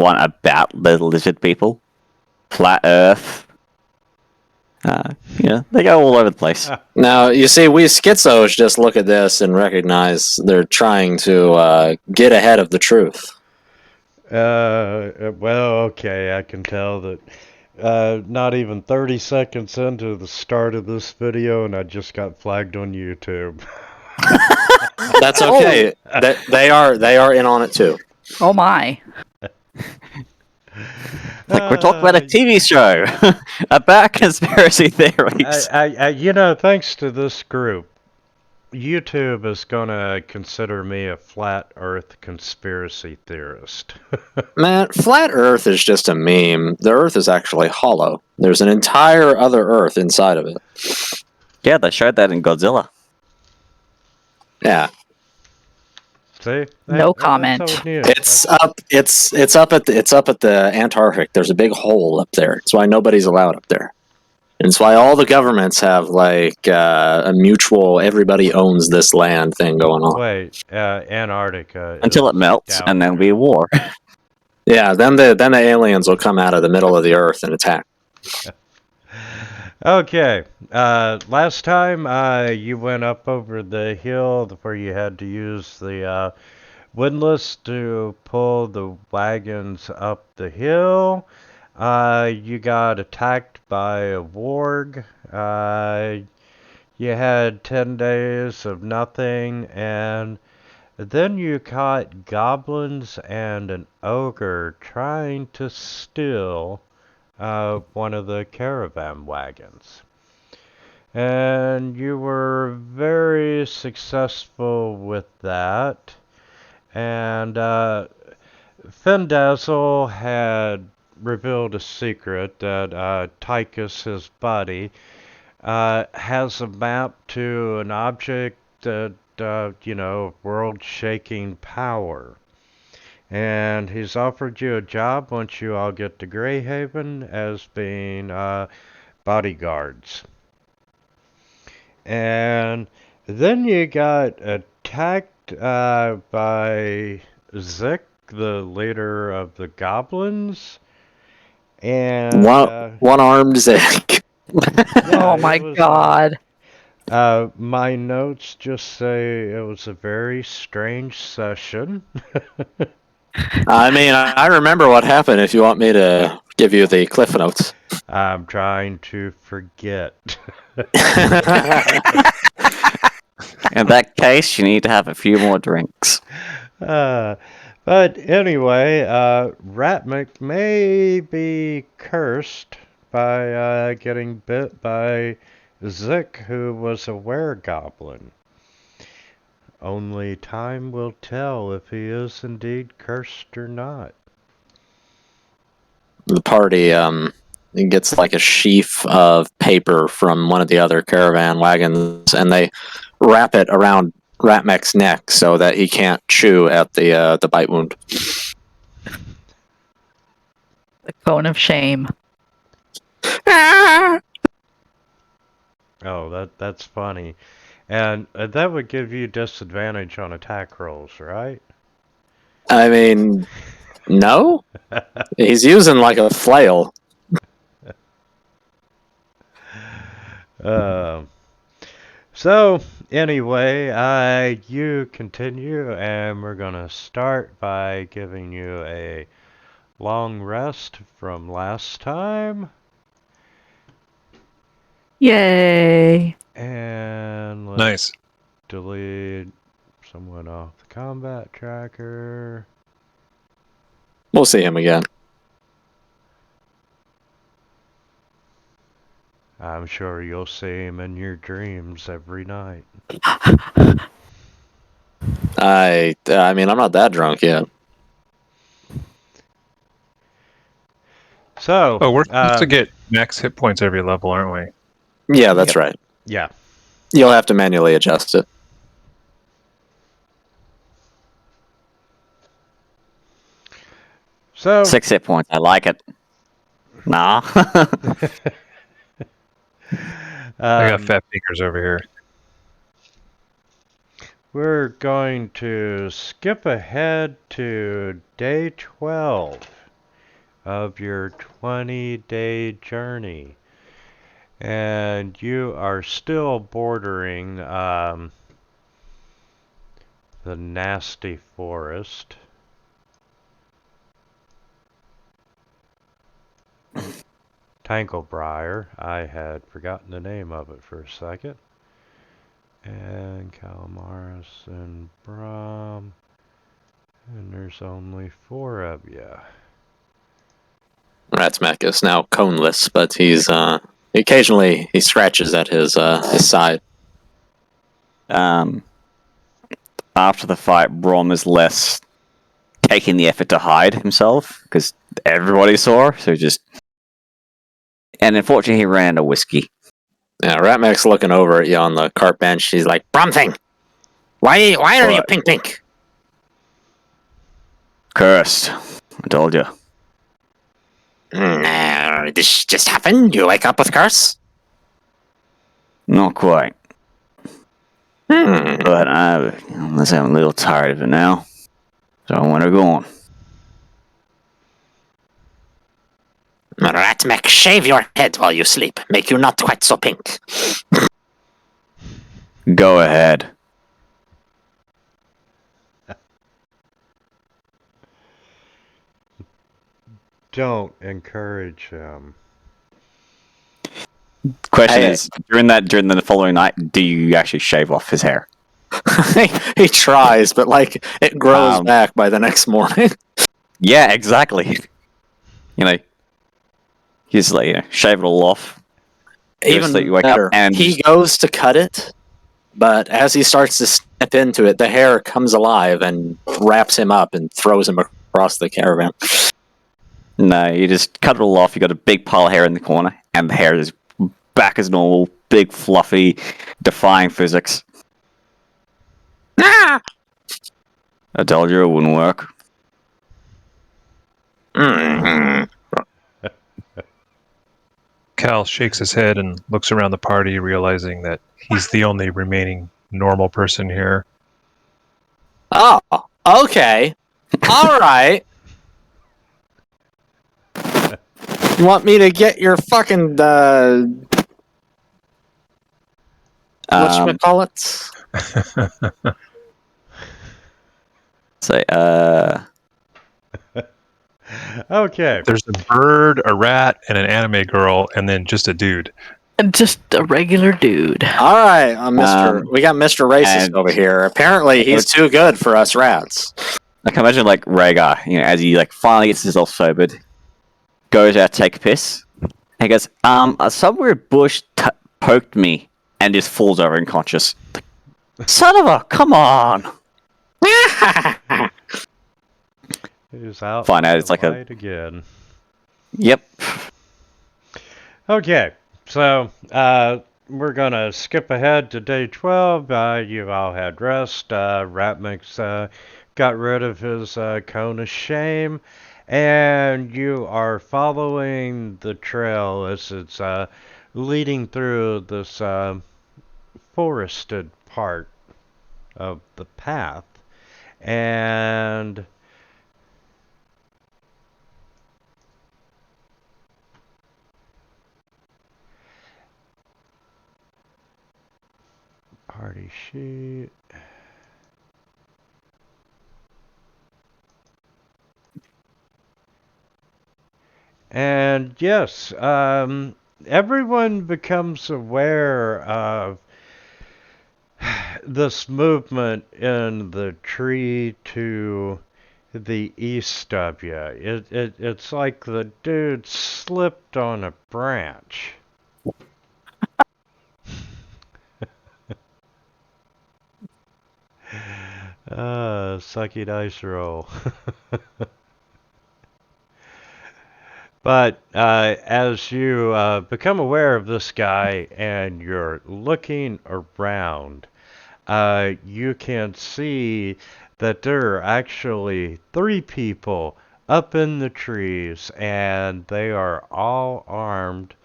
one about the lizard people. Flat Earth. They go all over the place. Now, you see, we schizos just look at this and recognize they're trying to get ahead of the truth. Well, okay, I can tell that not even 30 seconds into the start of this video and I just got flagged on YouTube. That's okay. They are in on it too. Oh my. Like, we're talking about a TV show about conspiracy theories. Thanks to this group, YouTube is gonna consider me a flat Earth conspiracy theorist. Man, flat Earth is just a meme. The Earth is actually hollow. There's an entire other Earth inside of it. Yeah, they showed that in Godzilla. Yeah. See? No comment. It's up at the Antarctic. There's a big hole up there. That's why nobody's allowed up there. And it's why all the governments have like a mutual everybody owns this land thing going on. Wait, Antarctica. Until it melts and there'll be a war. Yeah, then the aliens will come out of the middle of the Earth and attack. Okay, last time you went up over the hill where you had to use the windlass to pull the wagons up the hill. You got attacked by a warg. You had 10 days of nothing, and then you caught goblins and an ogre trying to steal one of the caravan wagons. And you were very successful with that. And Findazzle had revealed a secret that Tychus, his buddy, has a map to an object that, world-shaking power. And he's offered you a job once you all get to Greyhaven as being bodyguards. And then you got attacked by Zik, the leader of the goblins. And one-armed Zik. Oh my god. My notes just say it was a very strange session. I mean, I remember what happened if you want me to give you the cliff notes. I'm trying to forget. In that case, you need to have a few more drinks. But anyway, Ratmick may be cursed by getting bit by Zik, who was a weregoblin. Only time will tell if he is indeed cursed or not. The party gets like a sheaf of paper from one of the other caravan wagons, and they wrap it around Ratmek's neck so that he can't chew at the bite wound. The cone of shame. Oh, that's funny. And that would give you disadvantage on attack rolls, right? I mean, no? He's using like a flail. So, anyway, you continue, and we're going to start by giving you a long rest from last time. Yay. And let's delete someone off the combat tracker. We'll see him again. I'm sure you'll see him in your dreams every night. I mean, I'm not that drunk yet. So, we're supposed to get max hit points every level, aren't we? Yeah, that's right. Yeah. You'll have to manually adjust it. So 6 hit points. I like it. Nah. I got fat fingers over here. We're going to skip ahead to day 12. of your 20-day journey. And you are still bordering the nasty forest. Tanglebriar. I had forgotten the name of it for a second. And Calamaris and Brom. And there's only 4 of you. Ratsmack is now coneless, but he's occasionally he scratches at his side. After the fight, Brom is less taking the effort to hide himself because everybody saw, so just. And unfortunately, he ran out of whiskey. Yeah, Ratmack's looking over at you on the cart bench. He's like, "Bromthing, why are you What? pink? Cursed. I told you. This just happened. You wake up with curse? Not quite. But I'm a little tired of it now. So I want to go on. Ratmack, shave your head while you sleep. Make you not quite so pink." Go ahead. Don't encourage him. Question is, during the following night, do you actually shave off his hair? He tries, but like it grows back by the next morning. Yeah, exactly. He's like, shave it all off. Even so you wake better, up and he goes to cut it, but as he starts to step into it, the hair comes alive and wraps him up and throws him across the caravan. No, you just cut it all off. You got a big pile of hair in the corner, and the hair is back as normal, big, fluffy, defying physics. Ah! I told you it wouldn't work. Mm-hmm. Cal shakes his head and looks around the party, realizing that he's the only remaining normal person here. Oh, okay. All right. You want me to get your fucking whatchamacallit? Say, Okay. There's a bird, a rat, and an anime girl, and then just a dude. Just a regular dude. All right, Mr. We got Mr. Racist and- over here. Apparently, he's too good for us rats. I can imagine like Rhaegar, as he like finally gets himself sobered, goes out to take a piss. And he goes, some weird bush poked me, and just falls over unconscious. Son of a, come on! He's out. Find out in it's the like a- light again. Yep. Okay, so we're gonna skip ahead to day 12. You've all had rest. Ratmix got rid of his cone of shame, and you are following the trail as it's leading through this forested part of the path, and party sheet. And yes, everyone becomes aware of this movement in the tree to the east of you. It's like the dude slipped on a branch. Sucky dice roll. But as you become aware of this guy and you're looking around, you can see that there are actually 3 people up in the trees, and they are all armed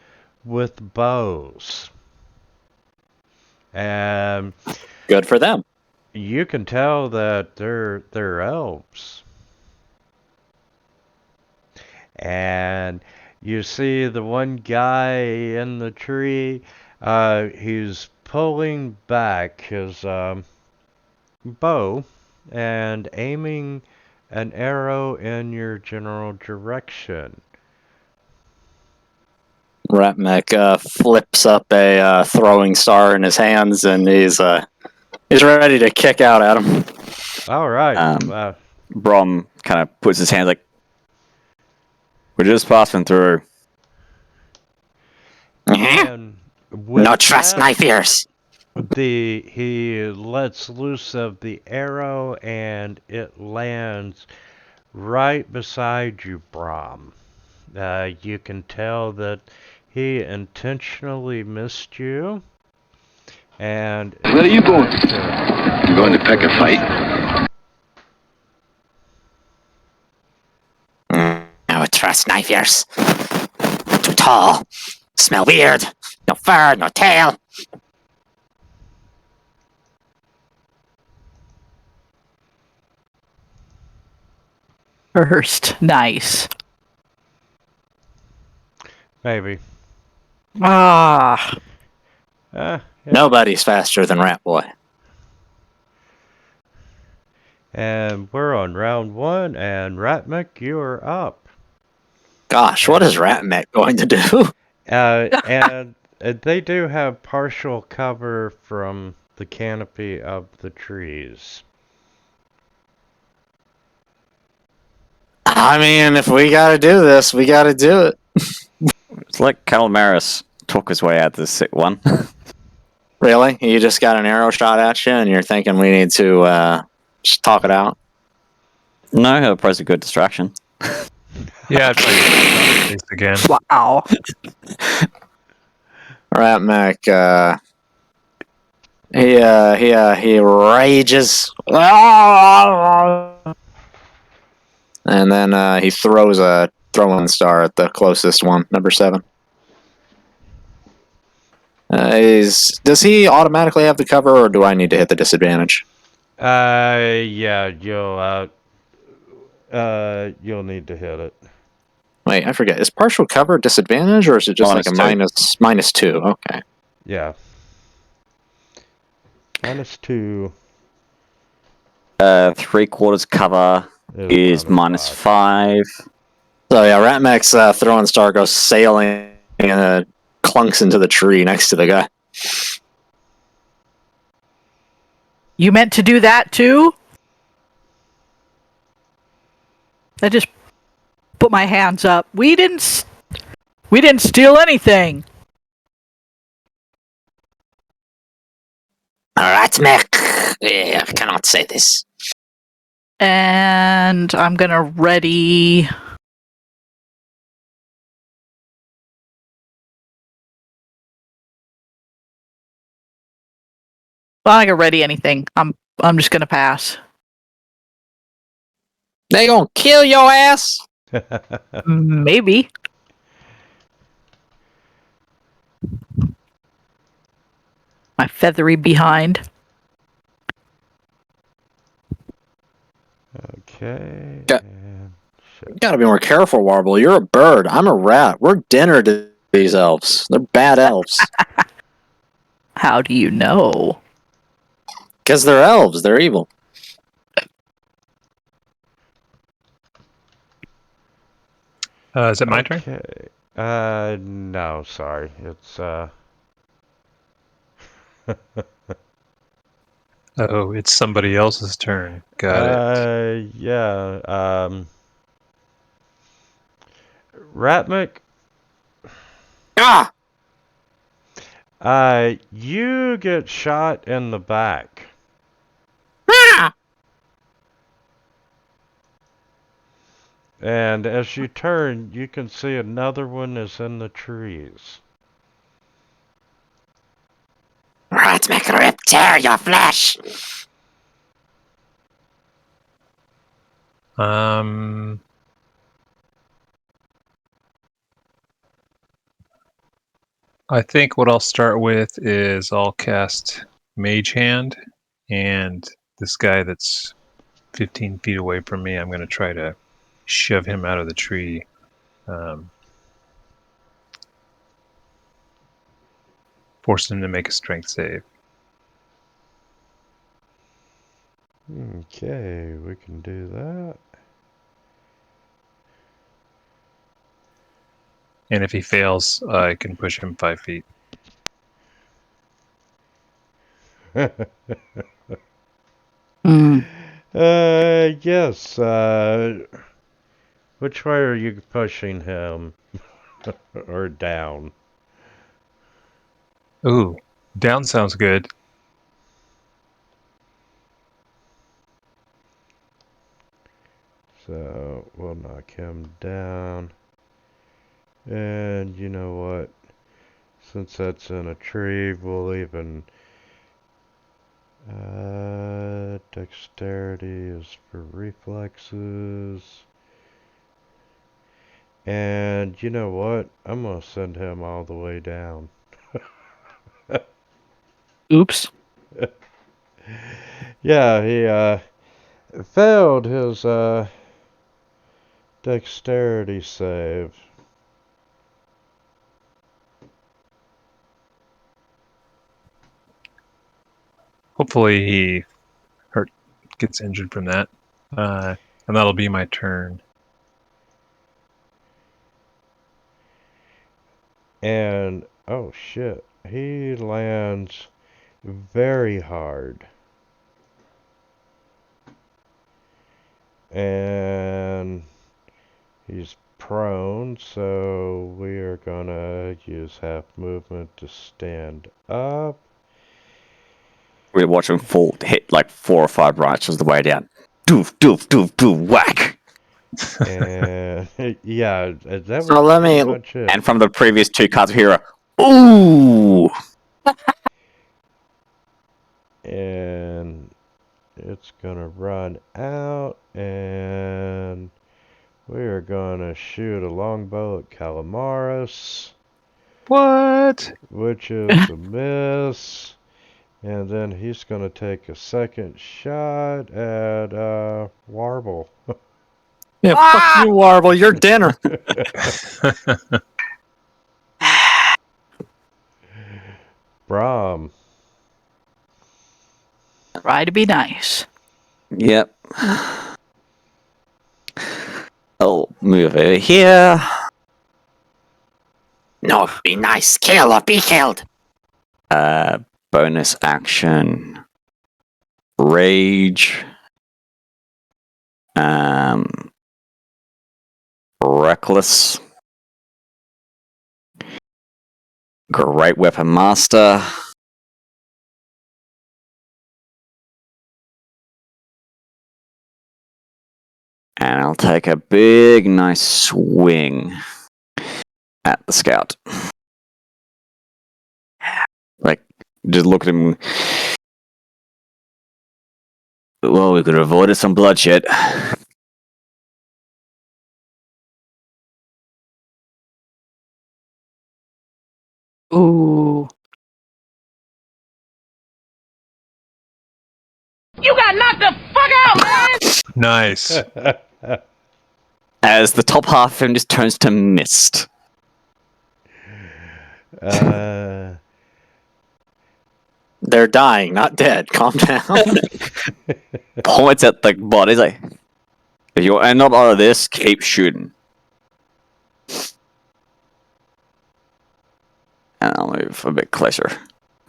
with bows. And Good for them. you can tell that they're elves. and you see the one guy in the tree. He's pulling back his bow and aiming an arrow in your general direction. Ratmek flips up a throwing star in his hands, and he's ready to kick out at him. All right. Brom kind of puts his hands like, we're just passing through. And with No trust, that, knife ears. he lets loose of the arrow and it lands right beside you, Brom. You can tell that he intentionally missed you. And Where are you going? You going to pick a fight? No trust, knife ears. Too tall. Smell weird. No fur, no tail. First. Nice. Maybe. Ah. Yeah. Nobody's faster than Rat Boy. And we're on round 1, and Ratmek, you're up. Gosh, what is Ratmek going to do? And they do have partial cover from the canopy of the trees. I mean, if we gotta do this, we gotta do it. It's like Calamaris talk his way out of this sick one. Really? You just got an arrow shot at you, and you're thinking we need to just talk it out? No, he'll probably a good distraction. Yeah, I'd probably face again. Wow. Ratmek, he rages. And then he throws a throwing star at the closest one, number 7. Does he automatically have the cover, or do I need to hit the disadvantage? Yeah, you'll need to hit it. Wait, I forget. Is partial cover disadvantage, or is it just like a minus 2? Okay. Yeah. -2. 3/4 cover is -5. So yeah, Ratmek's throwing star goes sailing and clunks into the tree next to the guy. You meant to do that too? I just put my hands up. We didn't steal anything. Ratmek, I cannot say this. And I'm gonna ready. Well, I can ready anything. I'm just gonna pass. They gonna kill your ass? Maybe. My feathery behind. Okay. Got- And You gotta be more careful, Warble. You're a bird. I'm a rat. We're dinner to these elves. They're bad elves. How do you know? Because they're elves. They're evil. Is it my turn? Okay. No, sorry. It's, Oh, it's somebody else's turn. Got it. Yeah, Ratmek, Ah! you get shot in the back. Ah! And as you turn, you can see another one is in the trees. Ratmek, rip tear your flesh. I think what I'll start with is I'll cast Mage Hand, and this guy that's 15 feet away from me, I'm going to try to shove him out of the tree Force him to make a strength save. Okay, we can do And if he fails, I can push him 5 feet. that. Hmm. Yes, which way are you pushing him? Or down? Ooh, down sounds good. So, we'll knock him down. And you know what? Since that's in a tree, we'll even... dexterity is for reflexes. And you know what? I'm gonna send him all the way down. Oops. Yeah, he failed his dexterity save. Hopefully he gets injured from that. And that'll be my turn. And oh shit, he lands very hard. And he's prone, so we are gonna use half movement to stand up. We watch him fall, hit like 4 or 5 branches the way down. Doof, doof, doof, doof, whack. And yeah, that So was let pretty me much it. And from the previous 2 cards, we hear a ooh. And it's gonna run out, and we are gonna shoot a longbow at Calamaris, What? which is a miss. And then he's gonna take a second shot at Warble. Yeah, fuck you, Warble. Your dinner. Brahm. Try to be nice. Yep. I'll move over here. No, be nice. Kill or be killed. Bonus action. Rage. Reckless. Great Weapon Master. And I'll take a big, nice swing at the scout. Like, just look at him. Well, we could have avoided some bloodshed. Ooh. You got knocked the fuck out, man! Nice. As the top half of him just turns to mist. uh, They're dying, not dead. Calm down. Points at the bodies like, if you end up out of this, keep shooting. And I'll move a bit closer.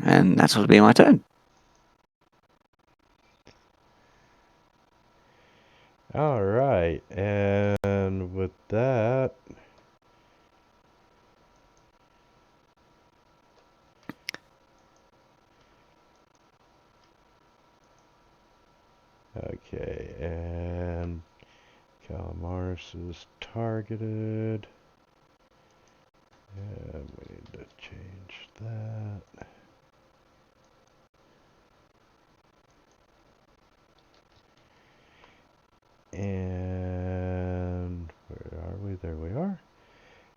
And that will be my turn. Alright, and with that... Okay, and Calamaris is targeted. And we need to change that. And where are we? There we are.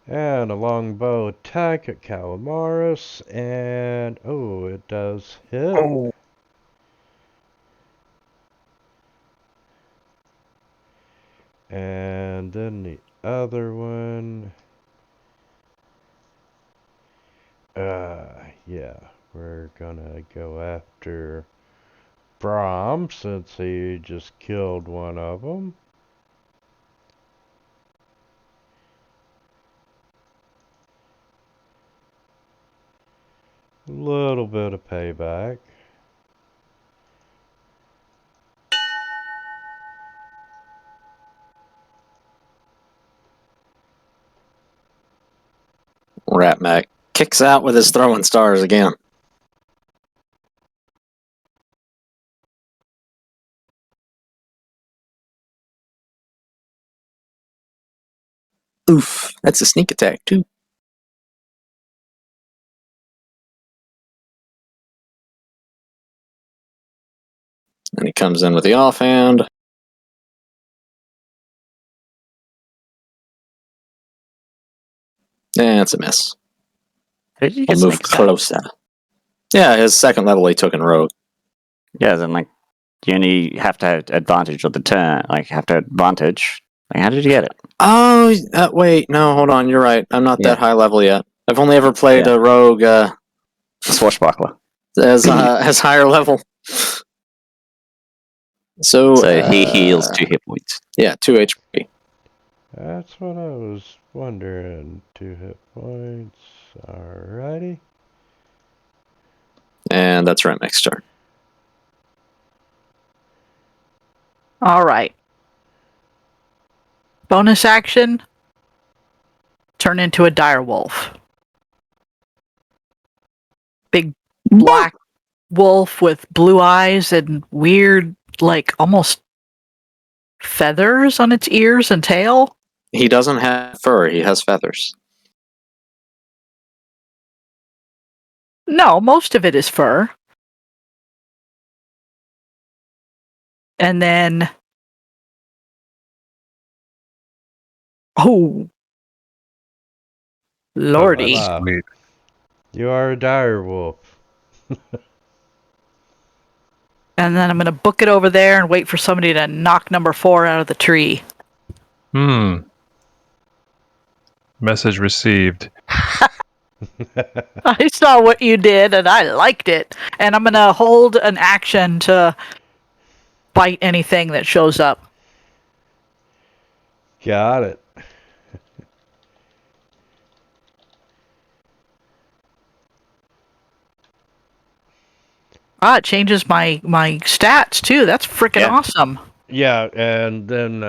And a longbow attack at Calamaris, and oh, it does hit. Oh. And And then the other one. Yeah, we're gonna go after Brahm since he just killed one of them. A little bit of payback. Rat Mac kicks out with his throwing stars again. Oof, that's a sneak attack too. And he comes in with the offhand. It's a miss. How did you I'll get move sneak attack? closer. Yeah, his second level he took in rogue. Yeah, then like you only have to have advantage of the turn. Like have to have advantage. Like how did you get it? Oh, wait, no, hold on. You're right. I'm not Yeah. that high level yet. I've only ever played Yeah. a rogue Swashbuckler. as higher level. So he heals 2 hit points. Yeah, 2 HP. That's what I was wondering. 2 hit points. Alrighty. And that's Remek's turn. All right. Bonus action. Turn into a dire wolf. Big black wolf with blue eyes and weird, like almost feathers on its ears and tail. He doesn't have fur, he has feathers. No, most of it is fur. And then, oh, lordy. Voila. Sweet. You are a dire wolf. And then I'm going to book it over there and wait for somebody to knock number 4 out of the tree. Message received. I saw what you did and I liked it. And I'm going to hold an action to bite anything that shows up. Got it. It changes my stats too. That's freaking Yeah. awesome. Yeah, and then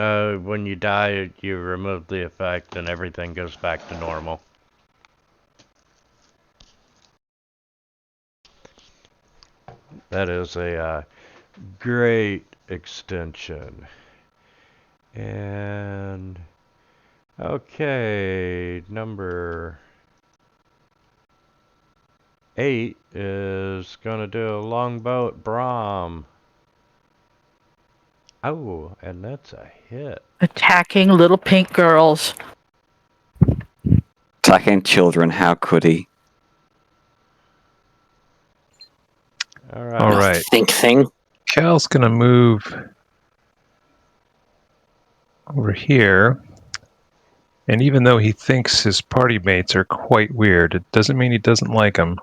when you die, you remove the effect and everything goes back to normal. That is a great extension. And okay, number 8 is gonna do a longboat Brahm. Oh, and that's a hit. Attacking little pink girls. Attacking children, how could he? All right. All right. Think thing. Cal's gonna move over here. And even though he thinks his party mates are quite weird, it doesn't mean he doesn't like them.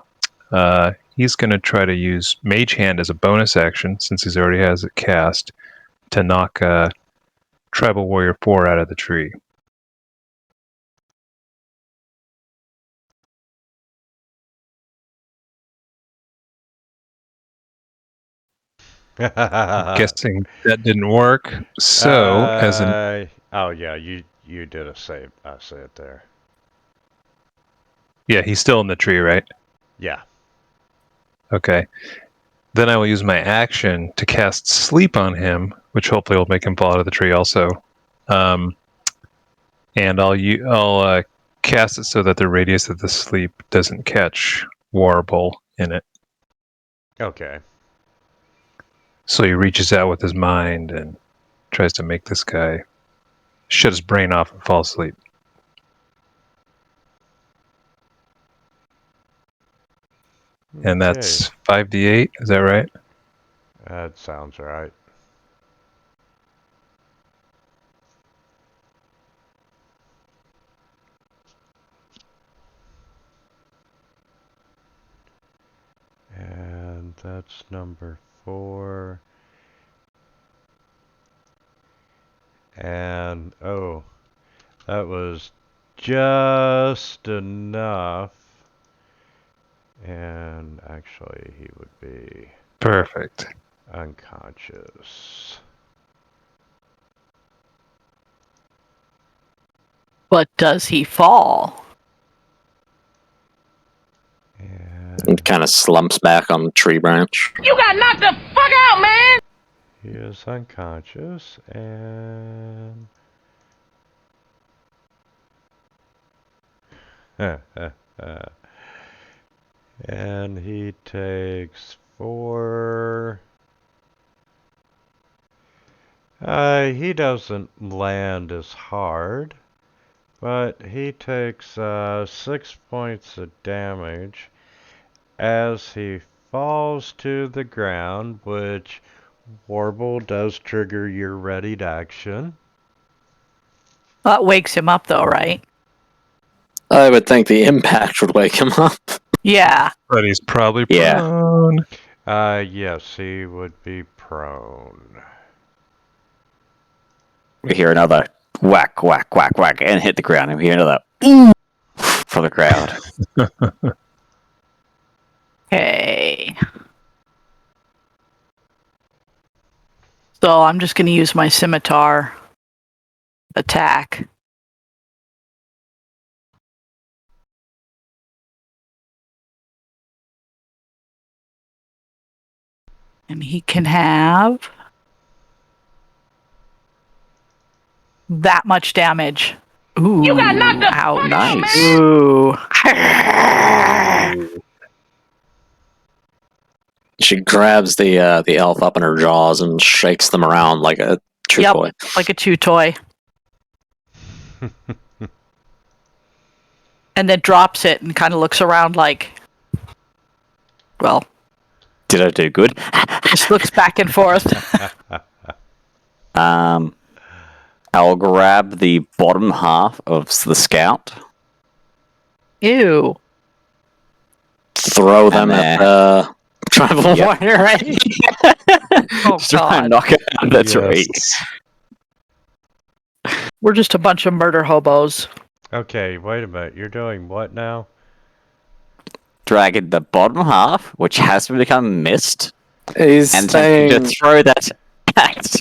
He's going to try to use Mage Hand as a bonus action, since he already has it cast, to knock Tribal Warrior 4 out of the tree. Guessing that didn't work. So, as an oh yeah, you did a save. I see it there. yeah, he's still in the tree, right? Yeah. Okay. Then I will use my action to cast Sleep on him, which hopefully will make him fall out of the tree also. And I'll cast it so that the radius of the sleep doesn't catch Warble in it. Okay. So he reaches out with his mind and tries to make this guy shut his brain off and fall asleep. And that's 5d8, is that right? That sounds right. That's number 4. And, oh, that was just enough. And actually, he would be Perfect. unconscious. But does he fall? And And kind of slumps back on the tree branch. You got knocked the fuck out, man! he is unconscious, and and he takes 4. He doesn't land as hard, but he takes 6 points of damage as he falls to the ground, which Warble does trigger your readied action. That wakes him up, though, right? I would think the impact would wake him up. Yeah. But he's probably Yeah. prone. Yes, he would be prone. We hear another whack, whack, whack, whack, and hit the ground. And we hear another ooh from the crowd. Okay. So I'm just going to use my scimitar attack. And he can have that much damage. Ooh. You got knocked the fuck ouch. out, Nice. man! Ooh. She grabs the elf up in her jaws and shakes them around like a chew Yep. toy. Like a chew toy. And then drops it and kind of looks around like, well, Did I do good? just looks back and forth. I'll grab the bottom half of the scout. Ew. Throw them And at the tribal Yep. warrior, right? Oh, Just try and God. knock it out of the tree. We're just a bunch of murder hobos. Okay, wait a minute. You're doing what now? Dragging the bottom half, which has become mist, He's and saying, to throw that at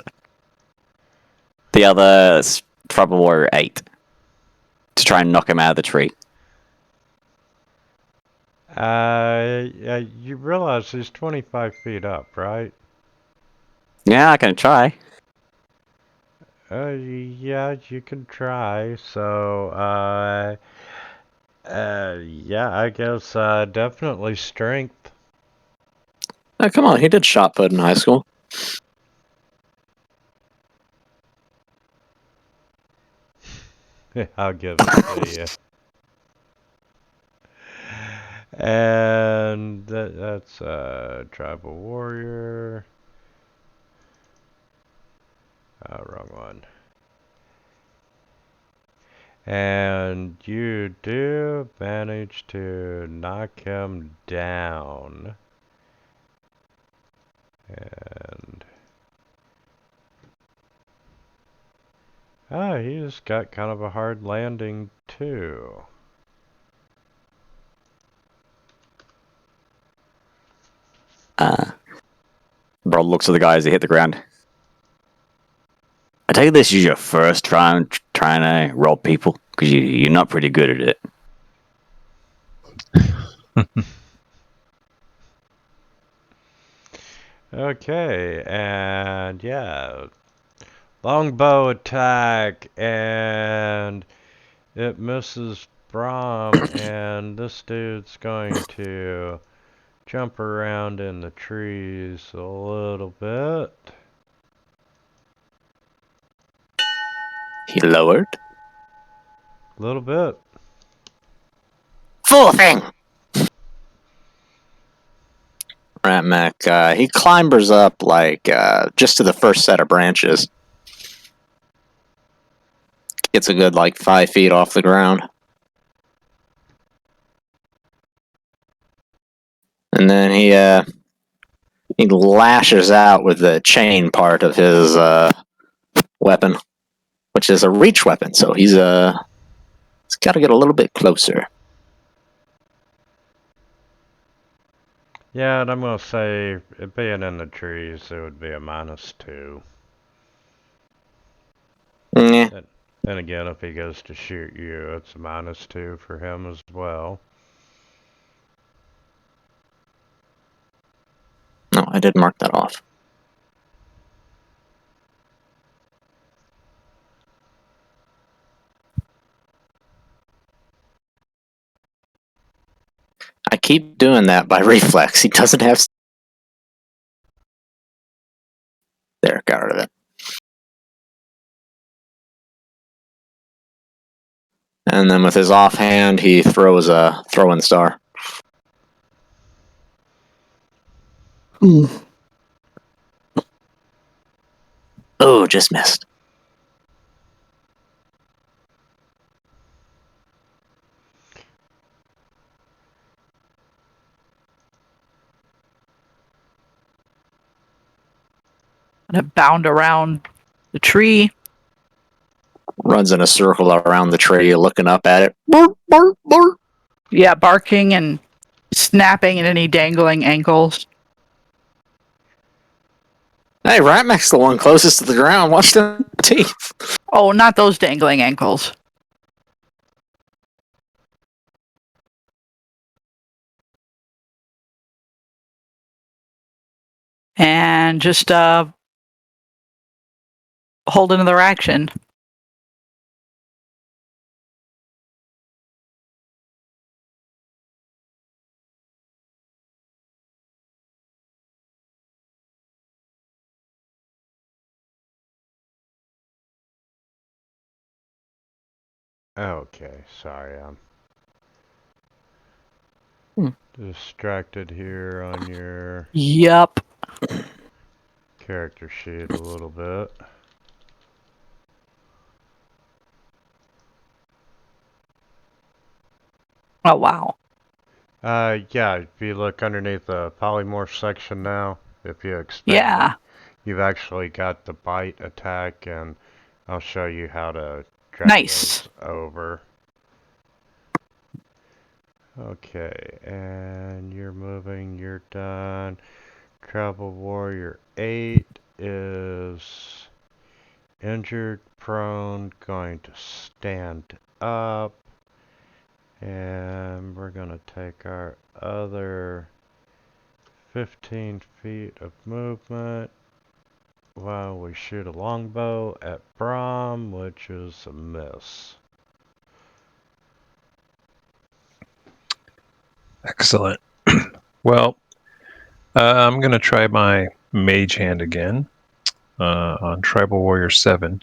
the other Tribal Warrior 8 to try and knock him out of the tree. You realize he's 25 feet up, right? Yeah, I can try. Yeah, you can try. So, yeah, I guess, definitely strength. oh, come on, he did shot put in high school. I'll give it to you. And that's tribal warrior. Wrong one. And you do manage to knock him down. And he's got kind of a hard landing too. Bro looks at the guys that hit the ground. I take this is your first trying to rob people because you're not pretty good at it. Okay, and yeah, longbow attack, and it misses Brom, and this dude's going to jump around in the trees a little bit. He lowered. A little bit. Full thing! Ratmac, he climbers up like just to the first set of branches. Gets a good like 5 feet off the ground. And then he He lashes out with the chain part of his weapon, which is a reach weapon. So he's got to get a little bit closer. Yeah, and I'm gonna say, it being in the trees, it would be a -2. Yeah. Then again, if he goes to shoot you, it's a -2 for him as well. No, I did mark that off. I keep doing that by reflex. He doesn't have... There, got rid of it. And then with his offhand, he throws a throwing star. Oh, just missed. Gonna bound around the tree. Runs in a circle around the tree, looking up at it. Bark, bark, bark. Yeah, barking and snapping at any dangling ankles. Hey, Ratmac's the one closest to the ground. Watch the teeth. Oh, not those dangling ankles. And just hold another action. Okay, sorry, I'm Hmm. distracted here on your Yup. character sheet a little bit. Oh, wow. Yeah, if you look underneath the polymorph section now, if you expand Yeah. it, you've actually got the bite attack, and I'll show you how to drag Nice. those over. Okay, and you're moving, you're done. Travel Warrior 8 is injured, prone, going to stand up. And we're going to take our other 15 feet of movement while we shoot a longbow at Brahm, which is a miss. Excellent. Well, I'm going to try my mage hand again on Tribal Warrior 7.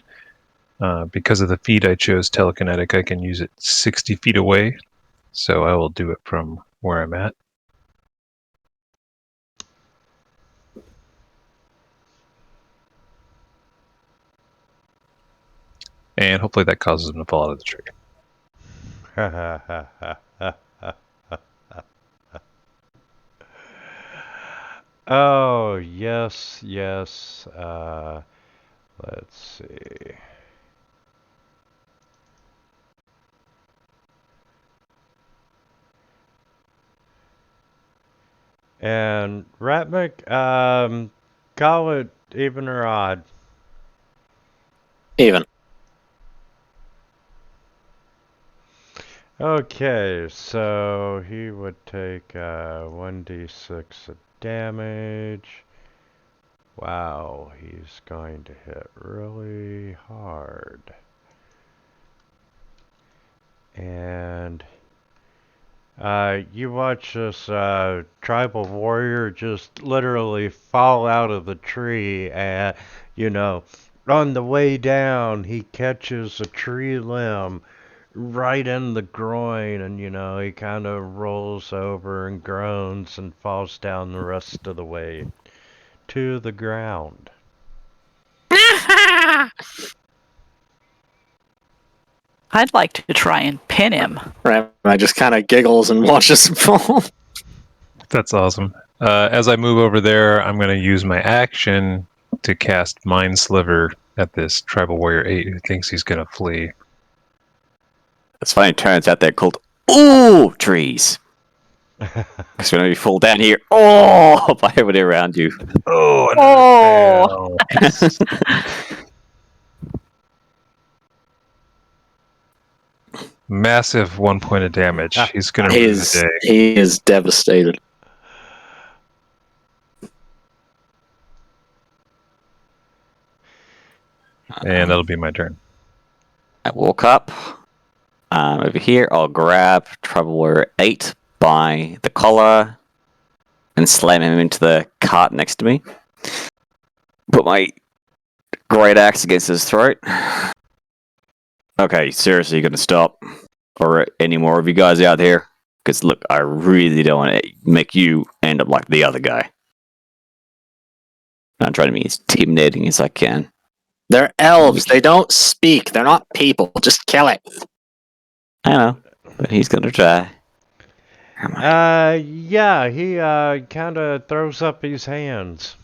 Because of the feat I chose telekinetic, I can use it 60 feet away. So I will do it from where I'm at. And hopefully that causes him to fall out of the tree. Oh, yes, yes. Let's see. And Ratmic, call it even or odd. Even. Okay, so he would take 1d6 of damage. Wow, he's going to hit really hard. And you watch this tribal warrior just literally fall out of the tree, and on the way down he catches a tree limb right in the groin, and he kind of rolls over and groans and falls down the rest of the way to the ground. I'd like to try and pin him. Right. I just kind of giggles and watches him fall. That's awesome. As I move over there, I'm going to use my action to cast Mind Sliver at this Tribal Warrior 8 who thinks he's going to flee. It's funny, it turns out they're called ooh trees. Because whenever you fall down here, oh, by everybody around you. Oh, Oh. Massive 1 point of damage. He's going to rue the day. He is devastated. And that'll be my turn. I walk up. Over here, I'll grab Tribal Warrior 8 by the collar and slam him into the cart next to me. Put my great axe against his throat. Okay, seriously, you're gonna stop? Or any more of you guys out here? Because look, I really don't want to make you end up like the other guy. I'm trying to be as intimidating as I can. They're elves. They don't speak. They're not people. Just kill it. I know, but he's gonna try. Yeah, he kind of throws up his hands.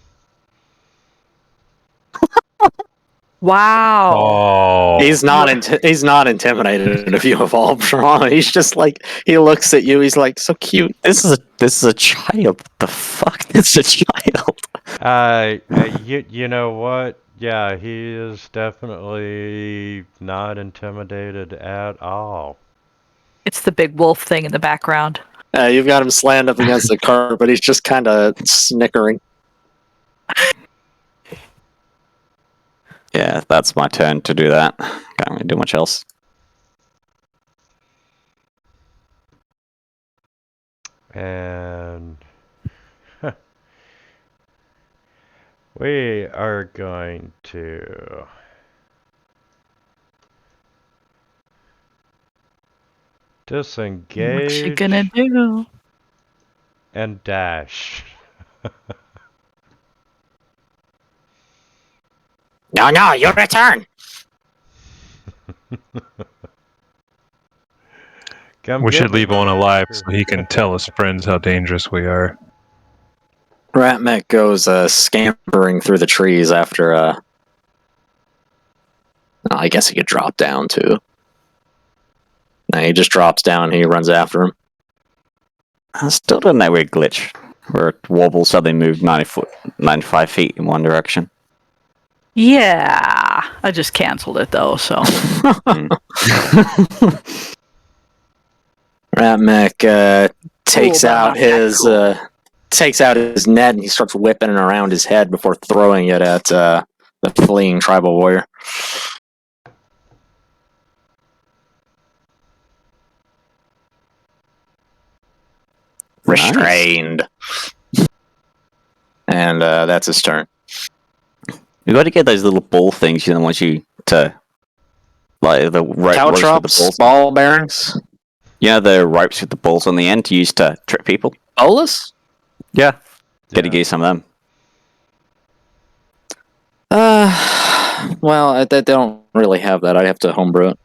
Wow. Oh. He's not intimidated if you evolve wrong. He's just like, he looks at you. He's like, so cute. This is a child. What the fuck? It's a child. You know what? Yeah, he is definitely not intimidated at all. It's the big wolf thing in the background. You've got him slammed up against the car, but he's just kind of snickering. Yeah, that's my turn to do that. Can't really do much else. And we are going to disengage. What's she gonna do? And dash. No, your return. We should leave one alive so he can tell his friends how dangerous we are. Ratmech goes scampering through the trees after. I guess he could drop down too. No, he just drops down. And he runs after him. I still don't know weird glitch where it wobbles so they move 95 feet in one direction. Yeah. I just canceled it though, so. Ratmech takes Cool, but out not that his cool. takes out his net and he starts whipping it around his head before throwing it at the fleeing tribal warrior. Restrained. And that's his turn. You got to get those little ball things, you know, want you to like the rope ropes with the Caltrops, balls. ball bearings, You know the ropes with the balls on the end used to trick people. bolus. Yeah, got to Yeah. get you some of them. Well, they don't really have that. I have to homebrew it.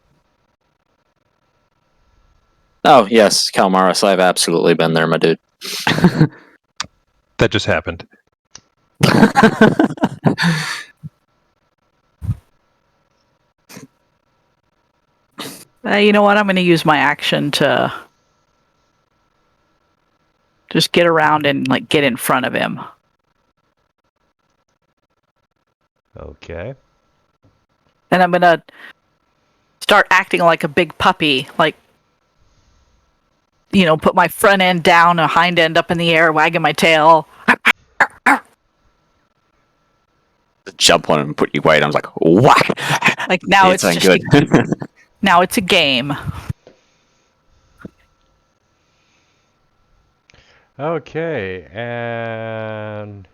Oh yes, Kalmaris, I've absolutely been there, my dude. That just happened. You know what? I'm going to use my action to just get around and like get in front of him. Okay. And I'm going to start acting like a big puppy, like, you know, put my front end down, a hind end up in the air, wagging my tail. Jump on him and put your weight. I was like, whack! Like now it's ain't just good. now it's a game. Okay, and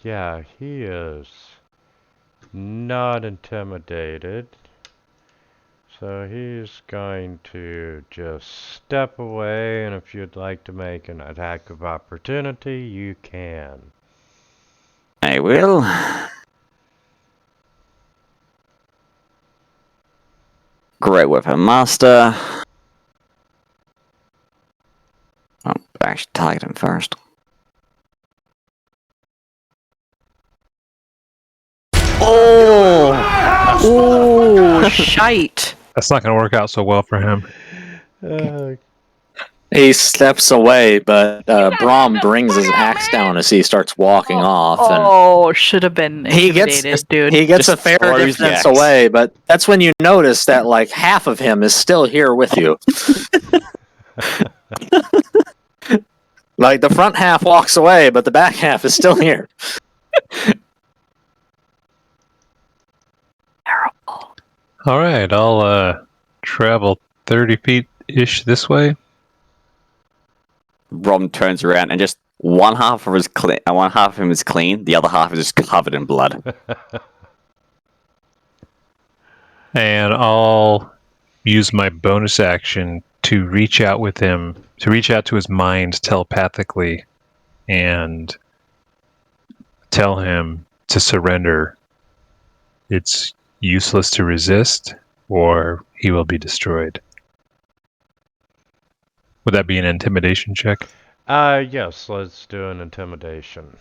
yeah, he is not intimidated. So he's going to just step away, and if you'd like to make an attack of opportunity, you can. I will. Great weapon master. I'll actually target him first. Ooh, shite. That's not going to work out so well for him. He steps away, but Brahm brings his axe down as he starts walking off, and Oh, should have been he gets intimidated, dude. he gets a Just fair throws the distance axe. away. But that's when you notice that like half of him is still here with you. Like the front half walks away, but the back half is still here. Terrible. All right, I'll travel 30 feet-ish this way. Rom turns around and just one half of him is clean, the other half is just covered in blood. And I'll use my bonus action to reach out with him, to reach out to his mind telepathically and tell him to surrender. It's useless to resist, or he will be destroyed. Would that be an intimidation check? Yes, let's do an intimidation.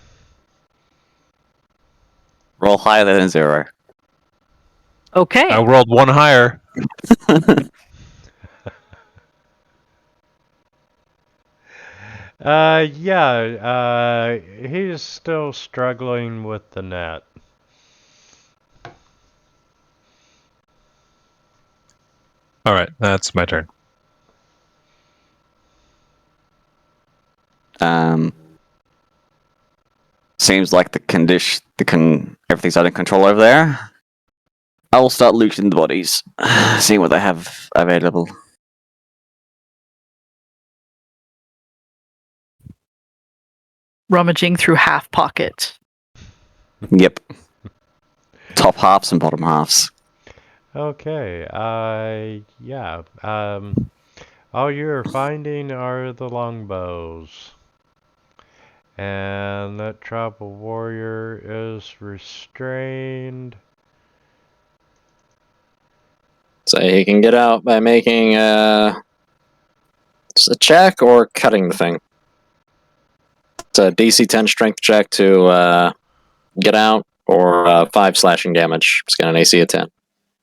Roll higher than 0. Okay. I rolled one higher. He's still struggling with the net. All right, that's my turn. Seems like everything's under control over there. I will start looting the bodies, seeing what they have available. Rummaging through half pockets. Yep. Top halves and bottom halves. Okay, all you're finding are the longbows. And that tribal warrior is restrained. So he can get out by making it's a check or cutting the thing. It's a DC 10 strength check to get out, or 5 slashing damage. It's got an AC of 10.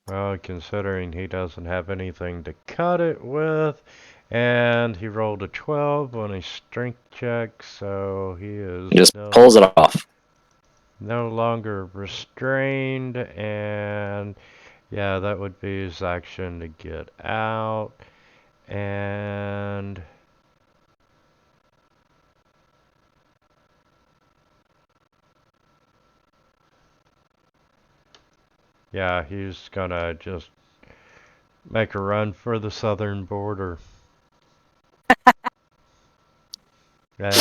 Well, considering he doesn't have anything to cut it with, and he rolled a 12 on a strength check, so he is He just pulls it off. no longer restrained, and yeah, that would be his action to get out, and yeah, he's gonna just make a run for the southern border. And,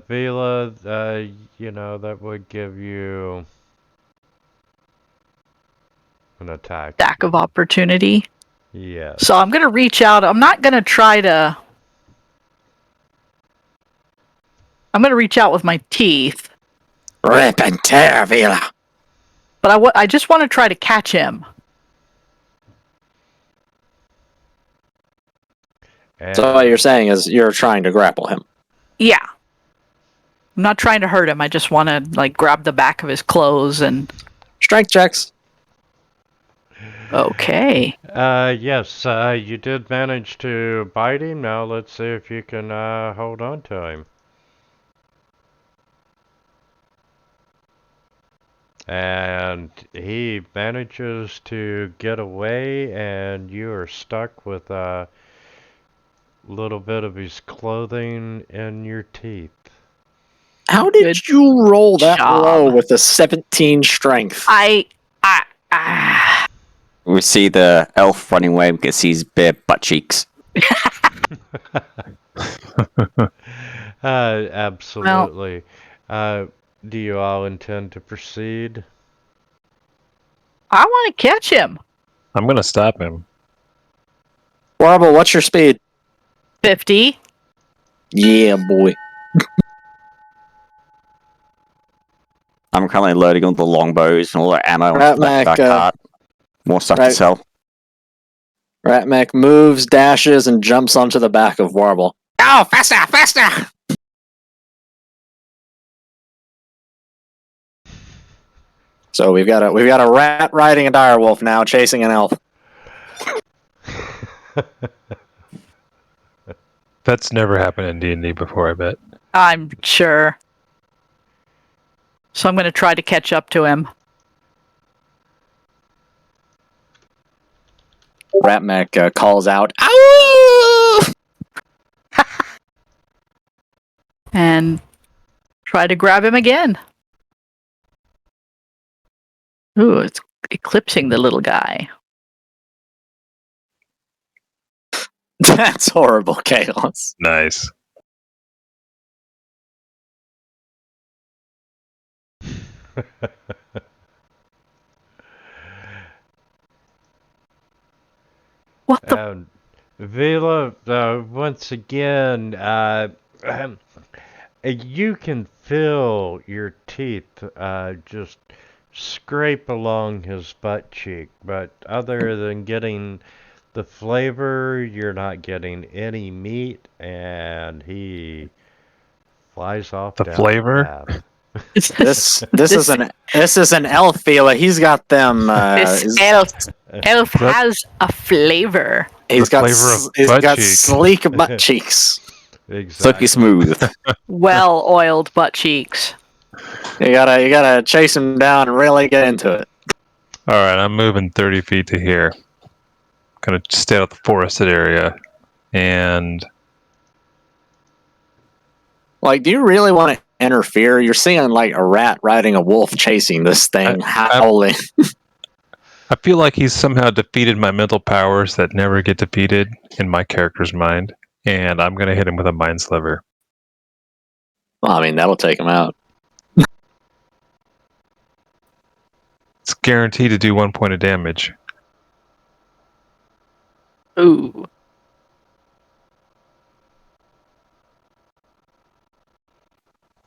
Vila, that would give you an attack. Stack of opportunity. Yes. So I'm going to reach out. I'm not going to try to... I'm going to reach out with my teeth. Rip and tear, Vila. But I just want to try to catch him. And So what you're saying is you're trying to grapple him. Yeah. I'm not trying to hurt him. I just want to grab the back of his clothes and... Strength checks. Okay. yes, you did manage to bite him. Now let's see if you can hold on to him. And he manages to get away, and you are stuck with a little bit of his clothing in your teeth. How did Good you roll that job. low with a 17 strength? We see the elf running away. We can see his bare butt cheeks. Absolutely. Do you all intend to proceed? I want to catch him. I'm going to stop him. Horrible, what's your speed? 50. Yeah, boy. I'm currently loading all the longbows and all the ammo Right, into that Mac, cart. More stuff to right. sell. Ratmech moves, dashes, and jumps onto the back of Warble. Oh, faster, faster! So we've got a rat riding a direwolf now, chasing an elf. That's never happened in D&D before, I bet. I'm sure. So I'm going to try to catch up to him. Ratmech calls out, "Ow!" And try to grab him again. Ooh, it's eclipsing the little guy. That's horrible chaos. Nice. What the? Vila, once again, you can feel your teeth just scrape along his butt cheek, but other than getting the flavor, you're not getting any meat, and he flies off The down flavor? path. This is an elf fela. He's got them. This elf has a flavor. He's The got flavor of he's butt got cheek. sleek butt cheeks. Exactly. Silky smooth. Well-oiled butt cheeks. You gotta chase him down and really get into it. All right, I'm moving 30 feet to here. Gonna stay out of the forested area, and Like, do you really want to interfere? You're seeing like a rat riding a wolf chasing this thing, howling. I feel like he's somehow defeated my mental powers that never get defeated in my character's mind, and I'm gonna hit him with a mind sliver. Well, I mean, that'll take him out. It's guaranteed to do 1 point of damage. Ooh.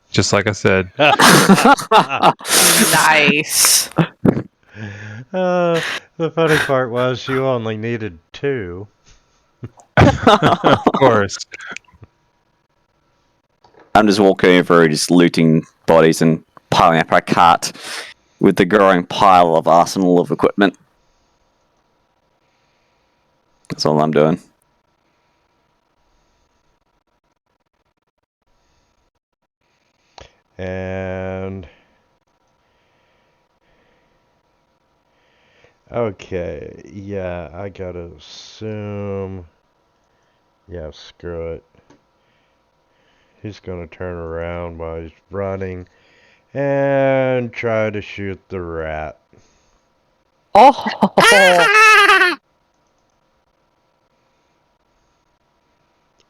Just like I said. Nice. The funny part was you only needed 2. Of course. I'm just walking over, just looting bodies and piling up our cart with the growing pile of arsenal of equipment. That's all I'm doing. And okay, yeah, I gotta assume. Yeah, screw it. He's gonna turn around while he's running and try to shoot the rat. Oh.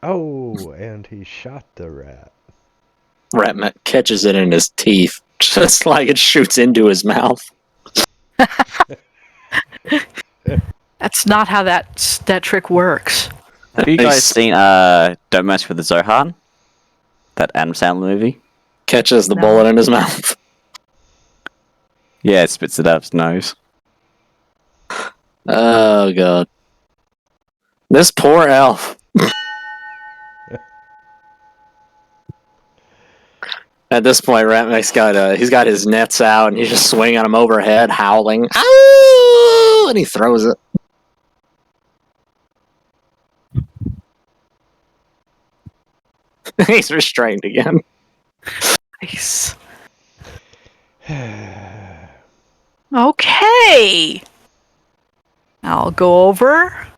Oh, and he shot the rat. Ratmech catches it in his teeth, just like it shoots into his mouth. That's not how that trick works. Have you guys seen Don't Mess with the Zohan? That Adam Sandler movie? Catches the No. bullet in his mouth. Yeah, it spits it out of his nose. Oh god. This poor elf. At this point, Ratmech's he's got his nets out and he's just swinging them overhead, howling. Ow! And he throws it. He's restrained again. Nice. Okay. I'll go over.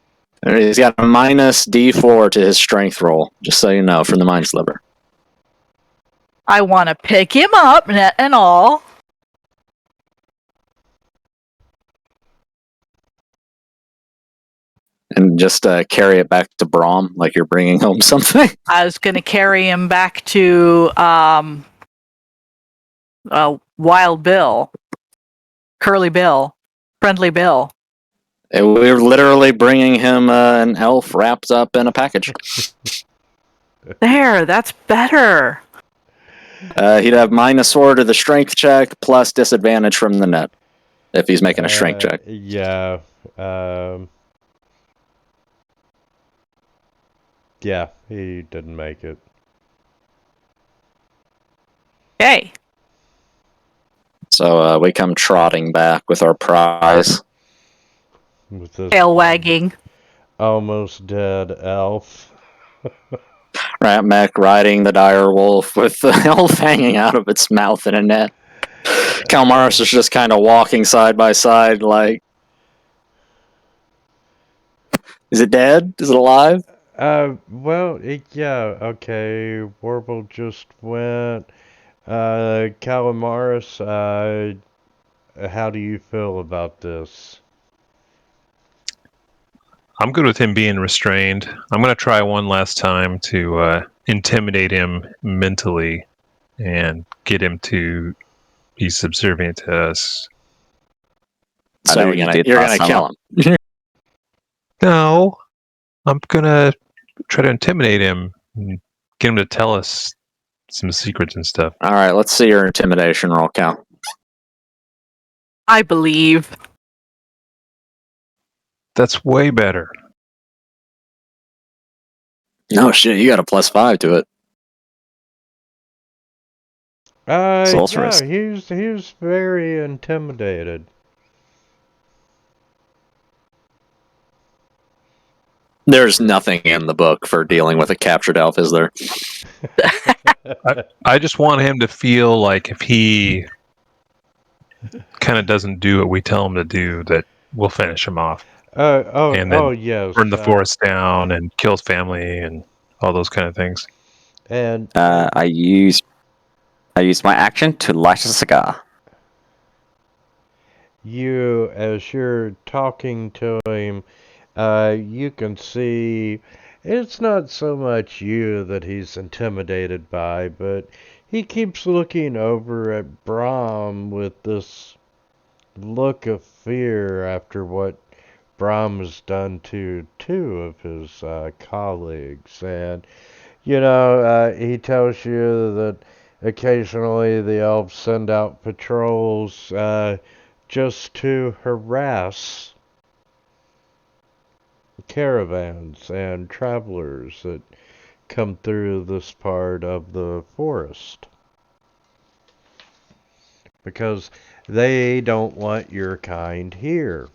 And he's got a minus D4 to his strength roll, just so you know, from the Mind Sliver. I want to pick him up, net and all. And just carry it back to Brahm like you're bringing home something. I was going to carry him back to Wild Bill. Curly Bill. Friendly Bill. And we're literally bringing him an elf wrapped up in a package. There, that's better. He'd have -4 to the strength check plus disadvantage from the net if he's making a strength check. Yeah. Yeah, he didn't make it. Okay. So we come trotting back with our prize. With this Tail wagging. almost dead elf. Rat Mech riding the dire wolf with the elf hanging out of its mouth in a net. Kalmaris is just kind of walking side by side, like, is it dead? Is it alive? Well, yeah, okay. Warble just went. Calamaris, how do you feel about this? I'm good with him being restrained. I'm going to try one last time to intimidate him mentally and get him to be subservient to us. I So know you're what you gonna did you're last gonna kill him. No, I'm going to try to intimidate him and get him to tell us some secrets and stuff. All right, let's see your intimidation roll, Cal. I believe. That's way better. No shit, you got a +5 to it. Sorceress. Yeah, he's very intimidated. There's nothing in the book for dealing with a captured elf, is there? I just want him to feel like if he kind of doesn't do what we tell him to do, that we'll finish him off. And then Yes. burn the forest down and kill his family and all those kind of things. And I used my action to light a cigar. you, as you're talking to him, you can see it's not so much you that he's intimidated by, but he keeps looking over at Brahm with this look of fear after what Brahm has done to two of his colleagues. And, he tells you that occasionally the elves send out patrols just to harass caravans and travelers that come through this part of the forest. Because they don't want your kind here.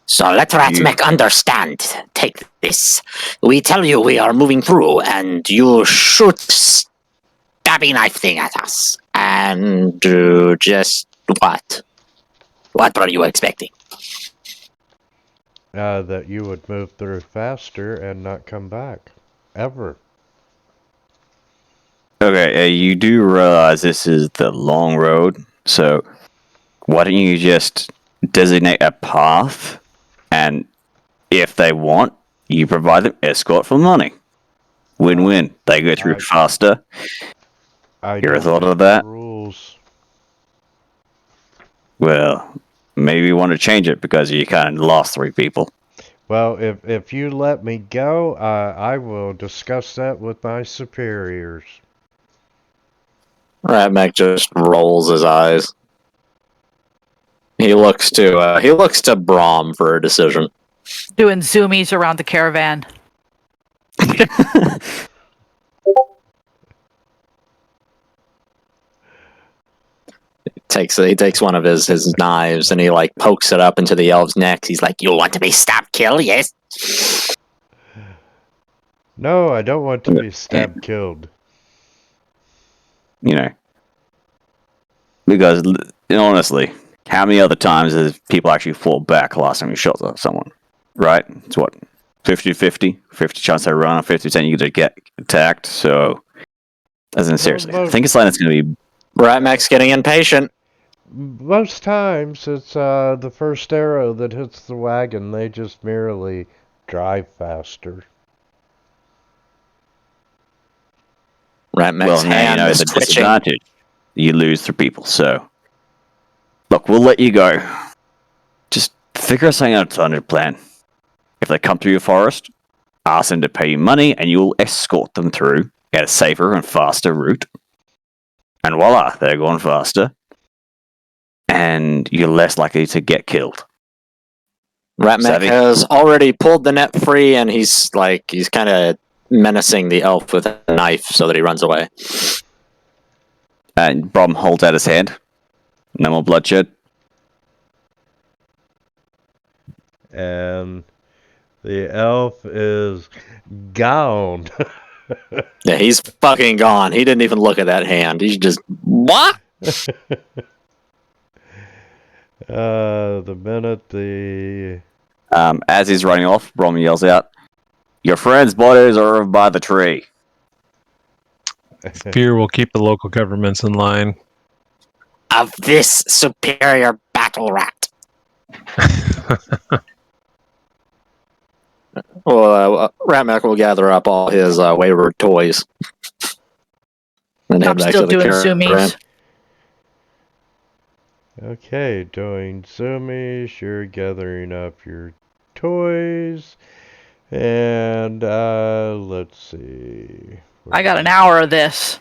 So let Ratmek understand. Take this. We tell you we are moving through, and you shoot stabby knife thing at us. And just what? What were you expecting? That you would move through faster and not come back. Ever. Okay, you do realize this is the long road, so why don't you just designate a path, and if they want, you provide them escort for money. Win-win. They go through faster. I You ever don't thought make of that? rules. Well, maybe you want to change it because you kind of lost 3 people. Well, if you let me go, I will discuss that with my superiors. Rat Mech just rolls his eyes. He looks to Brahm for a decision. Doing zoomies around the caravan. He takes one of his knives and he like pokes it up into the elf's neck. He's like, You want to be stabbed, kill, yes? No, I don't want to be stabbed killed. Because honestly, how many other times has people actually fought back last time you shot at someone? Right? It's what? 50-50? 50 chance they run, 50% you get attacked, so... As in, seriously. I think it's like it's going to be... Rat Mech's getting impatient. Most times, it's the first arrow that hits the wagon. They just merely drive faster. Rat Mech's hand is the twitching. disadvantage. You lose 3 people, so... Look, we'll let you go. Just figure out something alternative plan. If they come through your forest, ask them to pay you money, and you'll escort them through at a safer and faster route. And voila, they're going faster. And you're less likely to get killed. Ratmek Savvy. has already pulled the net free, and he's kind of menacing the elf with a knife so that he runs away. And Brom holds out his hand. No more bloodshed. And the elf is gone. Yeah, he's fucking gone. He didn't even look at that hand. He's just what? The minute the As he's running off, Brom yells out, "Your friend's bodies are over by the tree." Fear will keep the local governments in line. Of this superior battle rat. Well, Ratmak will gather up all his wayward toys. And head I'm back still to the doing caravan. zoomies. Okay, doing zoomies, you're gathering up your toys, and let's see. I got an hour of this.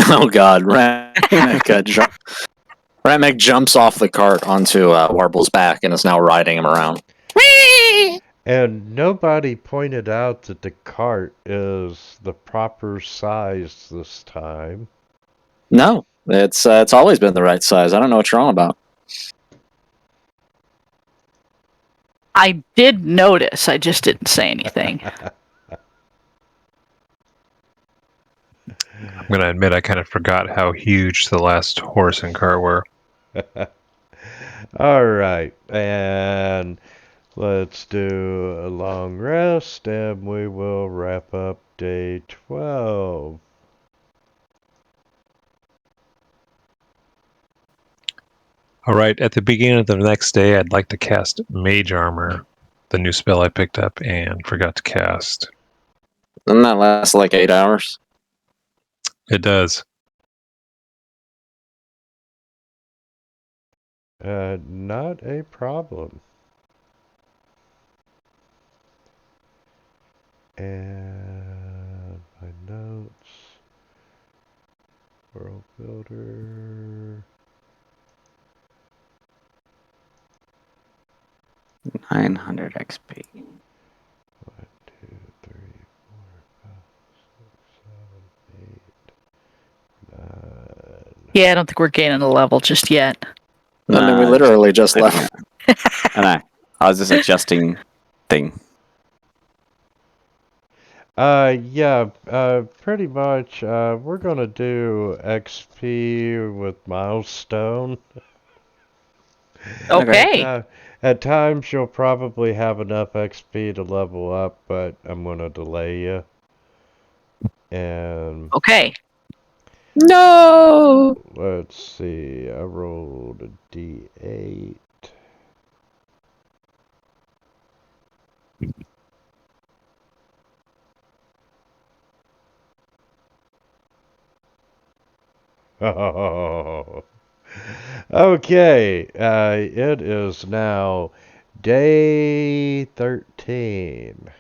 Oh god, Ratmek jumps off the cart onto Warble's back and is now riding him around. And nobody pointed out that the cart is the proper size this time. No, it's always been the right size. I don't know what you're on about. I did notice. I just didn't say anything. I'm going to admit I kind of forgot how huge the last horse and cart were. All right, and let's do a long rest, and we will wrap up day 12. All right, at the beginning of the next day, I'd like to cast Mage Armor, the new spell I picked up and forgot to cast. Doesn't that last like 8 hours? It does. Not a problem. And my notes. World Builder. 900 XP. 1, 2, 3, 4, 5, 6, 7, 8, 9. Yeah, I don't think we're gaining a level just yet. I mean, we Nah, literally just left. I know. I was just adjusting thing. Yeah, pretty much, we're gonna do XP with milestone. Okay. At times you'll probably have enough XP to level up, but I'm gonna delay you. And Okay. No! let's see, I rolled a D8. Oh. Okay, it is now day 13.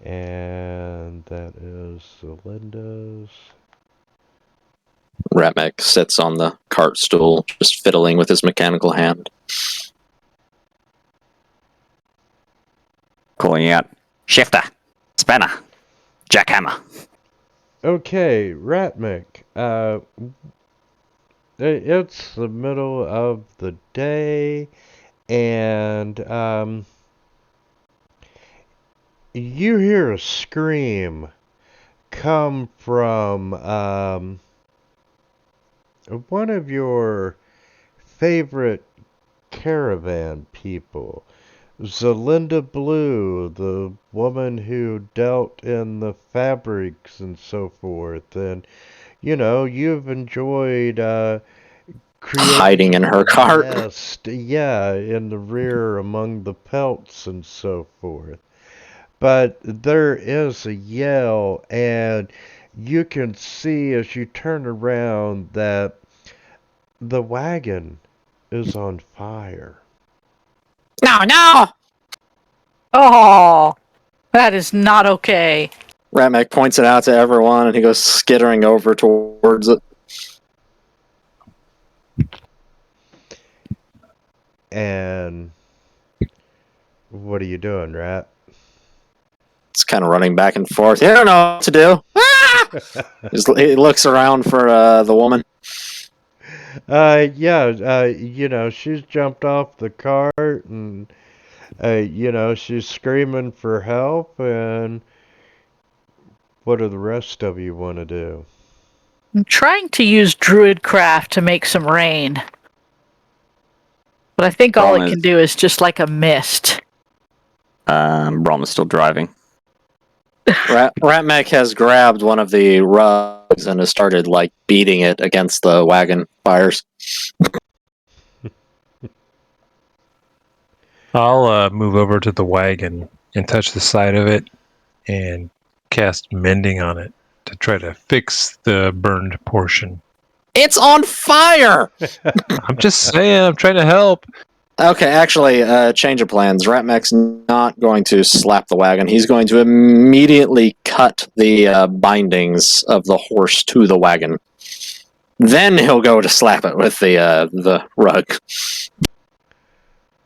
And that is Celinda's. Ratmek sits on the cart stool, just fiddling with his mechanical hand. Calling out, "Shifter, Spanner, Jackhammer." Okay, Ratmick. It's the middle of the day, and you hear a scream come from one of your favorite caravan people, Zelinda Blue, the woman who dealt in the fabrics and so forth, and you know, you've enjoyed Hiding in her cart. nest, yeah, in the rear among the pelts and so forth. But there is a yell, and you can see as you turn around that the wagon is on fire. No! Oh, that is not okay. Ratmek points it out to everyone, and he goes skittering over towards it. And What are you doing, Rat? It's kind of running back and forth. He don't know what to do. Ah! He looks around for the woman. Yeah, she's jumped off the cart and, she's screaming for help. And what do the rest of you want to do? I'm trying to use Druidcraft to make some rain. But I think all it can do is just like a mist. Rom is still driving. Ratmec has grabbed one of the rugs and has started like beating it against the wagon fires. I'll move over to the wagon and touch the side of it and cast mending on it to try to fix the burned portion. It's on fire! I'm just saying, I'm trying to help. Okay, actually, change of plans. Ratmec's not going to slap the wagon. He's going to immediately cut the bindings of the horse to the wagon. Then he'll go to slap it with the rug.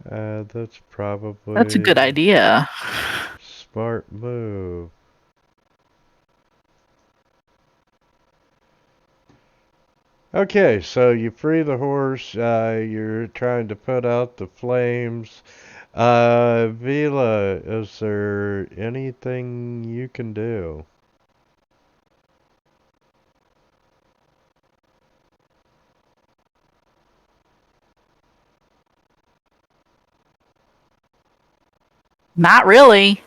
That's probably... That's a good idea. Smart move. Okay, so you free the horse, you're trying to put out the flames. Vila, is there anything you can do? Not really.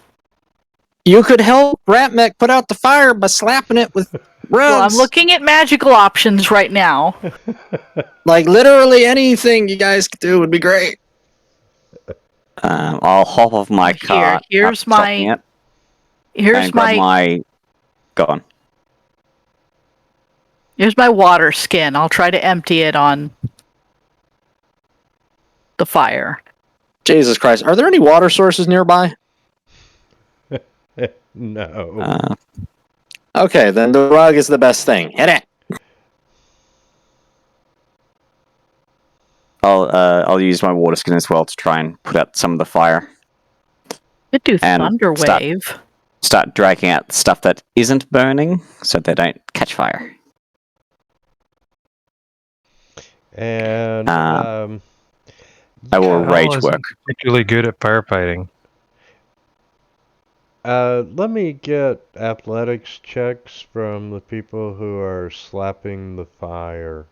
You could help Ratmec put out the fire by slapping it with rugs. Well, I'm looking at magical options right now. Like, literally anything you guys could do would be great. I'll hop off my cart. Here's after stopping my... it, Here's and grab my... Go on. Here's my water skin. I'll try to empty it on the fire. Jesus Christ. Are there any water sources nearby? No. Okay, then the rug is the best thing. Hit it! I'll use my water skin as well to try and put out some of the fire. Could do And thunder wave. Start dragging out stuff that isn't burning so they don't catch fire. And I will rage Isn't work. particularly good at firefighting. let me get athletics checks from the people who are slapping the fire.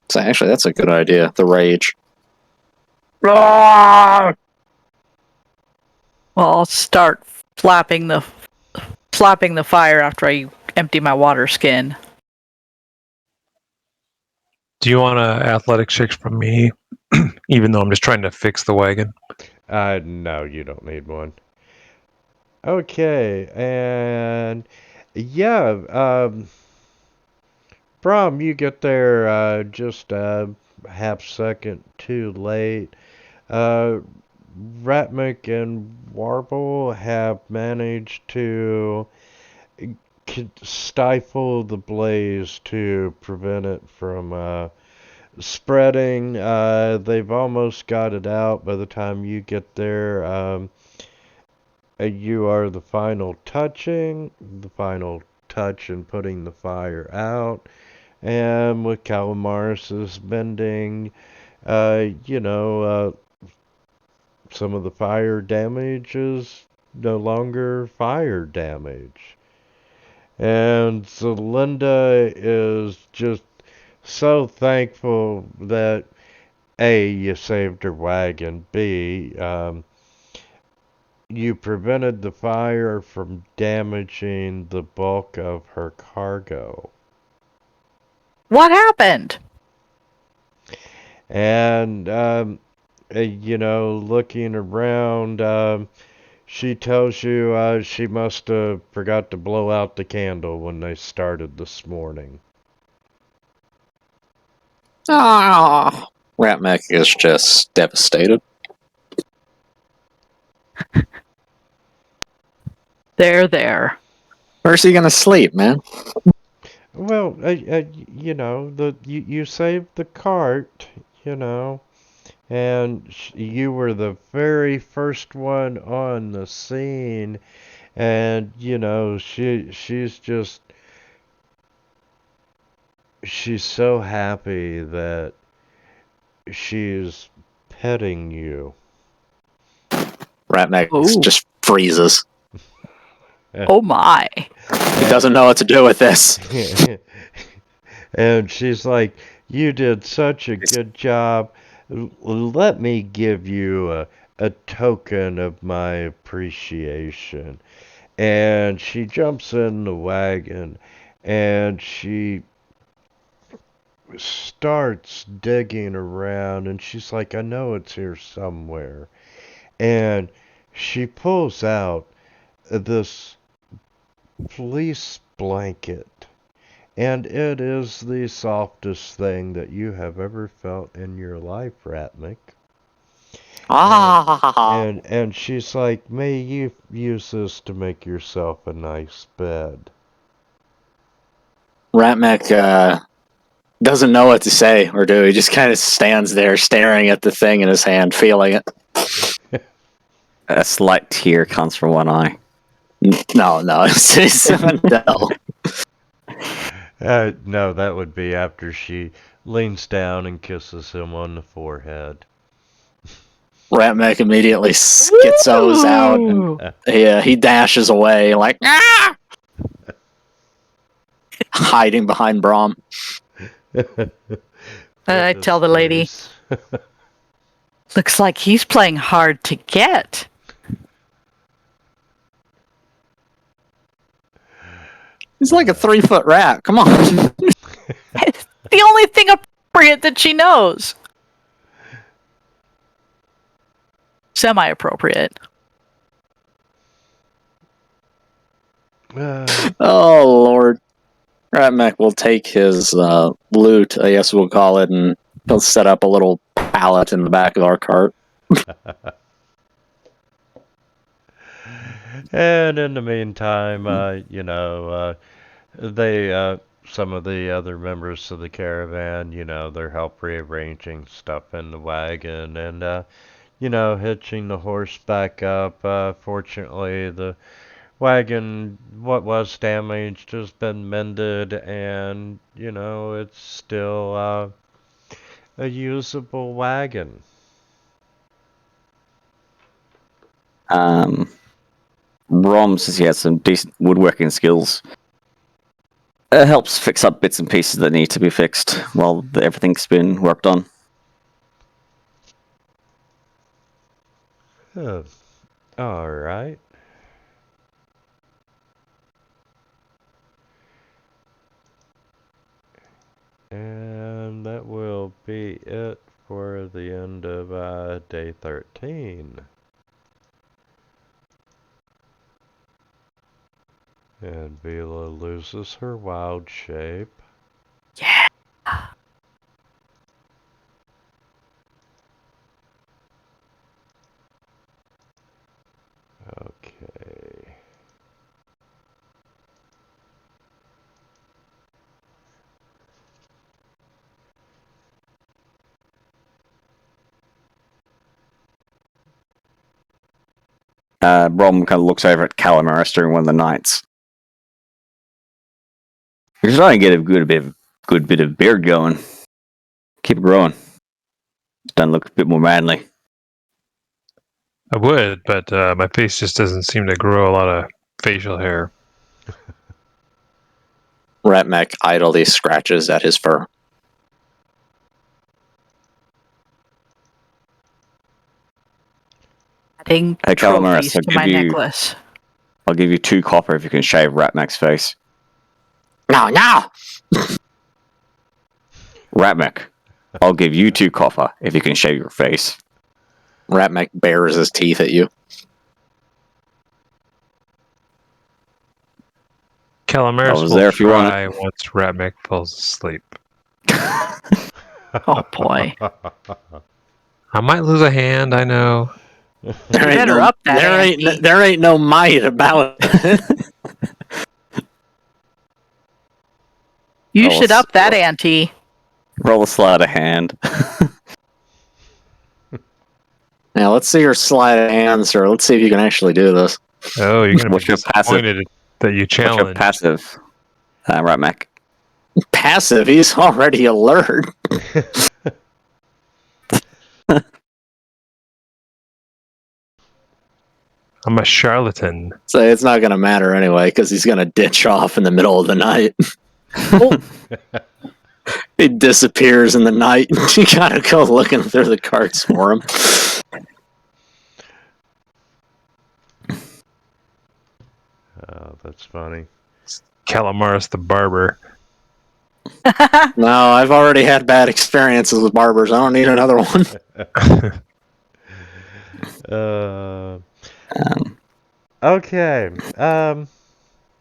So actually, that's a good idea. The rage. Well, I'll start flapping the fire after I empty my water skin. Do you want an athletics check from me, even though I'm just trying to fix the wagon? No, you don't need one. Okay, and yeah, Brom, you get there just a half second too late. Ratmick and Warble have managed to stifle the blaze to prevent it from spreading. They've almost got it out by the time you get there. You are the final touch in putting the fire out. And with Calamaris's bending, some of the fire damage is no longer fire damage. And so Linda is just so thankful that A, you saved her wagon, B, you prevented the fire from damaging the bulk of her cargo. What happened? And, looking around, she tells you she must have forgot to blow out the candle when they started this morning. Ah, Ratmec is just devastated. There. Where's he gonna sleep, man? Well, you know, you saved the cart, you know, and you were the very first one on the scene, and you know, she's so happy that she's petting you. Ratmax Ooh. just freezes. Oh my. He doesn't know what to do with this. And she's like, "You did such a good job. Let me give you a token of my appreciation." And she jumps in the wagon and she starts digging around, and she's like, "I know it's here somewhere." And she pulls out this fleece blanket. And it is the softest thing that you have ever felt in your life, Ratmick. Ah. And she's like, "May you use this to make yourself a nice bed." Ratmac doesn't know what to say or do. He just kind of stands there staring at the thing in his hand, feeling it. A slight tear comes from one eye. No, it's no. No, that would be after she leans down and kisses him on the forehead. Ratmac immediately schizoes out. And, he dashes away like hiding behind Brahm. I tell the lady, looks like he's playing hard to get. He's like a 3-foot rat. Come on. It's the only thing appropriate that she knows. Semi-appropriate. Oh, Lord. Ratmac will take his loot, I guess we'll call it, and he'll set up a little pallet in the back of our cart. And in the meantime, you know, they, some of the other members of the caravan, you know, they're help rearranging stuff in the wagon and, you know, hitching the horse back up. Fortunately, the wagon, what was damaged, has been mended, and, you know, it's still a usable wagon. Rom says he has some decent woodworking skills. It helps fix up bits and pieces that need to be fixed while everything's been worked on. All right. And that will be it for the end of day 13. And Vila loses her wild shape. Yeah. Okay. Rom kind of looks over at Calamaris during one of the nights. You're starting to get a good bit of beard going. Keep it growing. It's starting to look a bit more manly. I would, but my face just doesn't seem to grow a lot of facial hair. Ratmac idly scratches at his fur. Adding Hey, trophies Calamaris, I'll to my give you- necklace. I'll give you 2 copper if you can shave Ratmac's face. No. Ratmac, I'll give you 2 copper if you can shave your face. Ratmac bares his teeth at you. Calamaris was will there if you want try once Ratmac falls asleep. Oh boy. I might lose a hand, I know. There ain't better no, up that there ante. ain't there ain't no might about it. You Roll should a up that ante. Roll a sleight of hand. Now let's see your sleight of hand, sir. Let's see if you can actually do this. Oh, you're gonna be What's your passive? disappointed that you What's your challenged. passive? Right, Mac. Passive. He's already alert. I'm a charlatan. So it's not going to matter anyway because he's going to ditch off in the middle of the night. He disappears in the night. You got to go looking through the cards for him. Oh, that's funny. Calamaris the barber. No, I've already had bad experiences with barbers. I don't need another one. Okay.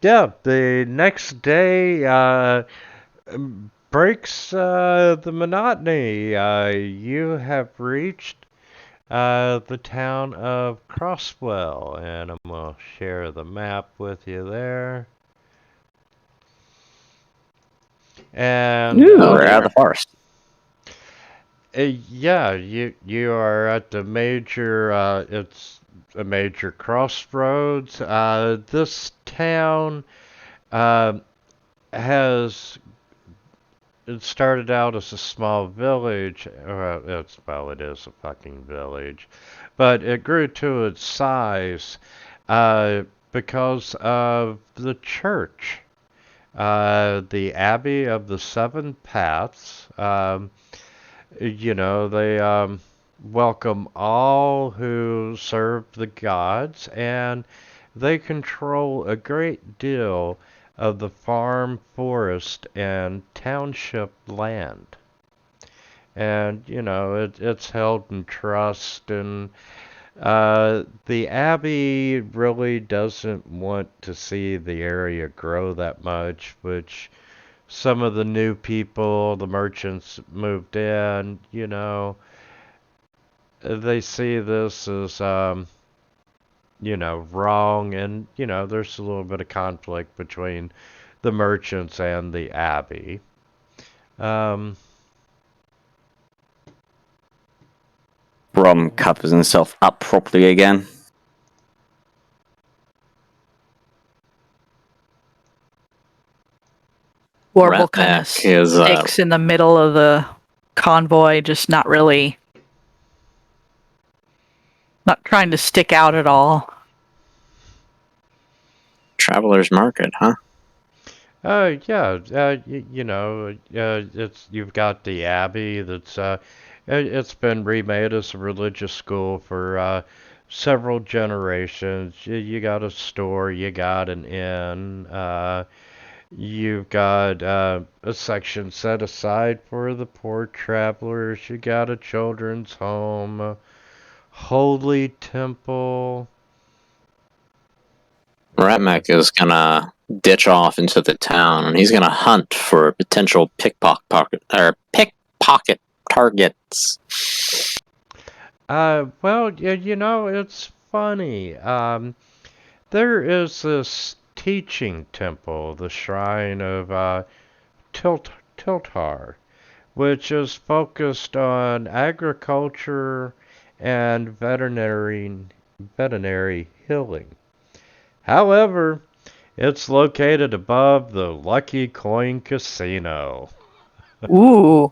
Yeah, the next day breaks the monotony. You have reached the town of Crosswell, and I'm going to share the map with you there. And We're out of the forest. yeah, you are at the major. It's a major crossroads. This town has. It started out as a small village. It is a fucking village, but it grew to its size because of the church, the Abbey of the Seven Paths. They welcome all who serve the gods, and they control a great deal of the farm, forest, and township land. And, it's held in trust, and the Abbey really doesn't want to see the area grow that much, which some of the new people, the merchants moved in, they see this as, wrong, and, there's a little bit of conflict between the merchants and the Abbey. Brom covers himself up properly again. Warble kind of Ratneck is, sticks in the middle of the convoy, just not trying to stick out at all. Traveler's Market, huh? Yeah, you've got the Abbey that's it's been remade as a religious school for several generations. You got a store, you got an inn, you've got a section set aside for the poor travelers. You got a children's home, a holy temple. Ratneck is gonna ditch off into the town, and he's gonna hunt for potential pickpocket targets. Well, yeah, it's funny. There is this teaching temple, the Shrine of Tiltar, which is focused on agriculture and veterinary healing. However, it's located above the Lucky Coin Casino. Ooh.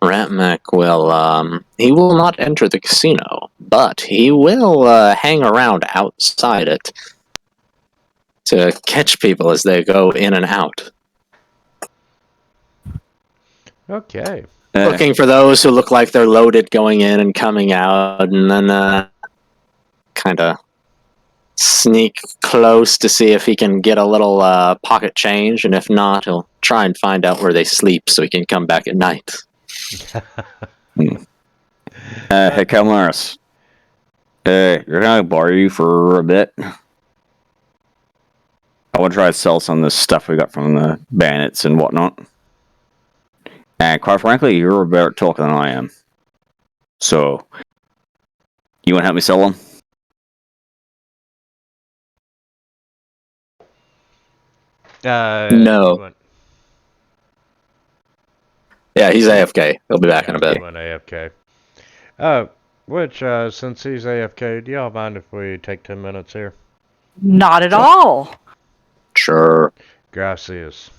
Ratneck will, he will not enter the casino, but he will hang around outside it to catch people as they go in and out. Okay. Looking for those who look like they're loaded going in and coming out, and then kind of sneak close to see if he can get a little pocket change, and if not, he'll try and find out where they sleep so he can come back at night. Hey, Calmaris. You're gonna borrow you for a bit. I want to try to sell some of this stuff we got from the bandits and whatnot. And quite frankly, you're a better talker than I am. So, you want to help me sell them? No. He went, Yeah, he's AFK. He'll be back in a he bit. went AFK. Which, since he's AFK, do y'all mind if we take 10 minutes here? Not at all. Sure. Gracias.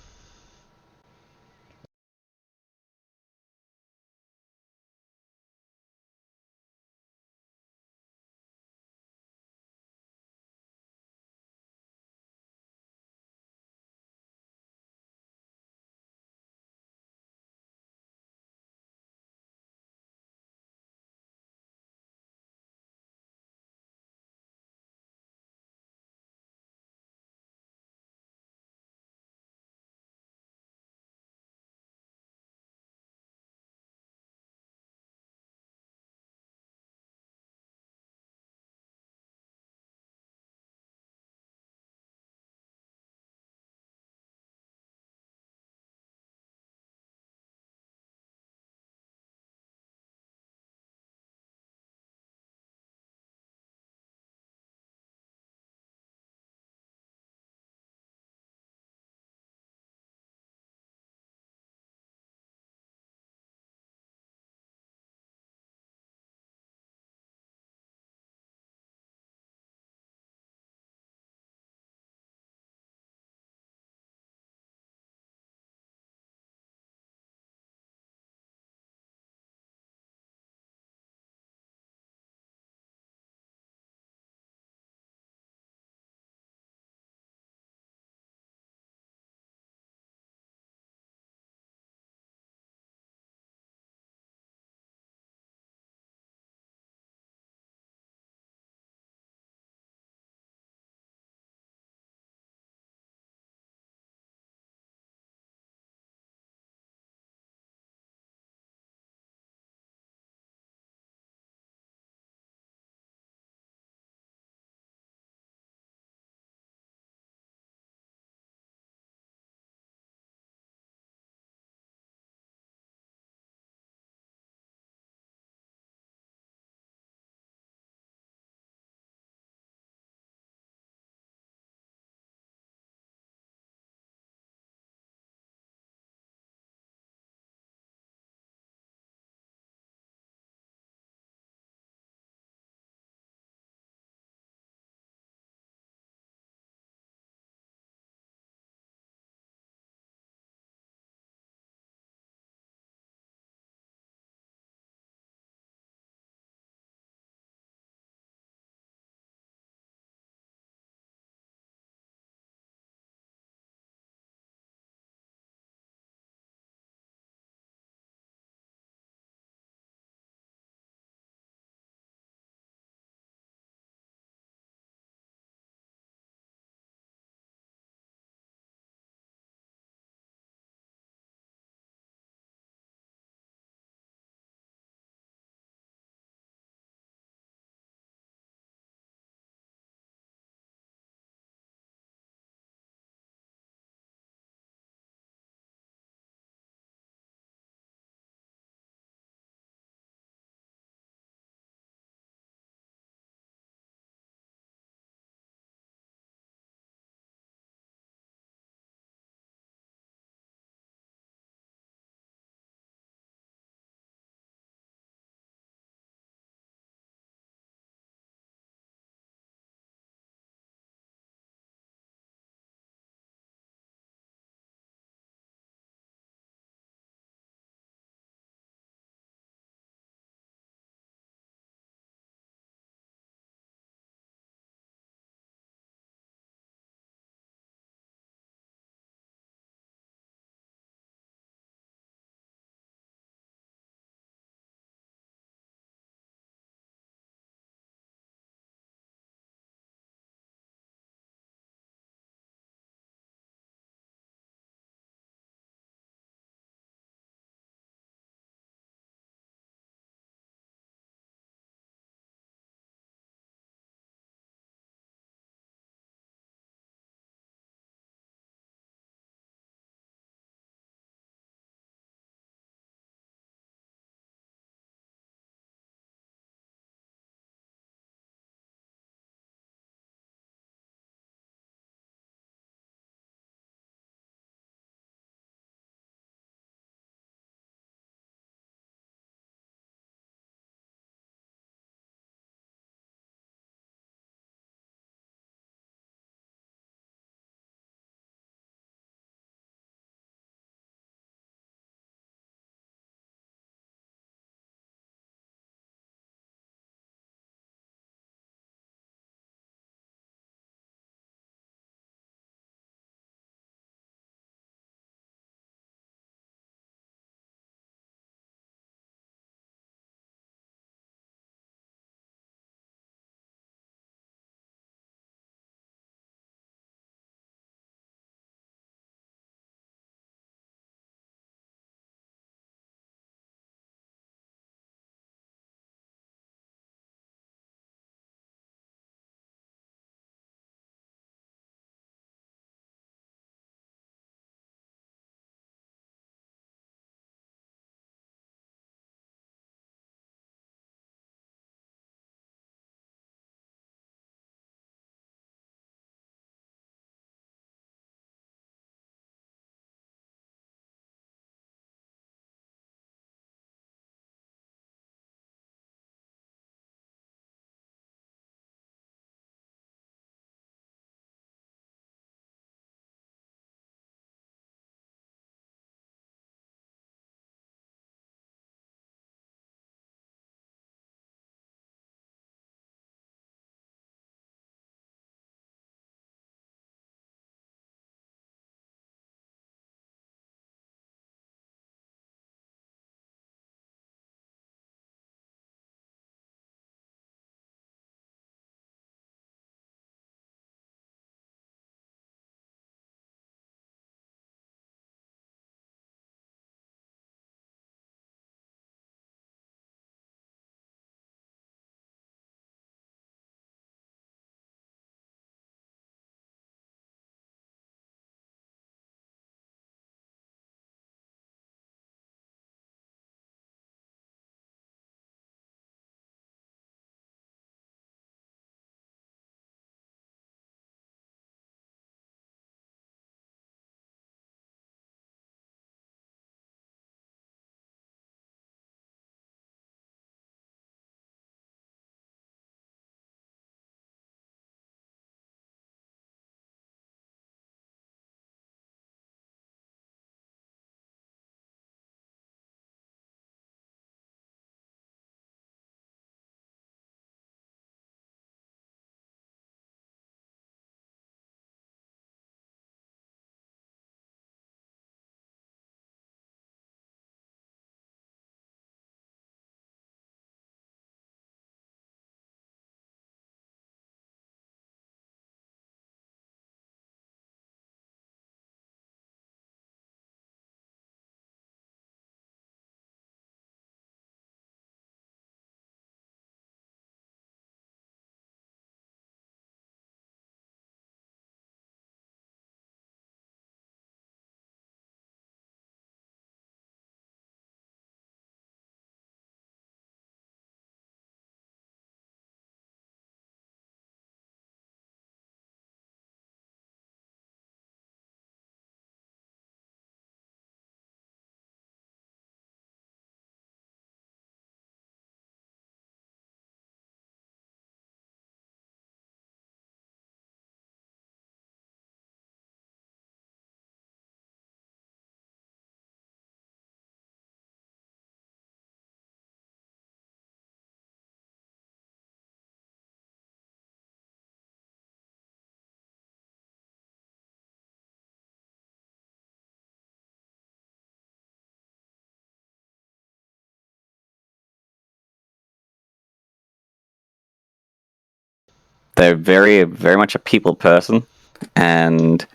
They're very, very much a people person, and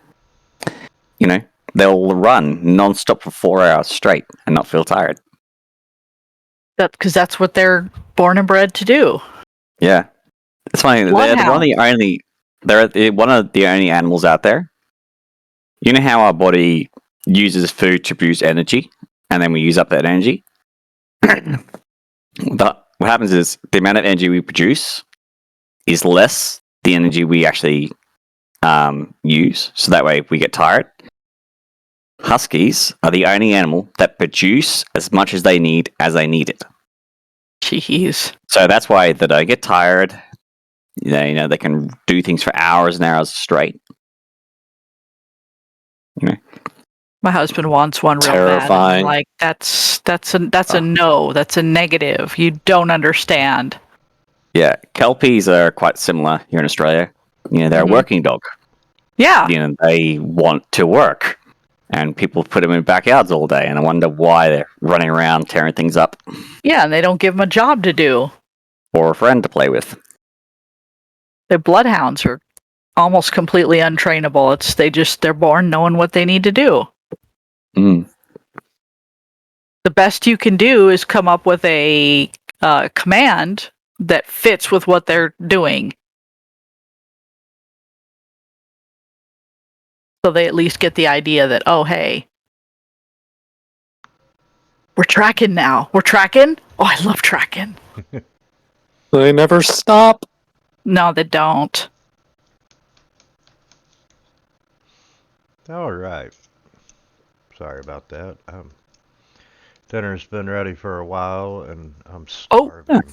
they'll run non-stop for 4 hours straight and not feel tired. Because that's what they're born and bred to do. Yeah, it's funny. They're one of the only animals out there. You know how our body uses food to produce energy, and then we use up that energy. But what happens is the amount of energy we produce is less the energy we actually use. So that way, if we get tired, huskies are the only animal that produce as much as they need it. Jeez. So that's why they don't get tired. They can do things for hours and hours straight. My husband wants one real bad. Terrifying. I'm like, that's a no. That's a negative. You don't understand. Yeah, kelpies are quite similar here in Australia. They're a working dog. Yeah. They want to work, and people put them in backyards all day, and I wonder why they're running around tearing things up. Yeah, and they don't give them a job to do. Or a friend to play with. Their bloodhounds are almost completely untrainable. They're born knowing what they need to do. Mm. The best you can do is come up with a command that fits with what they're doing. So they at least get the idea that, oh, hey, we're tracking now. We're tracking? Oh, I love tracking. They never stop. No, they don't. All right. Sorry about that. Dinner's been ready for a while, and I'm starving.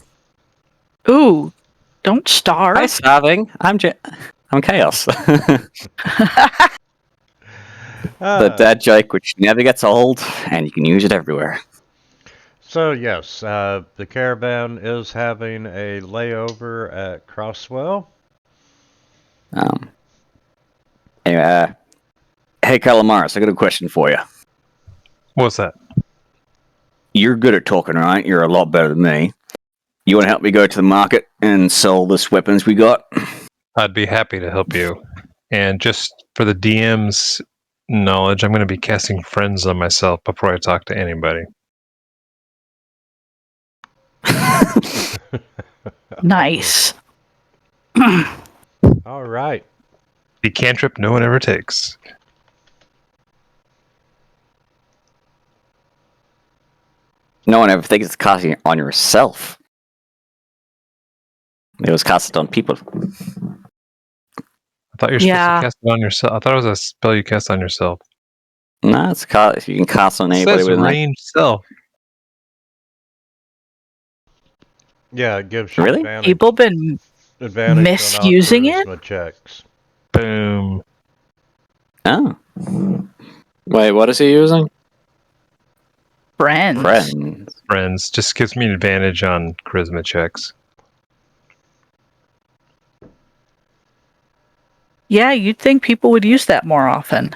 Ooh, don't starve. Hi, starving. I'm Chaos. The dad joke, which never gets old, and you can use it everywhere. So yes, the Caravan is having a layover at Crosswell. Anyway, hey, Calamaris, I got a question for you. What's that? You're good at talking, right? You're a lot better than me. You want to help me go to the market and sell this weapons we got? I'd be happy to help you. And just for the DM's knowledge, I'm going to be casting friends on myself before I talk to anybody. Nice. All right. The cantrip no one ever takes. No one ever thinks it's casting it on yourself. It was casted on people. I thought you were supposed to cast it on yourself. I thought it was a spell you cast on yourself. No, it's if you can cast on It anybody says with ranged self. Yeah, it gives you Really? advantage. People been Advantage misusing on it? charisma checks. Boom. Oh, Wait, what is he using? Friends. Friends. Just gives me an advantage on charisma checks. Yeah, you'd think people would use that more often.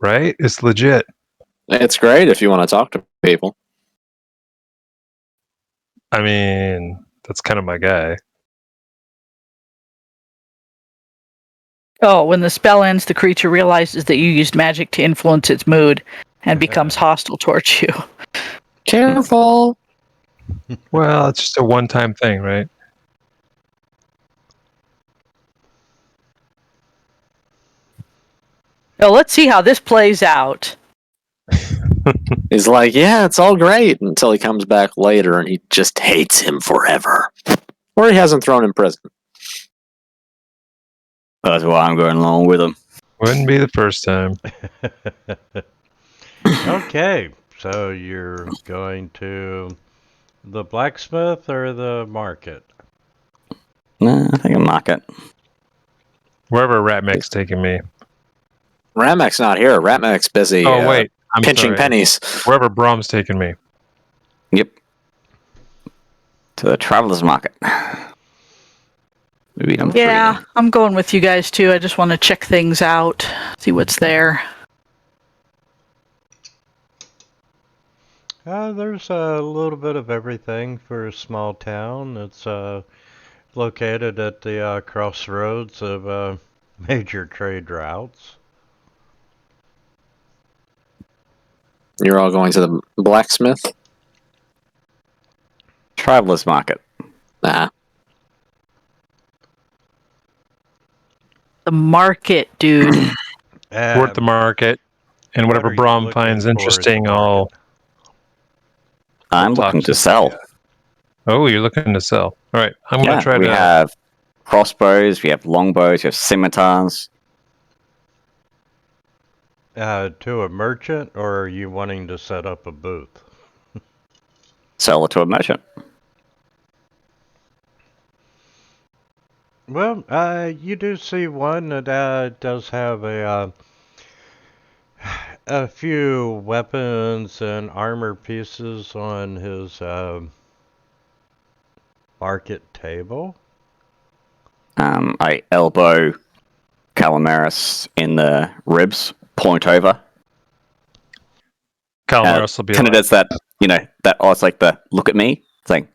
Right? It's legit. It's great if you want to talk to people. I mean, that's kind of my guy. Oh, when the spell ends, the creature realizes that you used magic to influence its mood and becomes hostile towards you. Careful. Well, it's just a one-time thing, right? Now, let's see how this plays out. He's like, yeah, it's all great until he comes back later and he just hates him forever. Or he hasn't thrown in prison. that's why I'm going along with him. Wouldn't be the first time. Okay, so you're going to the blacksmith or the market? Nah, I think a market. Wherever Ratmec's taking me. Ramek's not here. Ramek's busy Oh, wait. I'm pinching sorry. pennies. Wherever Brom's taking me. Yep. To the traveler's market. Maybe number 3. Yeah, I'm going with you guys too. I just want to check things out, see what's there. There's a little bit of everything for a small town. It's located at the crossroads of major trade routes. You're all going to the blacksmith? Traveler's market. Nah. The market, dude. We're at the market, and what whatever are you Brom looking finds for at the interesting, market? I'll I'm talk looking to to sell. Oh, you're looking to sell. All right, I'm gonna Yeah, try we to. have crossbows, we have longbows, we have scimitars. To a merchant, or are you wanting to set up a booth? Sell it to a merchant. Well, you do see one that does have a few weapons and armor pieces on his market table. I elbow Calamaris in the ribs, point over. Calamaris will be Kind of like, does that, that it's like the look at me thing.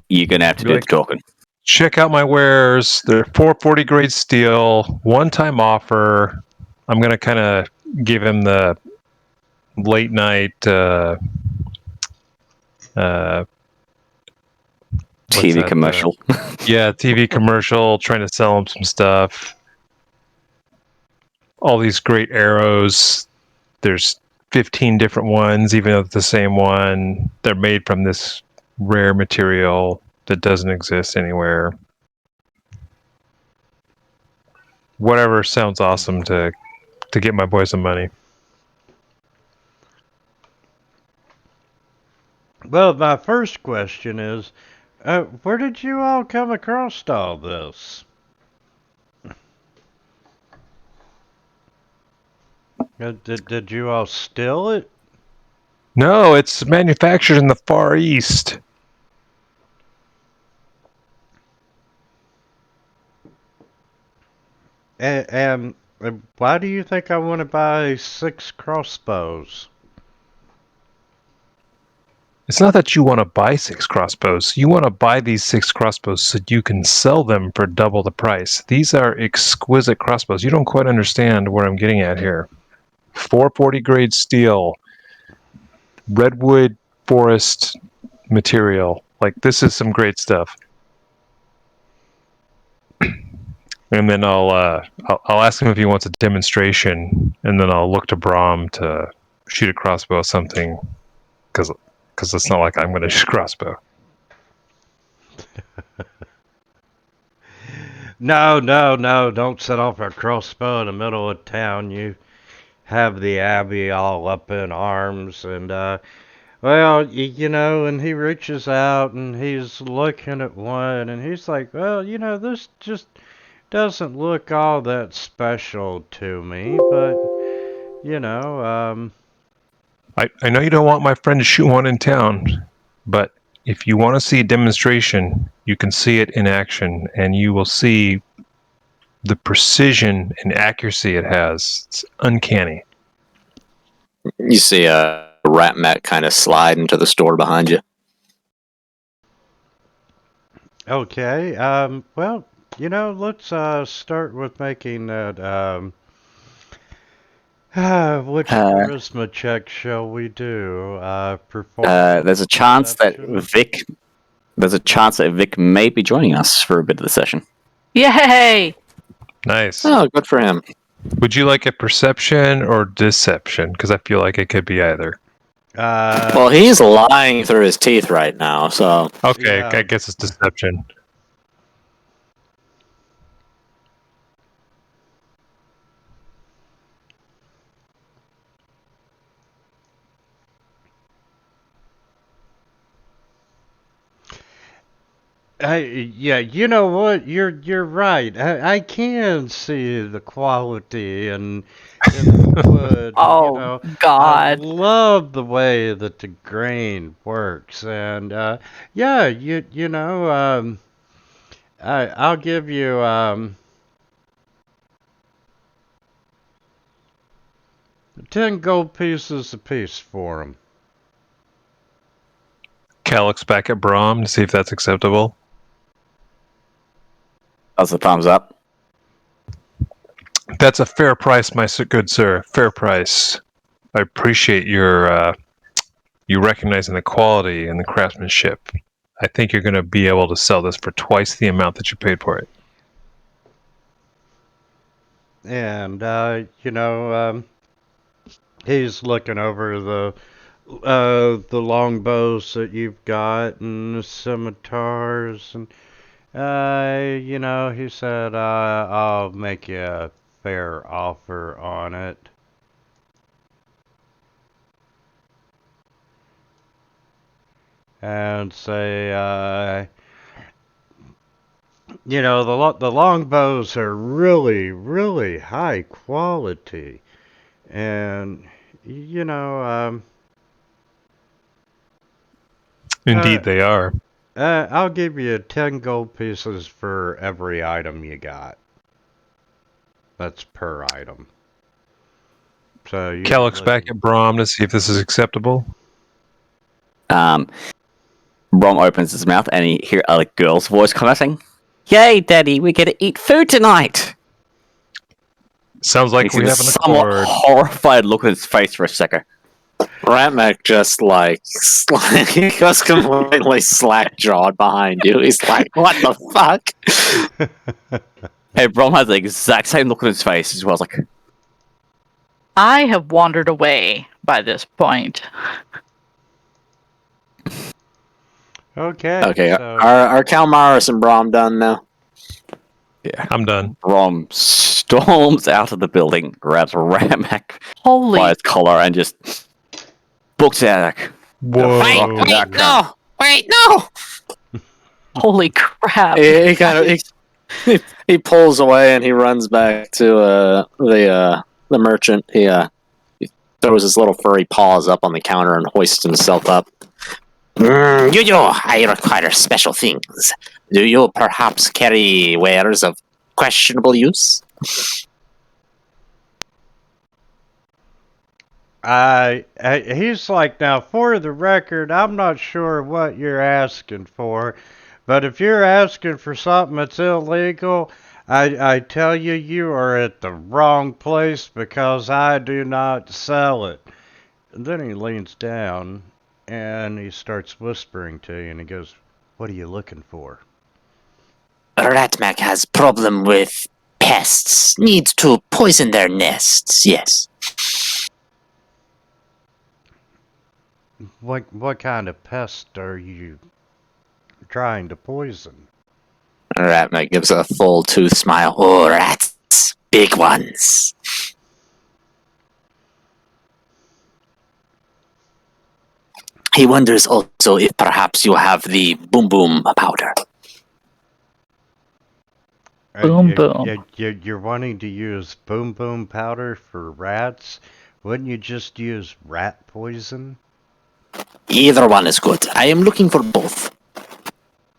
You're gonna have to Be do like- the talking. check out my wares. They're 440 grade steel, one-time offer. I'm gonna kind of give him the late night. What's TV that, commercial. Yeah, TV commercial, trying to sell him some stuff. All these great arrows. There's 15 different ones, even though it's the same one. They're made from this rare material that doesn't exist anywhere. Whatever sounds awesome to get my boy some money. Well, my first question is, where did you all come across all this? Did you all steal it? No, it's manufactured in the Far East. And why do you think I want to buy 6 crossbows? It's not that you want to buy 6 crossbows. You want to buy these 6 crossbows so you can sell them for double the price. These are exquisite crossbows. You don't quite understand what I'm getting at here. 440 grade steel, redwood forest material. Like, this is some great stuff. And then I'll ask him if he wants a demonstration, and then I'll look to Brom to shoot a crossbow or something, because it's not like I'm going to shoot a crossbow. No, don't set off a crossbow in the middle of town. You have the Abbey all up in arms, and, and he reaches out and he's looking at one, and he's like, well, this just doesn't look all that special to me, but, I know you don't want my friend to shoot one in town, but if you want to see a demonstration, you can see it in action, and you will see the precision and accuracy it has. It's uncanny. You see a rat mech kind of slide into the store behind you. okay, well, let's start with making that, which charisma check shall we do? Performance. There's a chance that perception? Vic may be joining us for a bit of the session. Yay! Nice. Oh, good for him. Would you like a perception or deception? Because I feel like it could be either. Well, he's lying through his teeth right now, so Okay, Yeah. I guess it's deception. Yeah, you know what? You're right. I can see the quality in the wood. Oh, I God. love the way that the grain works, and yeah, I'll give you 10 gold pieces apiece for them. Cal looks back at Brom to see if that's acceptable. That's a thumbs up. That's a fair price, my good sir. Fair price. I appreciate your you recognizing the quality and the craftsmanship. I think you're going to be able to sell this for twice the amount that you paid for it. And he's looking over the longbows that you've got and the scimitars and he said I'll make you a fair offer on it. And say the longbows are really, really high quality. And Indeed, they are. I'll give you 10 gold pieces for every item you got. That's per item. So you Cal looks back at Brom to see if this is acceptable. Brom opens his mouth and he hears a girl's voice commenting, "Yay, Daddy, we get to eat food tonight!" Sounds like we have an somewhat accord. horrified look on his face for a second. Ratmac just he goes completely slack-jawed behind you. He's like, what the fuck? Hey, Brom has the exact same look on his face as well. It's like, I have wandered away by this point. Okay. Okay, So, are Kalmaris and Brom done now? yeah. I'm done. Brom storms out of the building, grabs Ramak Holy by his collar, and just books out. Whoa. Wait, no! holy crap. He kind of he pulls away and he runs back to the merchant. He throws his little furry paws up on the counter and hoists himself up. I require special things. Do you perhaps carry wares of questionable use? he's like, now for the record, I'm not sure what you're asking for, but if you're asking for something that's illegal, I tell you, you are at the wrong place because I do not sell it. And then he leans down and he starts whispering to you and he goes, "What are you looking for?" Ratmac has problem with pests. Needs to poison their nests, yes. What kind of pest are you trying to poison? Ratmac gives a Full tooth smile. Oh, rats. Big ones. He wonders also if perhaps you have the boom boom powder. Boom, boom. You're wanting to use boom boom powder for rats? Wouldn't you just use rat poison? Either one is good. I am looking for both.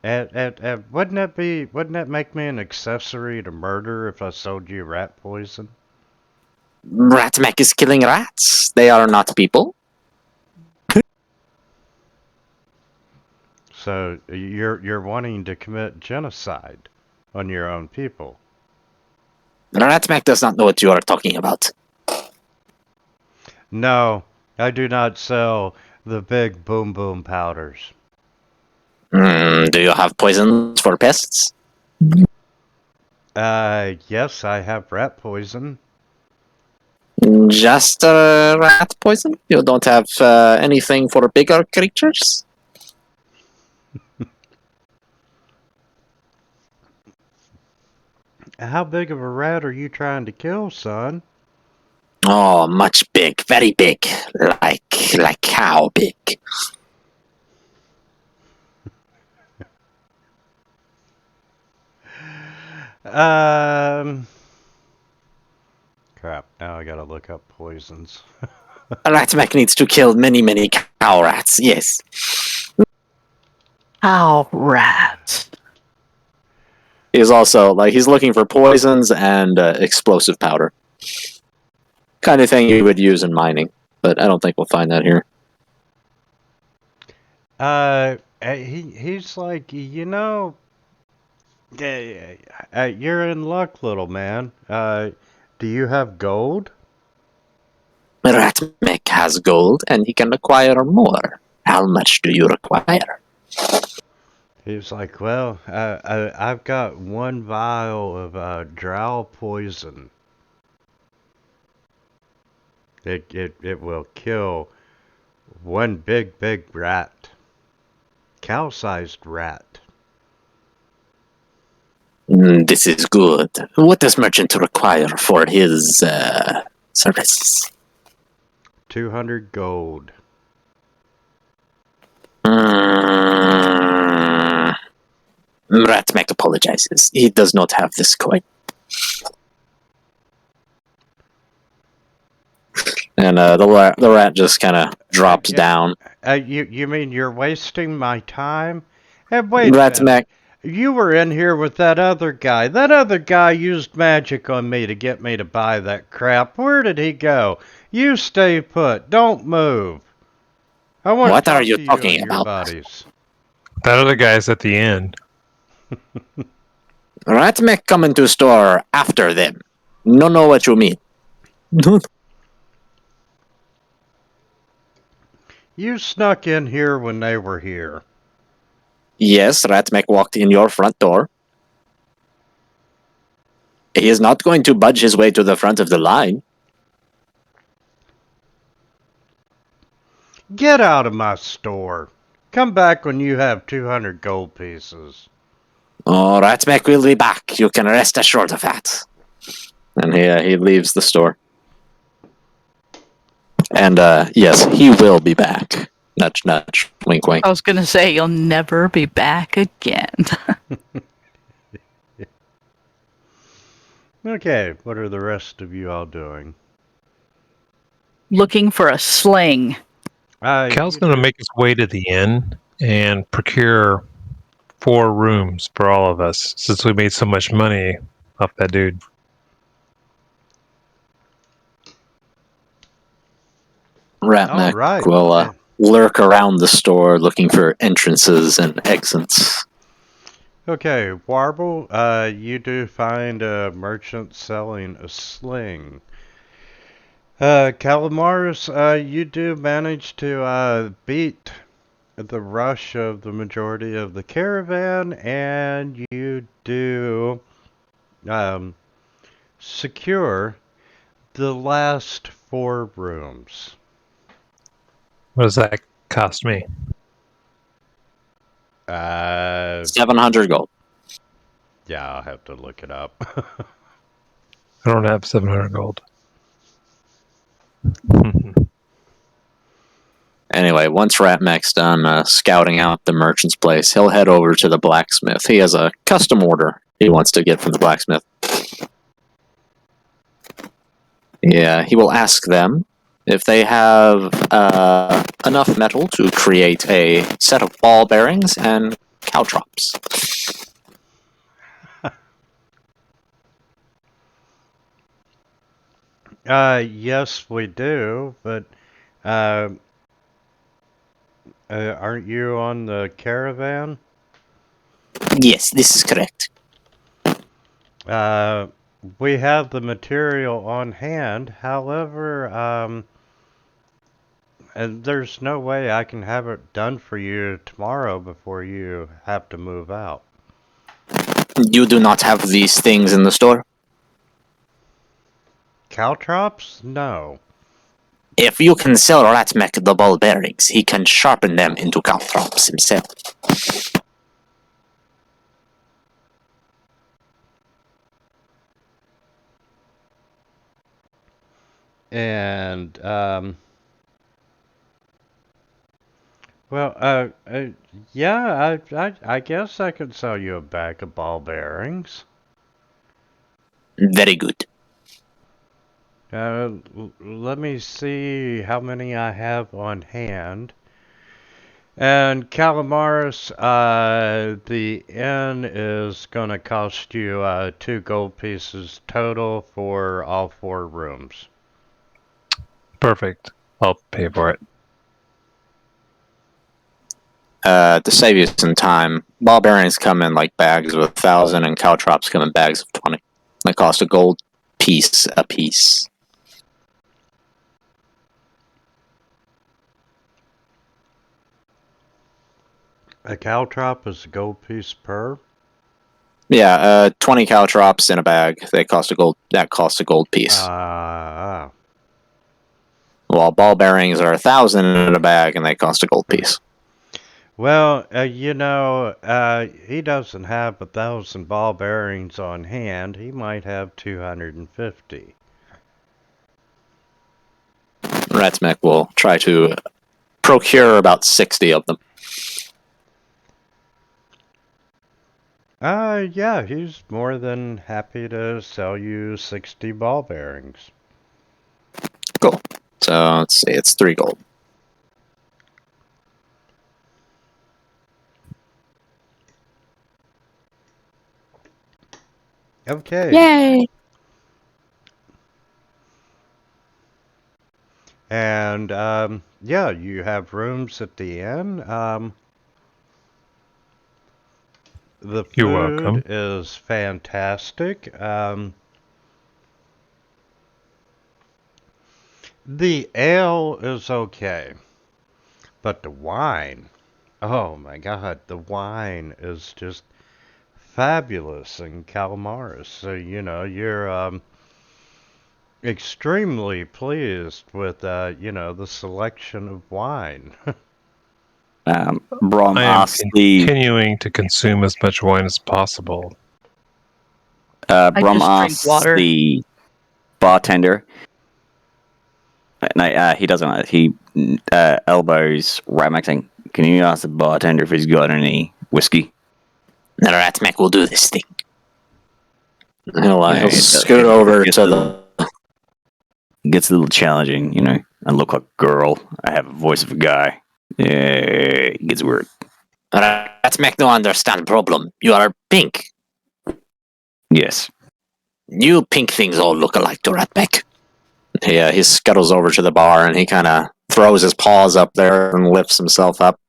Wouldn't that make me an accessory to murder if I sold you rat poison? Ratmac is killing rats. They are not people. So you're wanting to commit genocide on your own people. Ratmac does not know what you are talking about. No, I do not sell the big boom boom powders. Do you have poisons for pests? Yes, I have rat poison. Just rat poison? You don't have anything for bigger creatures? How big of a rat are you trying to kill, son? Oh, much big, very big, like how big? Crap, now I gotta look up poisons. Ratmac needs to kill many cow rats, yes. Ow, rats. He's also he's looking for poisons and explosive powder. Kind of thing you would use in mining, but I don't think we'll find that here. He's like, Yeah, you're in luck, little man. Do you have gold? Ratmek has gold, and he can acquire more. How much do you require? He's like, well, I've got one vial of drow poison. It will kill one big rat. Cow-sized rat. This is good. What does merchant require for his services? 200 gold. Ratmek apologizes. He does not have this coin. And the rat just kind of drops down. You mean you're wasting my time? Hey, wait a Ratmek, minute. You were in here with that other guy. That other guy used magic on me to get me to buy that crap. Where did he go? You stay put. Don't move. I want What to are talk you to talking you and your about? buddies. That other guy's at the end. Ratmek come into store after them. No know what you mean. You snuck in here when they were here. Yes, Ratmek walked in your front door. He is not going to budge his way to the front of the line. Get out of my store. Come back when you have 200 gold pieces. Oh, Ratmek will be back. You can rest assured of that. And he leaves the store. And yes, he will be back. Nudge, nudge, wink, wink. I was gonna say you'll never be back again. Okay, what are the rest of you all doing? Looking for a sling. Cal's going to make his way to the inn and procure 4 rooms for all of us, since we made so much money off that dude. Ratmek Alright. will lurk around the store looking for entrances and exits. Okay, Warble, you do find a merchant selling a sling. Calamaris, you do manage to beat the rush of the majority of the caravan, and you do secure the last 4 rooms. What does that cost me? 700 gold. Yeah, I'll have to look it up. I don't have 700 gold. Anyway, once Ratmek's done scouting out the merchant's place, he'll head over to the blacksmith. He has a custom order he wants to get from the blacksmith. Yeah, he will ask them if they have enough metal to create a set of ball bearings and caltrops. Yes, we do, but aren't you on the caravan? Yes, this is correct. We have the material on hand. However, and there's no way I can have it done for you tomorrow before you have to move out. You do not have these things in the store? Caltrops? No. If you can sell Ratmek the ball bearings, he can sharpen them into caltrops himself. And, yeah, I guess I could sell you a bag of ball bearings. Very good. Let me see how many I have on hand. And Calamaris, the inn is gonna cost you 2 gold pieces total for all 4 rooms. Perfect. I'll pay for it. to save you some time, ball bearings come in like bags of 1,000, and caltrops come in bags of 20. They cost a gold piece a piece. A caltrop is a gold piece per? Yeah, 20 caltrops in a bag. They cost a gold. That costs a gold piece. Ah. While ball bearings are 1,000 in a bag, and they cost a gold piece. Well, he doesn't have 1,000 ball bearings on hand. He might have 250. Ratsmech will try to procure about 60 of them. Yeah, he's more than happy to sell you 60 ball bearings. Cool. So let's see, it's 3 gold. Okay. Yay! And, yeah, you have rooms at the inn. The You're welcome. food is fantastic. The ale is okay. But the wine, oh my god, the wine is just fabulous in Calamaris. So, you're extremely pleased with, the selection of wine. Brom I am asks the continuing to consume as much wine as possible. Brom just drink asks water. the bartender. No, he doesn't. He elbows Ramak saying, "Can you ask the bartender if he's got any whiskey?" The Ratmech will do this thing. He'll scoot over to the... It gets a little challenging, I look like a girl. I have a voice of a guy. It gets weird. Ratmech no understand problem. You are pink. Yes. You pink things all look alike to Ratmech. He scuttles over to the bar, and he kind of throws his paws up there and lifts himself up.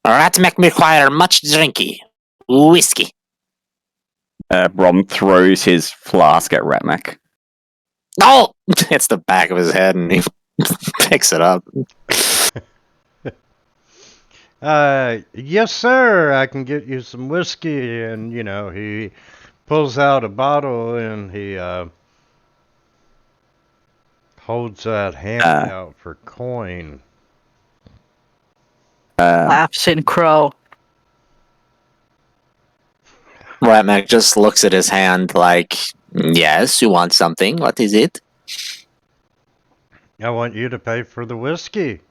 Ratmech require much drinky. Whiskey. Brom throws his flask at Ramak. Oh! Hits the back of his head, and he picks it up. Yes, sir, I can get you some whiskey. And, he pulls out a bottle and he, holds that hand out for coin. Laughs in crow. Ratmech just looks at his hand like, yes, you want something? What is it? I want you to pay for the whiskey.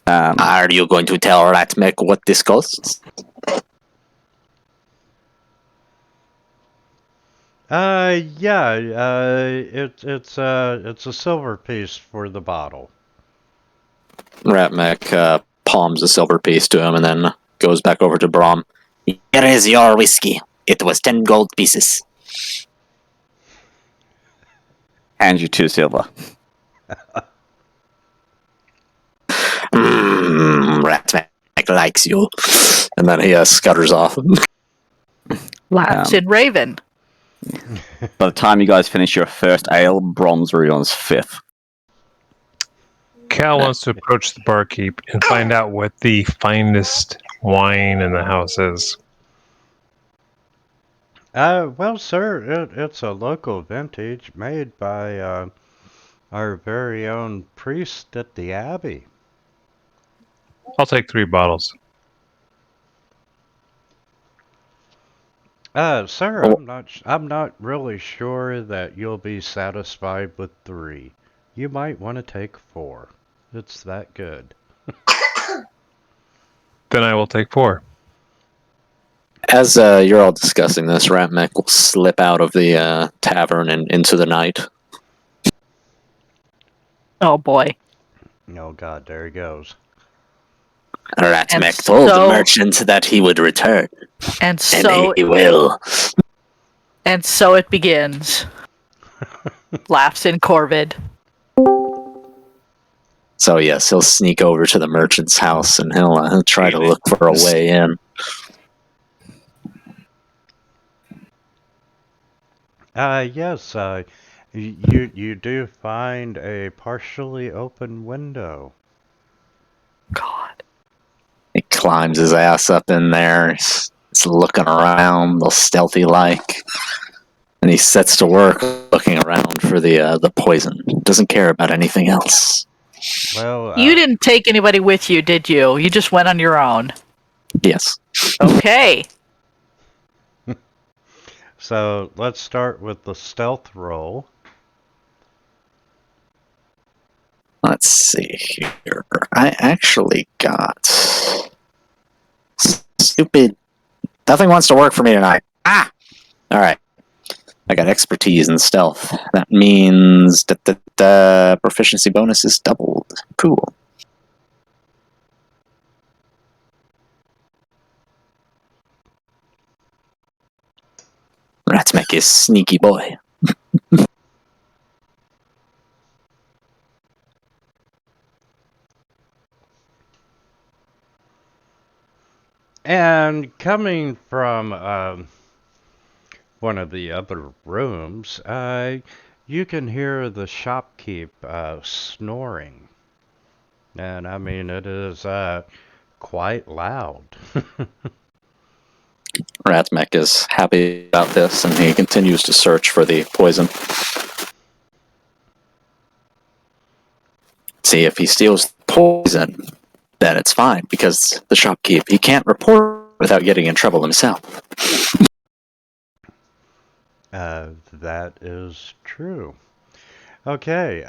Are you going to tell Ratmech what this costs? It's a silver piece for the bottle. Ratmech palms a silver piece to him and then goes back over to Brom. Here is your whiskey. It was 10 gold pieces. Hands you 2 silver. Ratmech likes you. And then he scutters off. Laughs in raven. By the time you guys finish your first ale, Brom's already on his 5th. Cal wants to approach the barkeep and find out what the finest wine in the house is. Well, sir, it's a local vintage made by our very own priest at the Abbey. I'll take 3 bottles. Sir, I'm not really sure that you'll be satisfied with 3. You might want to take 4. It's that good. Then I will take 4. As you're all discussing this, Ratmech will slip out of the tavern and into the night. Oh boy. Oh god, there he goes. Ratmech told the merchant that he would return. And so he will. And so it begins. Laughs in Corvid. So yes, he'll sneak over to the merchant's house and he'll try to look for a way in. Yes, you do find a partially open window. God. He climbs his ass up in there. He's looking around, all stealthy like, and he sets to work looking around for the poison. Doesn't care about anything else. Well, You didn't take anybody with you, did you? You just went on your own. Yes. Okay. so let's start with the stealth roll. Let's see here. I actually got stupid. Nothing wants to work for me tonight. Ah! Alright. I got expertise in stealth. That means that the proficiency bonus is doubled. Cool. Ratsmek is sneaky boy. And coming from one of the other rooms, you can hear the shopkeep snoring. And I mean, it is quite loud. Ratsmek is happy about this, and he continues to search for the poison. See, if he steals poison, then it's fine, because the shopkeep, he can't report without getting in trouble himself. That is true. Okay,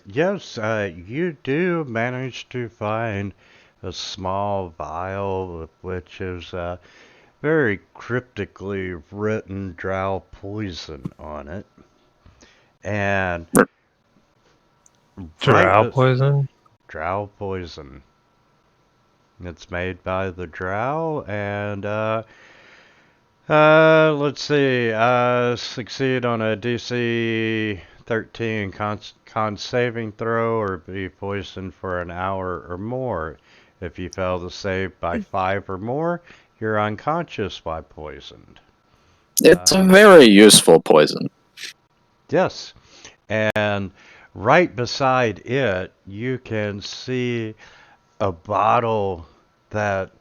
yes, you do manage to find a small vial which is very cryptically written drow poison on it. And Drow poison? Drow poison. It's made by the drow, and let's see, succeed on a DC 13 con saving throw or be poisoned for an hour or more. If you fail to save by 5 or more, you're unconscious by poisoned. It's a very useful poison. Yes, and right beside it, you can see a bottle that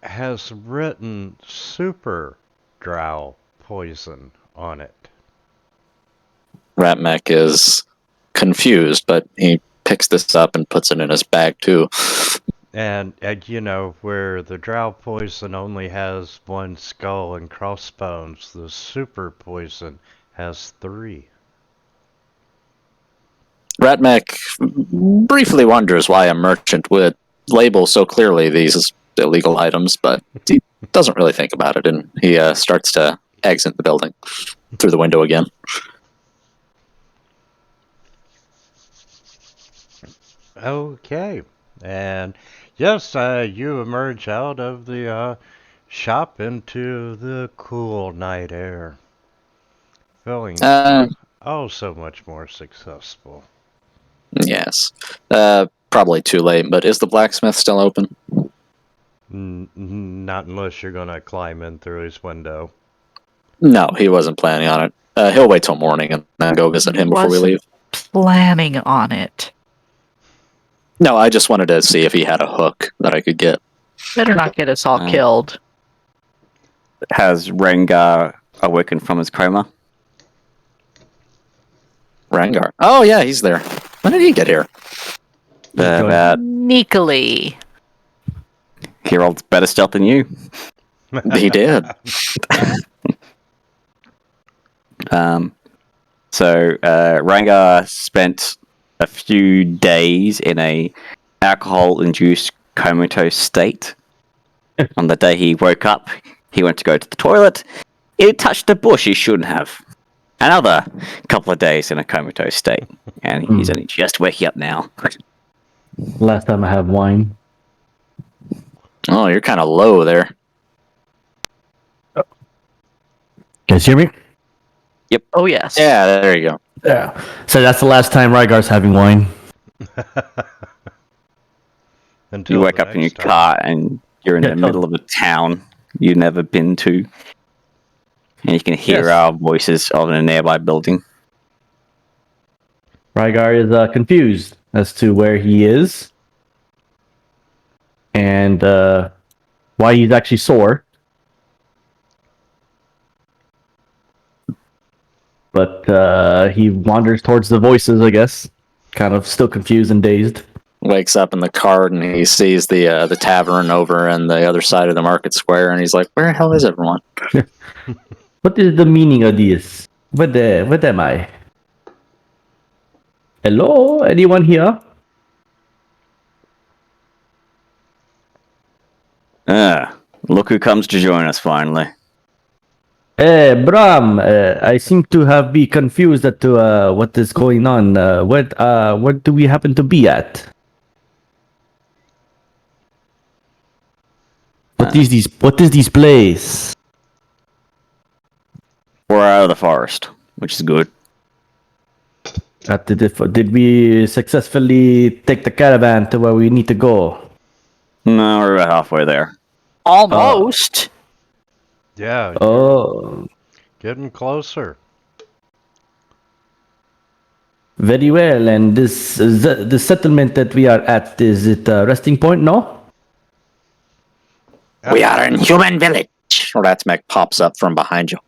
has written super drow poison on it. Ratsmek is confused, but he picks this up and puts it in his bag too. And you know, where the drow poison only has 1 skull and crossbones, the super poison has 3. Ratsmek briefly wonders why a merchant would label so clearly these as illegal items, but he doesn't really think about it, and he starts to exit the building through the window again. Okay, and yes, you emerge out of the shop into the cool night air, feeling oh so much more successful. Yes. Probably too late, but is the blacksmith still open? Not unless you're gonna climb in through his window. No, he wasn't planning on it. He'll wait till morning and then go visit him before we leave. Planning on it. No, I just wanted to see if he had a hook that I could get. Better not get us all killed. Has Rengar awakened from his coma? Rengar. Oh, yeah, he's there. When did he get here? Sneakily. He rolled better stealth than you. He did. So Rengar spent a few days in a alcohol-induced comatose state. On the day he woke up, he went to go to the toilet. It touched a bush he shouldn't have. Another couple of days in a comatose state, and he's only just waking up now. Last time I had wine. Oh, you're kind of low there. Can you hear me? Oh, yes. Yeah, there you go. Yeah. So that's the last time Rygar's having wine. Until You wake the up in your next time. car and you're in Yeah, the middle of a town you've never been to. And you can hear Yes. our voices of a nearby building. Rygar is confused as to where he is and why he's actually sore. But he wanders towards the voices, I guess. Kind of still confused and dazed. Wakes up in the cart and he sees the tavern over on the other side of the market square, and he's like, "Where the hell is everyone?" What is the meaning of this? What am I? Hello? Anyone here? Look who comes to join us finally. Bram, I seem to have be confused as to what is going on. What do we happen to be at? What is this place? We're out of the forest, which is good. Did we successfully take the caravan to where we need to go? No, we're about halfway there. Almost. Yeah, you're Oh, getting closer. very well. And the settlement that we are at, is it a resting point? No? We are in human village. Ratmek pops up from behind you.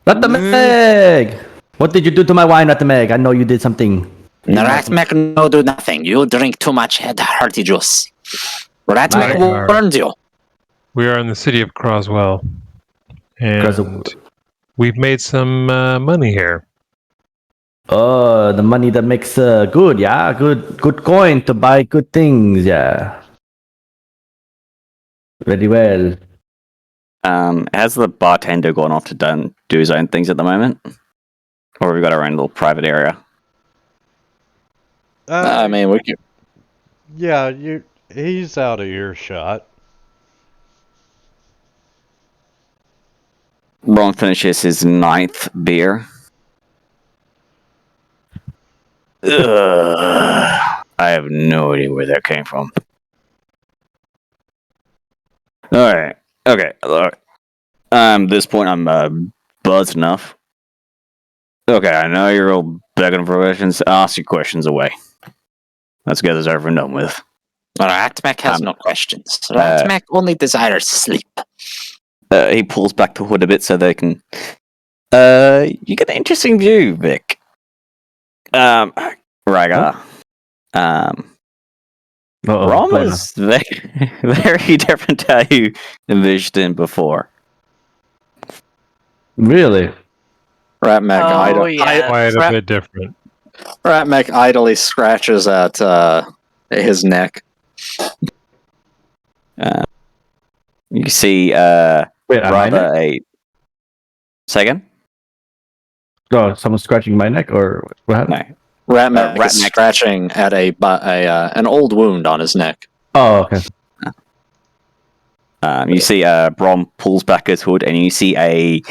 Ratameg! What did you do to my wine, Ratameg? I know you did something. Ratmek no do nothing. You drink too much hearty juice. Ratmek Right. warns you. We are in the city of Croswell, and we've made some money here. Oh, the money that makes good, yeah? Good coin to buy good things, yeah. Very well. Has the bartender gone off to do his own things at the moment? Or have we got our own little private area? I mean, we could. Yeah, he's out of earshot. Ron finishes his 9th beer. Ugh, I have no idea where that came from. Alright. Okay. At this point, I'm buzzed enough. Okay, I know you're all begging for questions. Ask your questions away. Let's get this over and done with. Ratmek has no questions. Ratmek only desires sleep. He pulls back the hood a bit so they can. You get an interesting view, Vic. Raga. Rom is very, very different to how you envisioned him before. Really? Ratmek Quite a bit different. Ratmek idly scratches at his neck. You can see Wait, on my rather neck? a. Second? Oh, someone's scratching my neck, or what happened? No. Ratmek is Ratmek. scratching at an old wound on his neck. Oh, okay. You see Brom pulls back his hood and you see a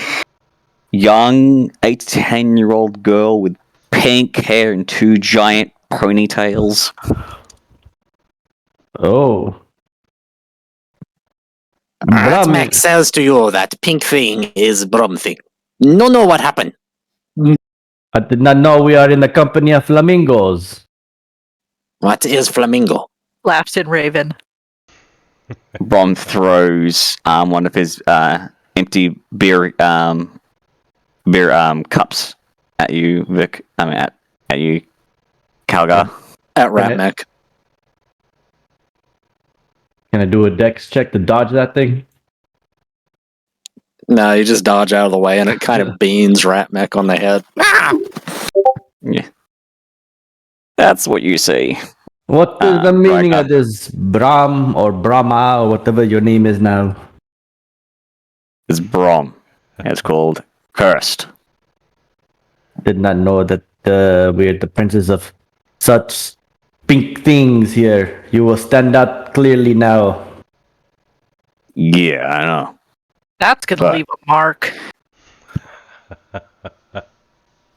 young 8 to 10-year-old girl with pink hair and 2 giant ponytails. Oh. Ratmek says to you that pink thing is Brum thing. No, what happened? I did not know we are in the company of flamingos. What is flamingo? Laughs in Raven. Brom throws one of his empty beer cups at you, Vic. I mean, at you, Calgar. At Ratmek. Can I do a dex check to dodge that thing? No, you just dodge out of the way and it kind of beans Ratmek on the head. Yeah, that's what you see. What is the meaning of this Brahm or Brahma or whatever your name is now? It's Brom. It's called Cursed. Did not know that we're the princes of such pink things here. You will stand out clearly now. Yeah, I know. That's gonna But- leave a mark.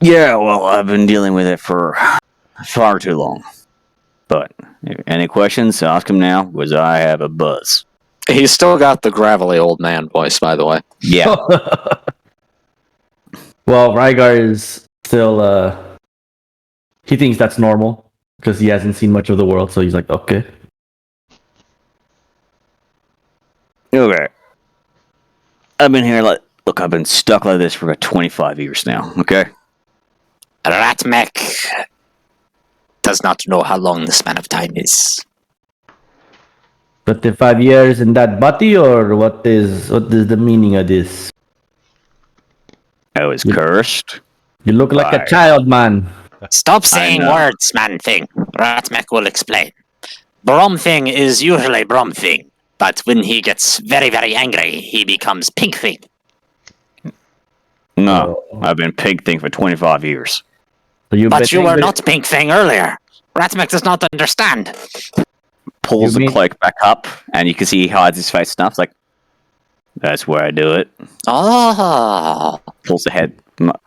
Yeah, well, I've been dealing with it for far too long. But any questions? Ask him now, because I have a buzz. He's still got the gravelly old man voice, by the way. Yeah. Well, Rygar is still he thinks that's normal because he hasn't seen much of the world, so he's like, okay. Okay. I've been here look, I've been stuck like this for about 25 years now, okay? Ratmek does not know how long the span of time is. 25 years in that body, or what is the meaning of this? I was cursed. You look like a Bye. child, man. Stop saying know. words, man thing. Ratmek will explain. Brom thing is usually Brom thing, but when he gets very, very angry, he becomes pink thing. No, I've been pig thing for 25 years. So But you were not pink thing earlier. Ratmek does not understand. Pulls You the mean- cloak back up, and you can see he hides his face enough. It's like, that's where I do it. Oh. Pulls the head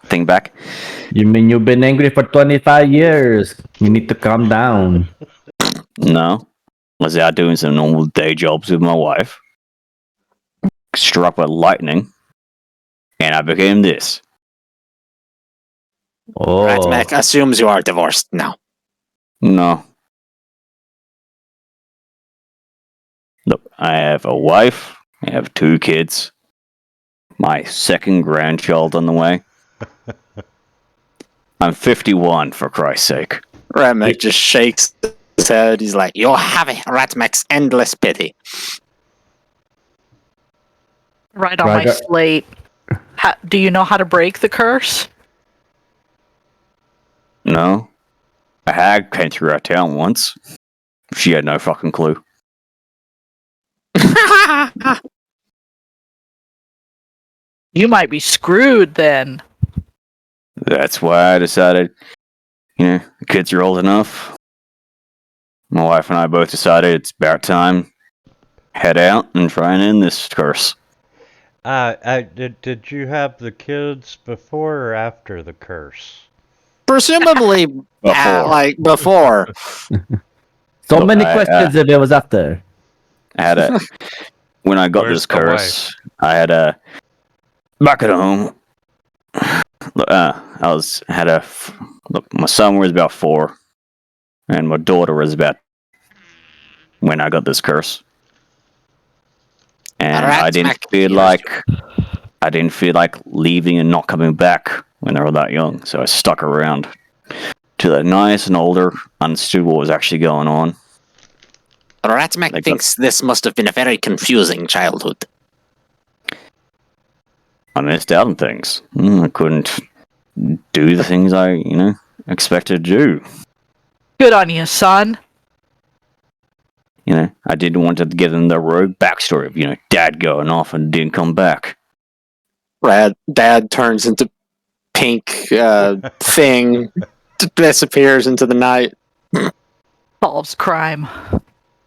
thing back. You mean you've been angry for 25 years? You need to calm down. No. Was out doing some normal day jobs with my wife. Struck by lightning. And I became this. Oh, Ratmek assumes you are divorced now. No. Look, I have a wife. I have 2 kids. My second grandchild on the way. I'm 51, for Christ's sake. Ratmek just shakes his head. He's like, You have Ratmek's endless pity. Right on my Rygar- slate. Do you know how to break the curse? No. A hag came through our town once. She had no fucking clue. You might be screwed then. That's why I decided, the kids are old enough. My wife and I both decided it's about time. Head out and try and end this curse. Did you have the kids before or after the curse? presumably, before. so Look, many questions if it was after. I had a when I got Where's this the curse, I had a back at home. Look, my son was about 4, and my daughter was about when I got this curse. And I didn't feel like leaving and not coming back when they were that young, so I stuck around till they're nice and older, understood what was actually going on. Ratmek thinks this must have been a very confusing childhood. I missed out on things. I couldn't do the things I, expected to do. Good on you, son. I didn't want to get in the rogue backstory of, Dad going off and didn't come back. Dad turns into pink thing, disappears into the night. Solves crime.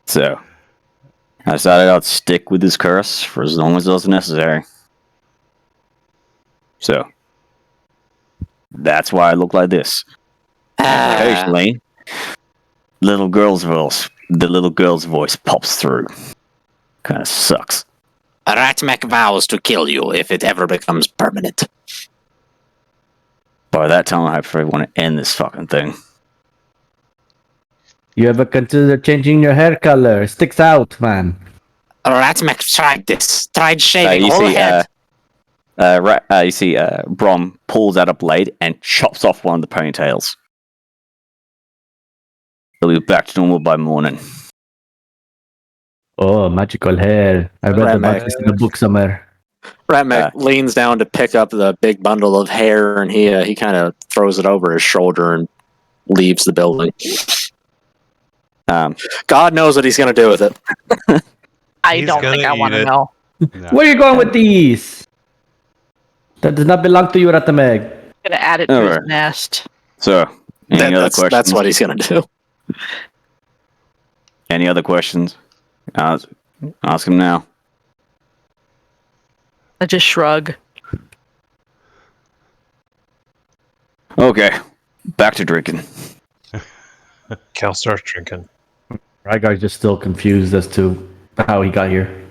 So, I decided I'd stick with this curse for as long as it was necessary. So, that's why I look like this. Occasionally, the little girl's voice pops through. Kind of sucks. Ratmek vows to kill you if it ever becomes permanent. By that time, I probably want to end this fucking thing. You ever consider changing your hair color? It sticks out, man. Ratmek tried this. Tried shaving whole head. You see, Brom pulls out a blade and chops off one of the ponytails. He'll be back to normal by morning. Oh, magical hair. I read about this in the book somewhere. Ratmek leans down to pick up the big bundle of hair, and he kind of throws it over his shoulder and leaves the building. God knows what he's going to do with it. I He's don't think gonna I eat want to it. know. No. Where are you going with these? That does not belong to you, Ratameg. Gonna add it to his Alright. nest. So, any other questions? That's what he's going to do. Any other questions? Ask him now. I just shrug. Okay, back to drinking. Cal starts drinking. Rygar's just still confused as to how he got here.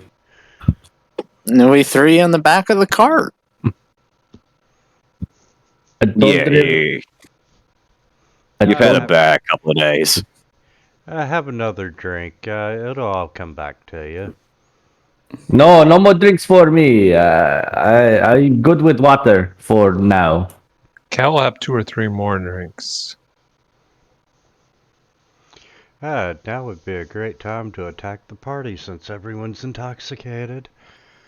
And we three in the back of the cart. I don't Yeah, really- I you've had a don't- bad couple of days. Have another drink. It'll all come back to you. No more drinks for me. I'm good with water for now. Cal will have 2 or 3 more drinks. Now would be a great time to attack the party since everyone's intoxicated.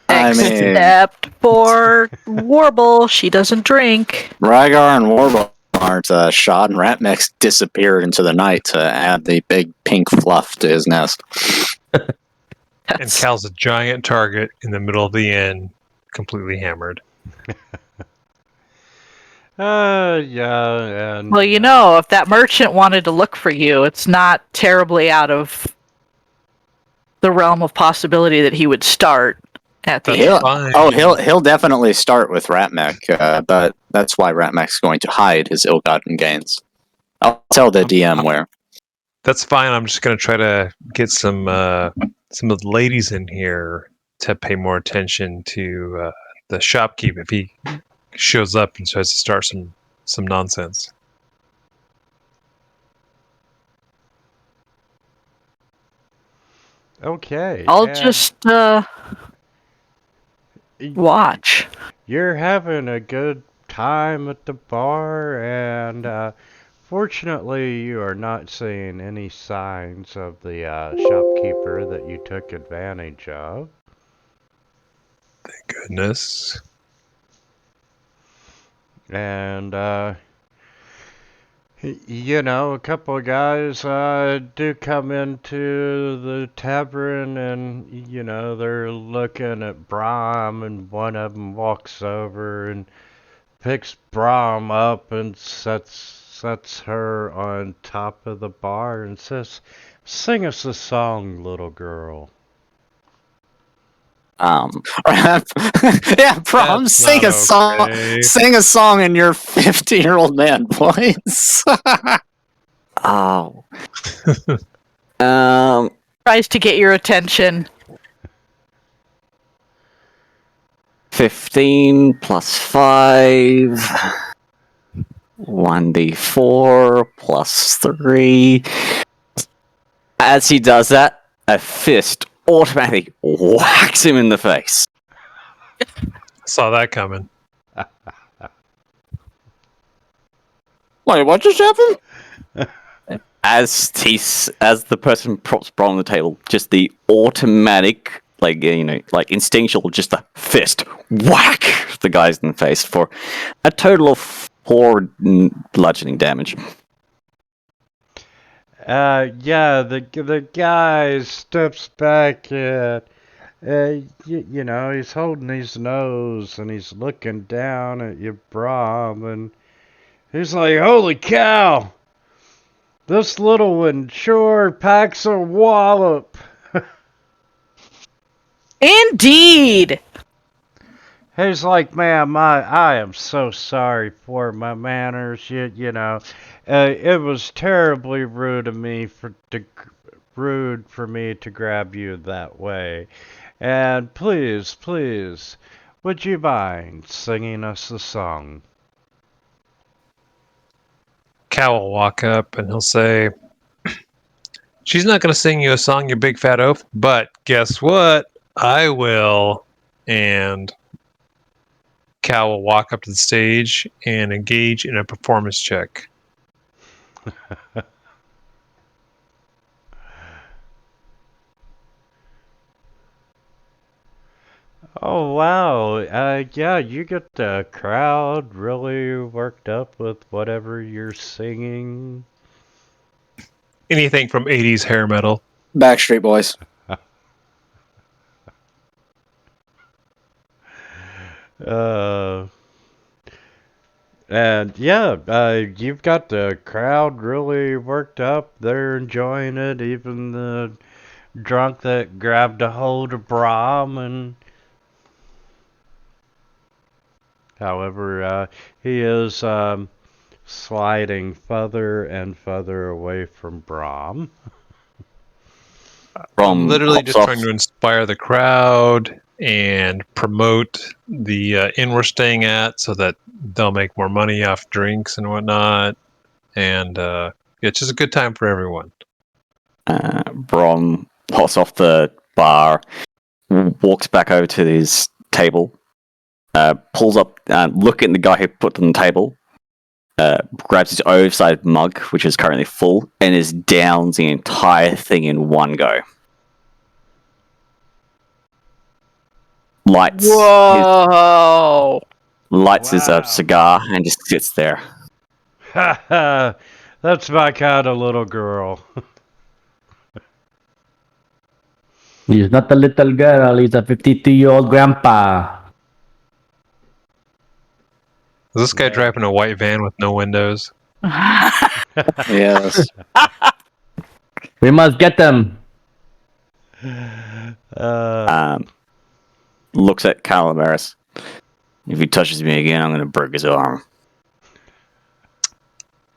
I mean, Except for Warble, she doesn't drink. Rygar and Warble aren't shot, and Ratmix disappeared into the night to add the big pink fluff to his nest. And Cal's a giant target in the middle of the inn, completely hammered. Yeah, and Well, you know, if that merchant wanted to look for you, it's not terribly out of the realm of possibility that he would start at the That's He'll, fine. he'll definitely start with Ratmech, but that's why Ratmech's going to hide his ill-gotten gains. I'll tell the DM where. That's fine. I'm just going to try to get some of the ladies in here to pay more attention to the shopkeep if he shows up and tries to start some nonsense. okay. I'll and just watch. You're having a good time at the bar, and fortunately, you are not seeing any signs of the shopkeeper that you took advantage of. Goodness. And you know, a couple of guys do come into the tavern, and you know they're looking at Brahm, and one of them walks over and picks Brahm up and sets her on top of the bar and says, "Sing us a song, little girl." Yeah, Prom, That's sing not a song. okay. Sing a song in your 50-year-old man voice. Oh. um. Tries to get your attention. 15 plus 5. 1d4 plus 3. As he does that, a fist automatically whacks him in the face. Saw that coming. Wait, what just happened? As the person props Brawl on the table, just the automatic, like instinctual, just a fist whack the guys in the face for a total of 4 bludgeoning damage. Yeah, the guy steps back and you know, he's holding his nose and he's looking down at your Brahm, and he's like, "Holy cow! This little one sure packs a wallop." Indeed! He's like, "Man, I am so sorry for my manners. You know, it was terribly rude for me to grab you that way. And please, would you mind singing us a song?" Cal will walk up and he'll say, "She's not going to sing you a song, you big fat oaf, but guess what? I will." And Cal will walk up to the stage and engage in a performance check. Oh wow, yeah, you get the crowd really worked up with whatever you're singing. Anything from 80s hair metal. Backstreet Boys. Uh, and yeah, you've got the crowd really worked up. They're enjoying it. Even the drunk that grabbed a hold of Brahm, and however, he is sliding further and further away from Brahm. I'm literally hops just off. trying to inspire the crowd and promote the inn we're staying at so that they'll make more money off drinks and whatnot. And it's just a good time for everyone. Brom hops off the bar, walks back over to his table, pulls up, looking at the guy who put it on the table, grabs his oversized mug, which is currently full, and is downs the entire thing in one go. Lights Whoa! his Wow. cigar and just sits there. Ha ha! That's my kind of little girl. He's not a little girl, he's a 52-year-old grandpa. Is this guy Yeah. driving a white van with no windows? Yes. We must get them. Looks at Calaveras. If he touches me again, I'm going to break his arm.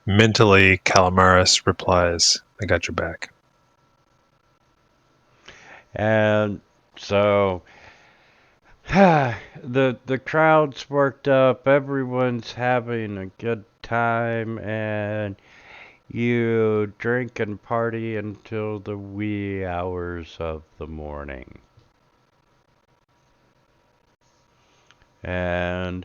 Mentally, Calamaris replies, I got your back. And so the crowd's worked up, everyone's having a good time, and you drink and party until the wee hours of the morning. And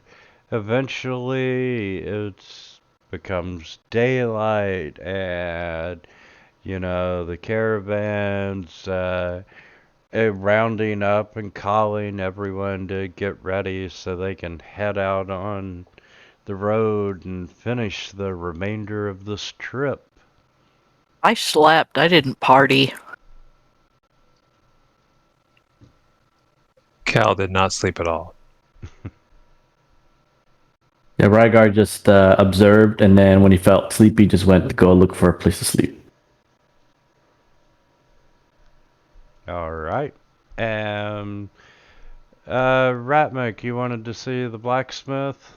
eventually it becomes daylight, and the caravans rounding up and calling everyone to get ready so they can head out on the road and finish the remainder of this trip. I slept. I didn't party. Cal did not sleep at all. Yeah, Rygar just observed, and then when he felt sleepy, just went to go look for a place to sleep. All right. Ratmick, you wanted to see the blacksmith?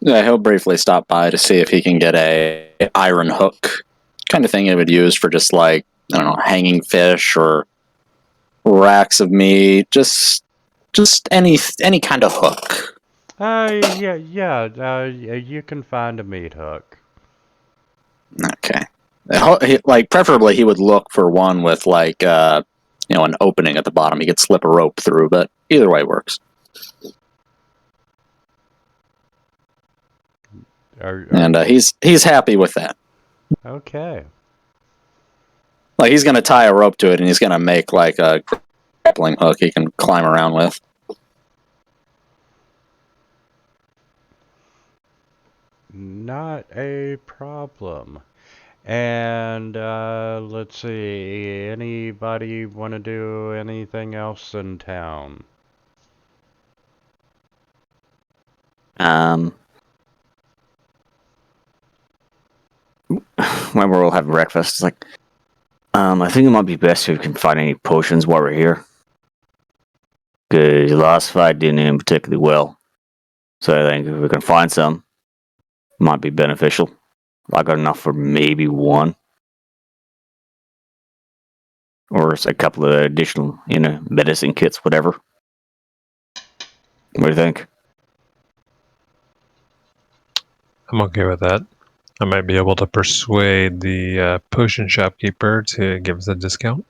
Yeah, he'll briefly stop by to see if he can get a iron hook, kind of thing he would use for just like, I don't know, hanging fish or racks of meat, just any kind of hook. You can find a meat hook. Okay. Preferably he would look for one with like an opening at the bottom he could slip a rope through, but either way works. And he's happy with that. Okay. Like he's gonna tie a rope to it and he's gonna make like a grappling hook he can climb around with. Not a problem. And let's see, anybody want to do anything else in town? When we're all having breakfast, it's like, I think it might be best if we can find any potions while we're here. Because the last fight didn't end particularly well. So I think if we can find some, it might be beneficial. I got enough for maybe one. Or a couple of additional, medicine kits, whatever. What do you think? I'm okay with that. I might be able to persuade the potion shopkeeper to give us a discount.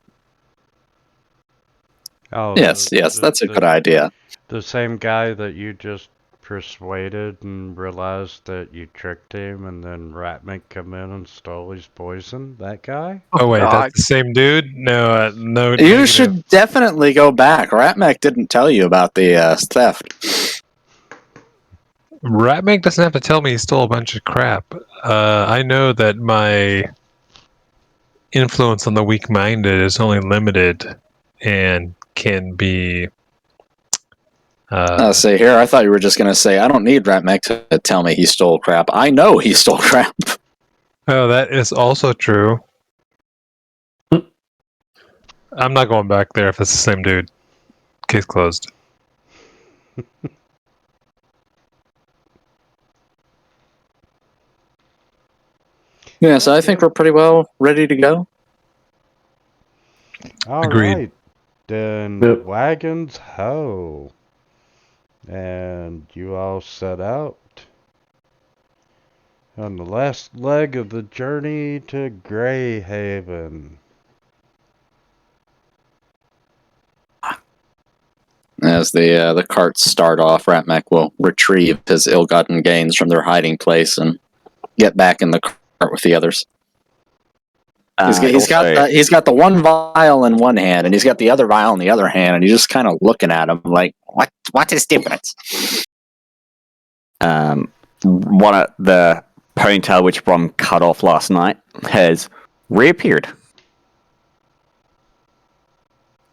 Oh, Yes, that's a good idea. The same guy that you just persuaded and realized that you tricked him, and then Ratmink come in and stole his poison? That guy? Oh wait, God. that's the same dude? No, no. You negative. should definitely go back. Ratmac didn't tell you about the theft. Ratmake doesn't have to tell me he stole a bunch of crap. I know that my influence on the weak-minded is only limited and can be. See here, I thought you were just gonna say, I don't need Ratmac to tell me he stole crap. I know he stole crap. Oh, that is also true. I'm not going back there if it's the same dude. Case closed. Yeah, so I think we're pretty well ready to go. All Agreed. right. Then Yep. wagons ho. And you all set out on the last leg of the journey to Greyhaven. As the carts start off, Ratmek will retrieve his ill-gotten gains from their hiding place and get back in the cart with the others. He's got the one vial in one hand, and he's got the other vial in the other hand, and he's just kind of looking at him like, "What is difference?" One of the ponytail which Brom cut off last night has reappeared.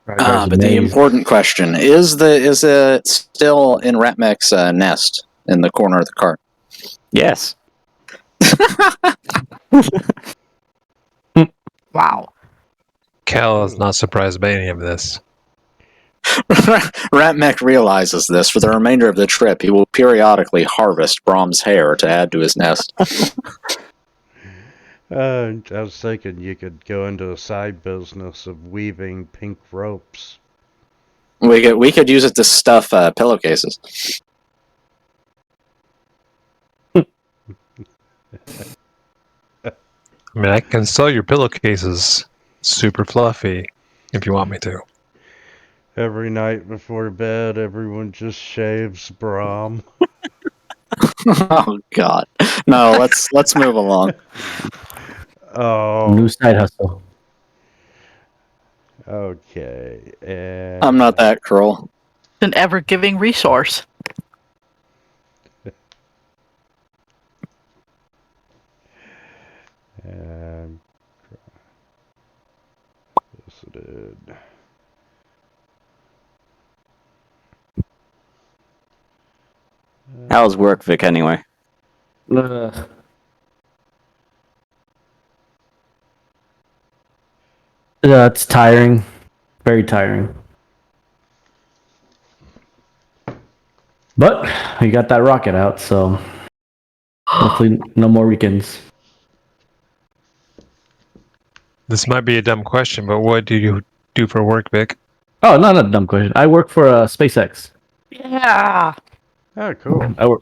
But the important question is it still in Ratmek's nest in the corner of the cart? Yes. Wow. Cal is not surprised by any of this. Ratmek realizes this. For the remainder of the trip, he will periodically harvest Brom's hair to add to his nest. I was thinking you could go into a side business of weaving pink ropes. We could use it to stuff pillowcases. I mean, I can sell your pillowcases super fluffy if you want me to. Every night before bed, everyone just shaves Brom. Oh God, no! Let's move along. Oh, New side hustle. okay. And I'm not that cruel. An ever-giving resource. And visited. How's work, Vic, anyway? It's tiring. Very tiring. But we got that rocket out, so hopefully no more weekends. This might be a dumb question, but what do you do for work, Vic? Oh, not a dumb question. I work for SpaceX. Yeah. Oh, cool. I work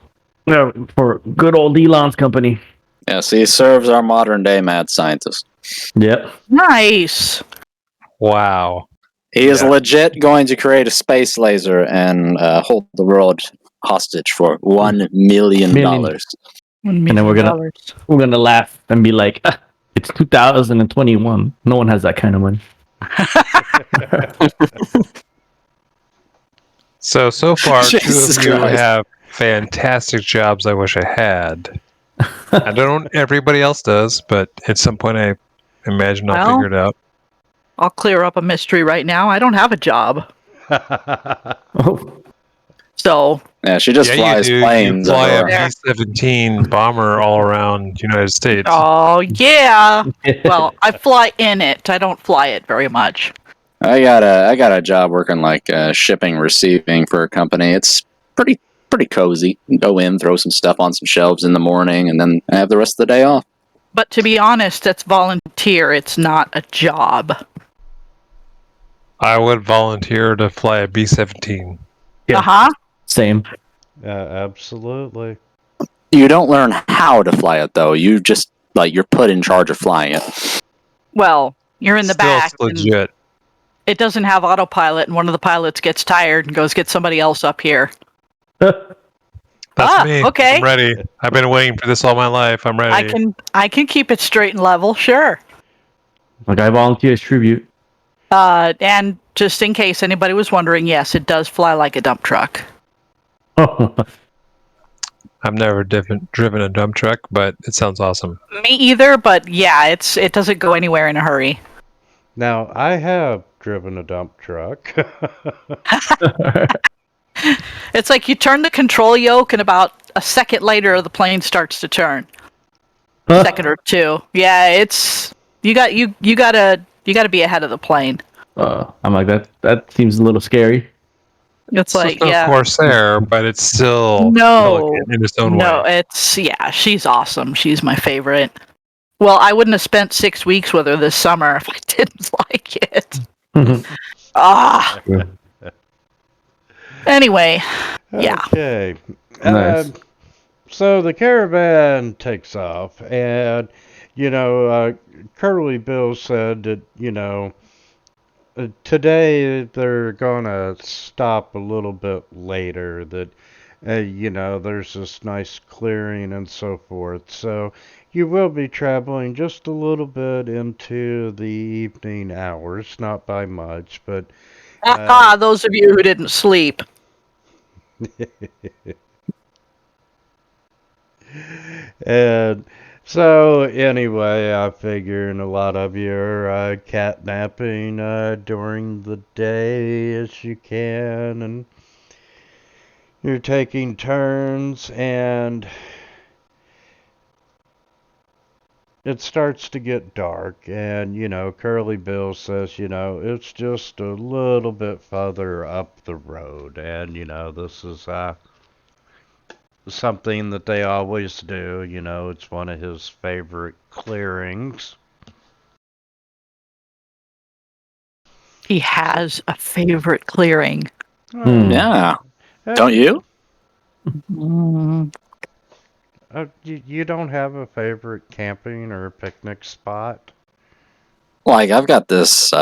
for good old Elon's company. Yes, he serves our modern day mad scientist. Yep. Nice. Wow. He is legit going to create a space laser and hold the world hostage for $1 million. Million. And then we're gonna laugh and be like, it's 2021. No one has that kind of money. So far, Jesus two of you Christ. have fantastic jobs I wish I had. I don't know everybody else does, but at some point I imagine I'll Well- figure it out. I'll clear up a mystery right now. I don't have a job. Oh, So, Yeah, she just flies you do. planes. You fly a everywhere. B-17 bomber all around the United States. oh yeah. Well, I fly in it. I don't fly it very much. I got a job working like shipping, receiving for a company. It's pretty cozy. You go in, throw some stuff on some shelves in the morning, and then have the rest of the day off. But to be honest, that's volunteer. It's not a job. I would volunteer to fly a B-17. Yeah. Uh-huh. same. Absolutely. You don't learn how to fly it though. You just you're put in charge of flying it. Well, you're in the Still back. and legit. it doesn't have autopilot, and one of the pilots gets tired and goes, get somebody else up here. That's me. Okay. I'm ready. I've been waiting for this all my life. I'm ready. I can keep it straight and level, sure. Like I volunteer as tribute. And just in case anybody was wondering, yes, it does fly like a dump truck. I've never driven a dump truck, but it sounds awesome. Me either, but yeah, it doesn't go anywhere in a hurry. Now, I have driven a dump truck. It's like you turn the control yoke, and about a second later, the plane starts to turn. Second or two. Yeah, it's you gotta be ahead of the plane. I'm like that. That seems a little scary. It's like no yeah. Corsair, but it's still No. elegant in its own No, way. she's awesome. She's my favorite. Well, I wouldn't have spent 6 weeks with her this summer if I didn't like it. Ah. Anyway, yeah. Okay. Nice. So the caravan takes off, and Curly Bill said that today they're gonna stop a little bit later. That there's this nice clearing and so forth. So you will be traveling just a little bit into the evening hours, not by much, but Ah, those of you who didn't sleep. and so anyway, I figure a lot of you are catnapping during the day as you can, and you're taking turns, and it starts to get dark, and Curly Bill says, it's just a little bit further up the road, and this is something that they always do. It's one of his favorite clearings. He has a favorite clearing. Yeah. Don't you? Mm, You don't have a favorite camping or picnic spot? Like I've got this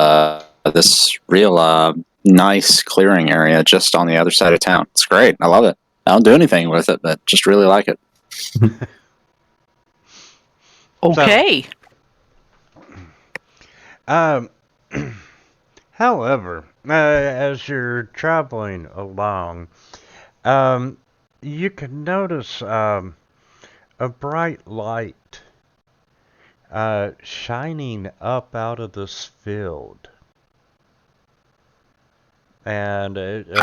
real nice clearing area just on the other side of town. It's great. I love it. I don't do anything with it, but just really like it. okay. Um, however, as you're traveling along, you can notice a bright light shining up out of this field. And it's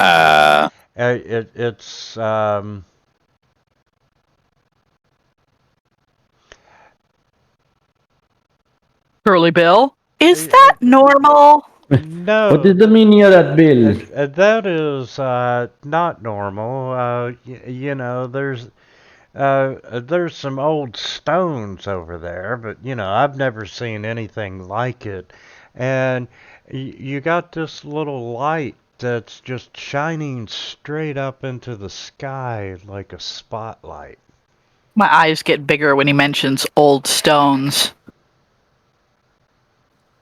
Curly Bill, is that normal? no. What is the meaning of that, Bill? That is not normal. There's some old stones over there, but I've never seen anything like it. And you got this little light that's just shining straight up into the sky like a spotlight. My eyes get bigger when he mentions old stones.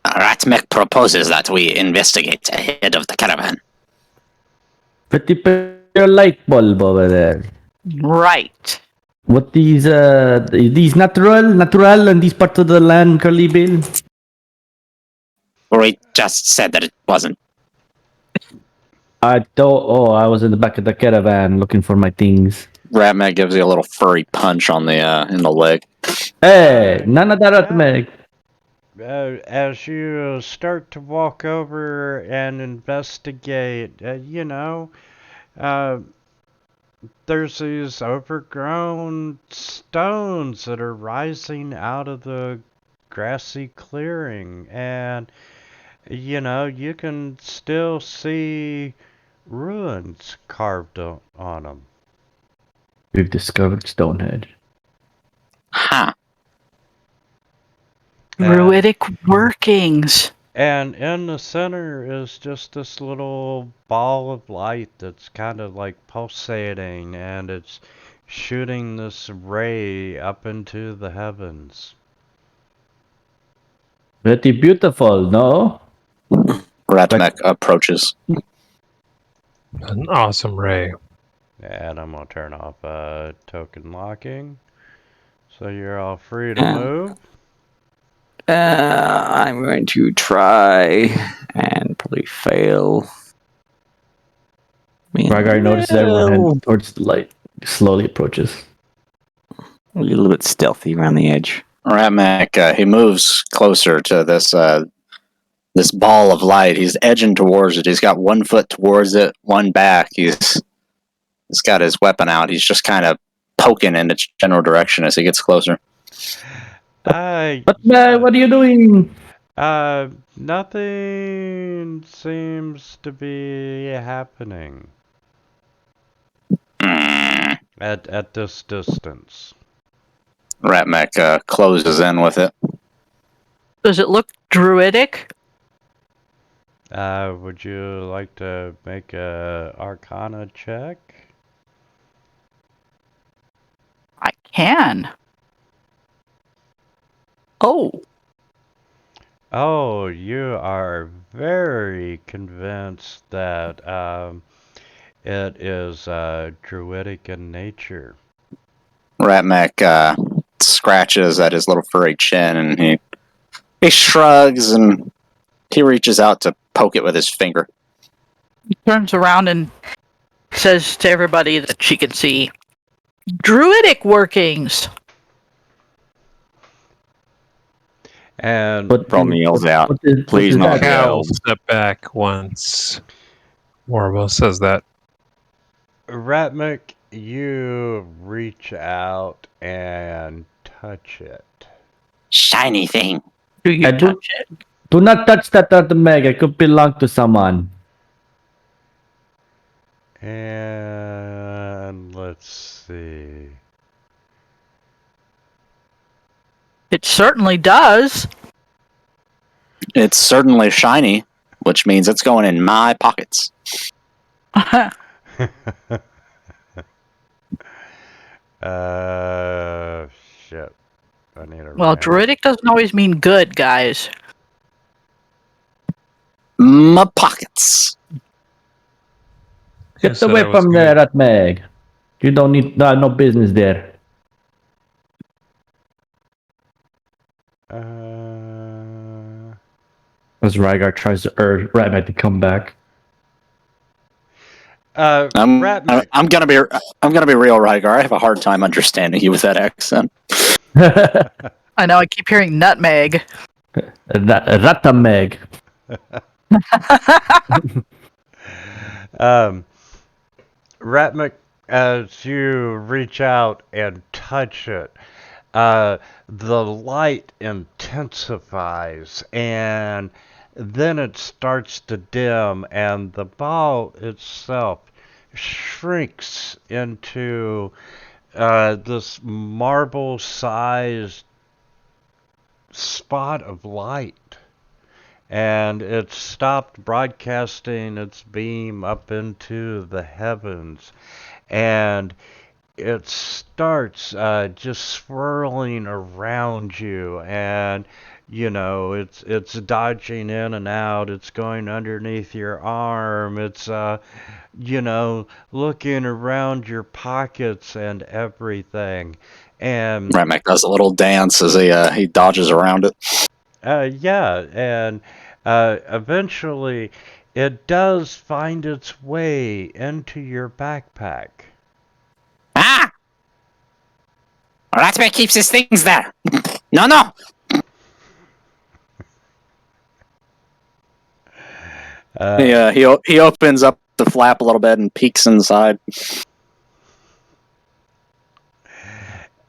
Ratmek proposes that we investigate ahead of the caravan. Pretty your light bulb over there. Right. What these natural in these parts of the land, Curly Bill? We just said that it wasn't. I thought. Oh, I was in the back of the caravan looking for my things. Ratman gives you a little furry punch on the in the leg. Hey, none of that, Ratmek. As you start to walk over and investigate, there's these overgrown stones that are rising out of the grassy clearing, and you can still see ruins carved on them. We've discovered Stonehenge. Huh. Druidic workings. And in the center is just this little ball of light that's kind of like pulsating, and it's shooting this ray up into the heavens. Pretty beautiful, no? Ratmek approaches. An awesome ray. And I'm going to turn off token locking. So you're all free to move. I'm going to try and probably fail. Ragar notices everyone heading towards the light. Slowly approaches. A little bit stealthy around the edge. Ratmek, he moves closer to this ball of light. He's edging towards it. He's got one foot towards it, one back. He's got his weapon out. He's just kind of poking in its general direction as he gets closer. What are you doing? Nothing seems to be happening at this distance. Ratmech closes in with it. Does it look druidic? Would you like to make a Arcana check? I can. Oh, Oh, you are very convinced that it is druidic in nature. Ratmech scratches at his little furry chin, and he shrugs, and he reaches out to poke it with his finger. he turns around and says to everybody that she can see, druidic workings. And But From yells out, "Please is not that? Cal, hell." step back once Morbo says that. Ratmik, you reach out and touch it. Shiny thing. Do you I do- touch it? Do not touch that Meg. It could belong to someone. And let's see. It certainly does. It's certainly shiny, which means it's going in my pockets. Shit. I need a Well, random. druidic doesn't always mean good, guys. My pockets. Get So away that was from good. there, that Meg. You don't need no business there. As Rygar tries to urge Ratmeg to come back. Ratmik, I'm gonna be real, Rygar. I have a hard time understanding you with that accent. I know, I keep hearing nutmeg. Ratameg. Ratmik, as you reach out and touch it, the light intensifies and then it starts to dim, and the ball itself shrinks into this marble-sized spot of light. And it stopped broadcasting its beam up into the heavens. And it starts just swirling around you, and it's dodging in and out. It's going underneath your arm. It's looking around your pockets and everything. And Ratmech does a little dance as he dodges around it. and eventually it does find its way into your backpack. Ah! Ratmeg keeps his things there. No. He opens up the flap a little bit and peeks inside.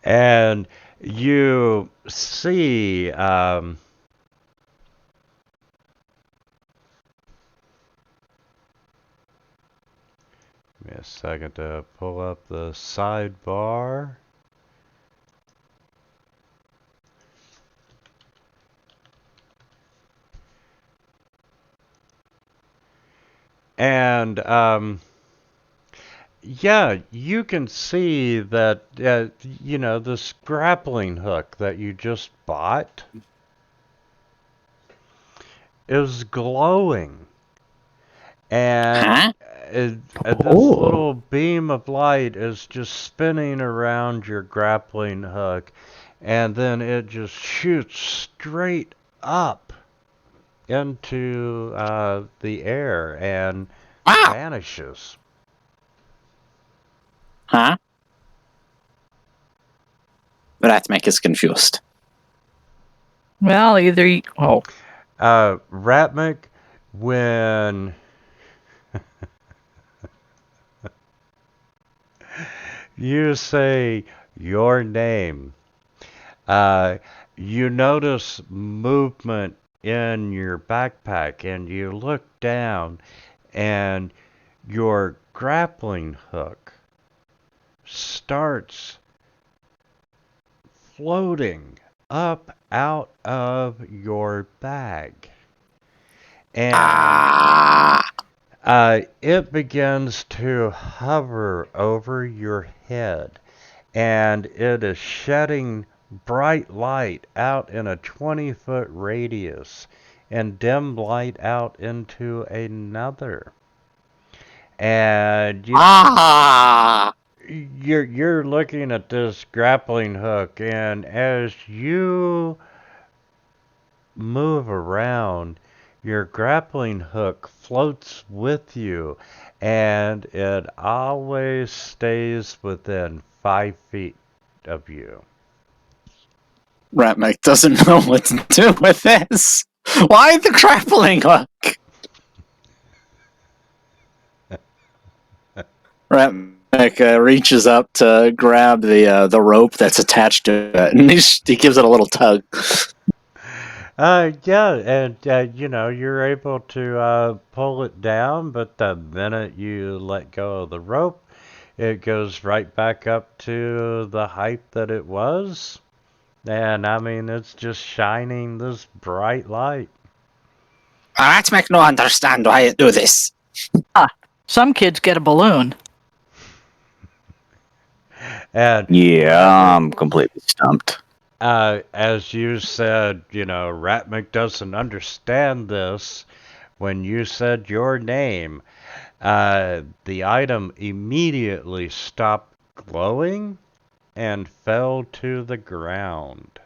And you see give me a second to pull up the sidebar. And yeah, you can see that this grappling hook that you just bought is glowing. And Huh? this Oh. little beam of light is just spinning around your grappling hook, and then it just shoots straight up into the air and Wow. vanishes. Huh? Ratmech is confused. Well, either Ratmik, when you say your name, you notice movement in your backpack, and you look down, and your grappling hook starts floating up out of your bag. And it begins to hover over your head. And it is shedding bright light out in a 20-foot radius and dim light out into another. And you're looking at this grappling hook, and as you move around, your grappling hook floats with you, and it always stays within 5 feet of you. Ratmek doesn't know what to do with this. Why the grappling hook? Ratmek reaches up to grab the rope that's attached to it, and he gives it a little tug. Yeah, and you're able to pull it down, but the minute you let go of the rope, it goes right back up to the height that it was. And I mean, it's just shining this bright light. Ratmek no understand why you do this. Some kids get a balloon. And Yeah, I'm completely stumped. as you said, Ratmick doesn't understand this. When you said your name, the item immediately stopped glowing and fell to the ground.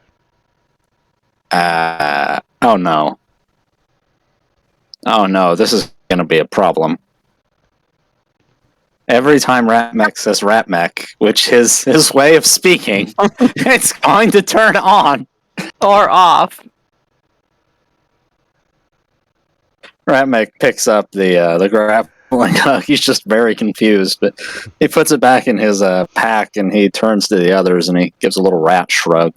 Oh no. Oh no, this is gonna be a problem. Every time Ratmek says Ratmek, which is his way of speaking, it's going to turn on. Or off. Ratmek picks up the grappling hook. He's just very confused, but he puts it back in his pack, and he turns to the others, and he gives a little rat shrug.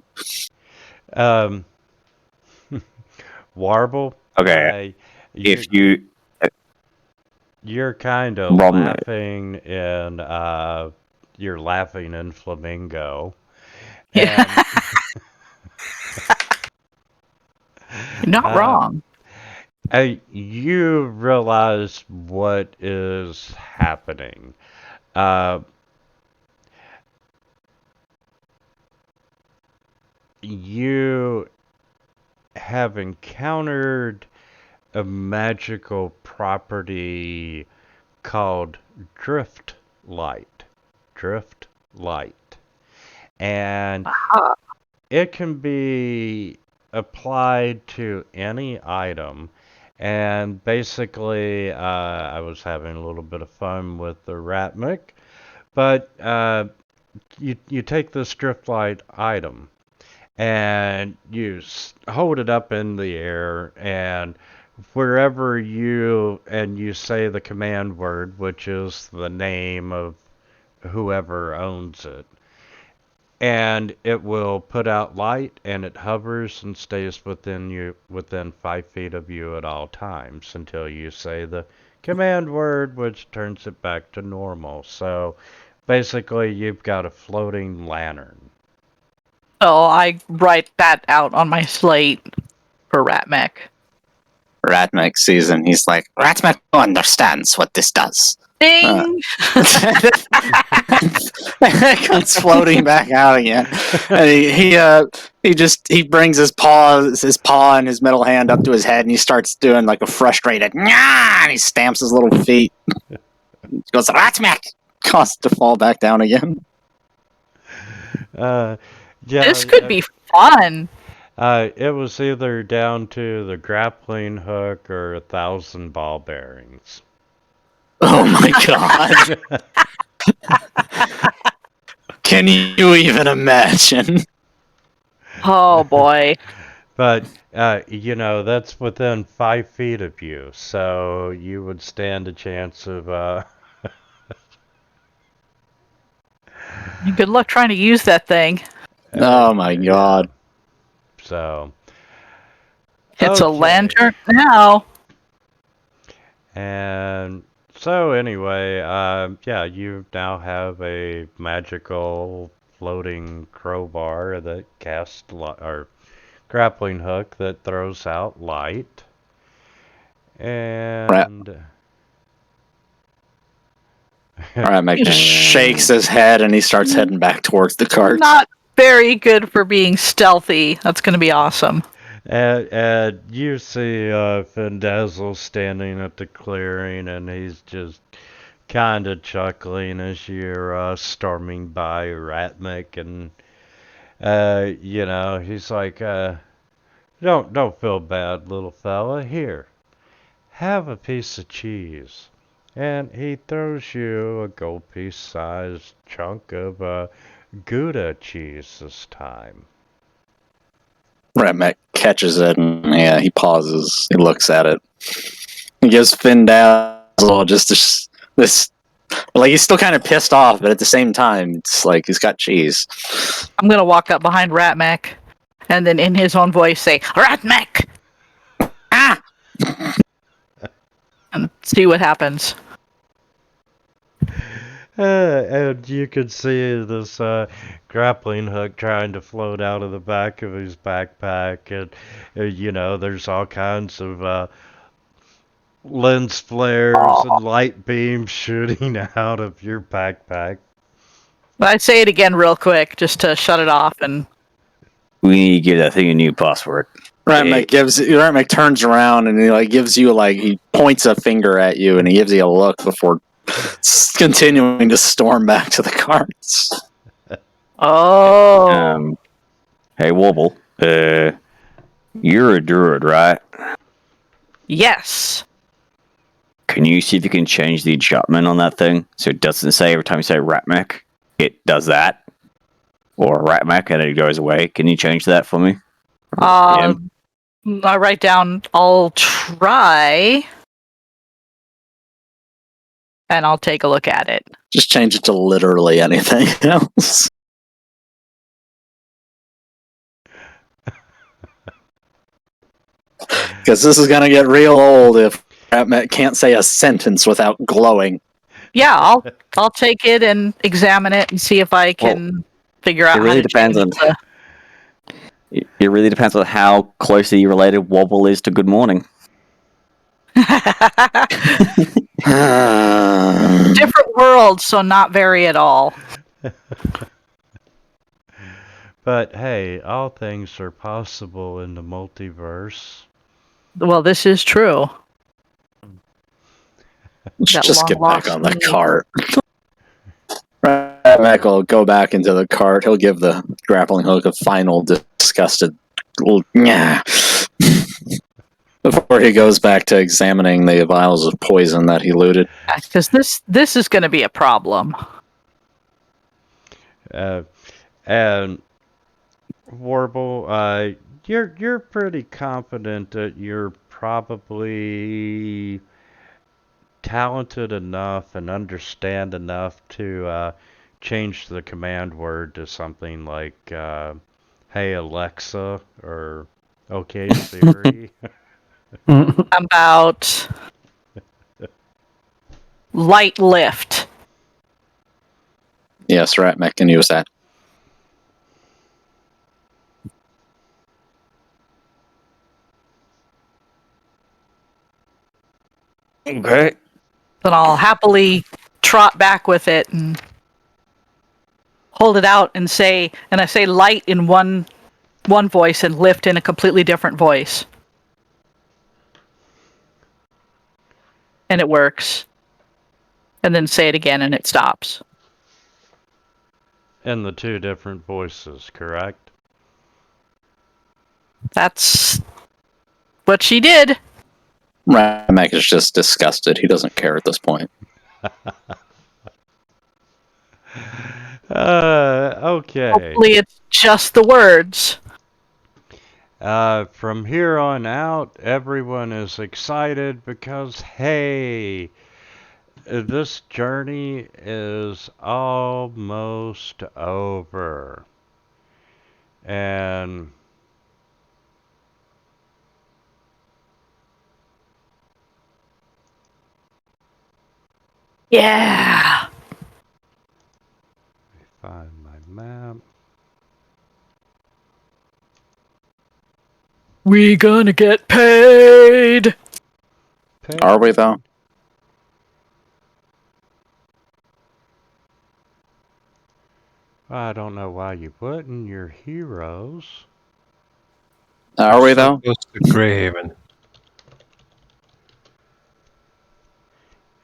Warble. Okay. If you You're kind of Wrong. laughing in you're laughing in flamingo. Yeah. You're not And, wrong. you realize what is happening. You have encountered a magical property called drift light. Drift light. And it can be applied to any item. And basically, I was having a little bit of fun with the Ratmic. But you take this drift light item and you hold it up in the air, and wherever you say the command word, which is the name of whoever owns it, and it will put out light, and it hovers and stays within 5 feet of you at all times until you say the command word, which turns it back to normal. So basically, you've got a floating lantern. So I write that out on my slate for Ratmek. Ratmek sees and he's like, Ratmek understands what this does. Ding! it comes floating back out again. And he brings his paw and his middle hand up to his head, and he starts doing like a frustrated "Nyah!" and he stamps his little feet. He goes, Ratmek! Causes to fall back down again. Yeah, This could be fun. It was either down to the grappling hook or 1,000 ball bearings. Oh my god. Can you even imagine? Oh boy. But, that's within 5 feet of you, so you would stand a chance of, Good luck trying to use that thing. Oh my god. So. It's a Okay. lantern now. And so anyway, yeah, you now have a magical floating crowbar that casts or grappling hook that throws out light. And Ratmac just shakes his head and he starts heading back towards the cart. Not very good for being stealthy. That's going to be awesome. And you see Finn Dazzle standing at the clearing, and he's just kind of chuckling as you're storming by Ratmick, and he's like, don't feel bad, little fella. Here, have a piece of cheese. And he throws you a gold piece-sized chunk of Gouda cheese this time. Ratmac catches it and he pauses. He looks at it. He gives Finn Dazzle just this like he's still kind of pissed off, but at the same time, it's like he's got cheese. I'm going to walk up behind Ratmac and then in his own voice say, Ratmac! Ah! And see what happens. And you can see this grappling hook trying to float out of the back of his backpack, and there's all kinds of lens flares and light beams shooting out of your backpack. I'd say it again real quick just to shut it off. And We need to give that thing a new password. Ratmac turns around and he gives you he points a finger at you and he gives you a look before continuing to storm back to the carts. Oh. Hey, Wobble. You're a druid, right? Yes. Can you see if you can change the adjustment on that thing so it doesn't say every time you say Ratmac, it does that? Or Ratmac and it goes away. Can you change that for me? I write down, I'll try. And I'll take a look at it. Just change it to literally anything else. Because this is going to get real old if Ratmac can't say a sentence without glowing. Yeah, I'll take it and examine it and see if I can figure out it really how to depends change on It really depends on how closely related Wobble is to Good Morning. Different worlds, so not very at all. But hey, all things are possible in the multiverse. Well, this is true. Just get back on the cart. Ratmac will go back into the cart. He'll give the grappling hook a final disgusted yeah. Before he goes back to examining the vials of poison that he looted. Because this is going to be a problem. And Warble, you're pretty confident that you're probably talented enough and understand enough to change the command word to something like "Hey Alexa" or "Okay Siri." About light lift. Yes, Ratmac can use that. Okay. Then I'll happily trot back with it and hold it out and I say light in one voice and lift in a completely different voice. And it works. And then say it again and it stops. In the two different voices, correct? That's what she did. Ratmac is just disgusted. He doesn't care at this point. Okay. Hopefully it's just the words. From here on out, everyone is excited because, hey, this journey is almost over. And Yeah. Find my map. We gonna get paid. Are we though? I don't know why you wouldn't. You're heroes. Are we though? Close to Greyhaven.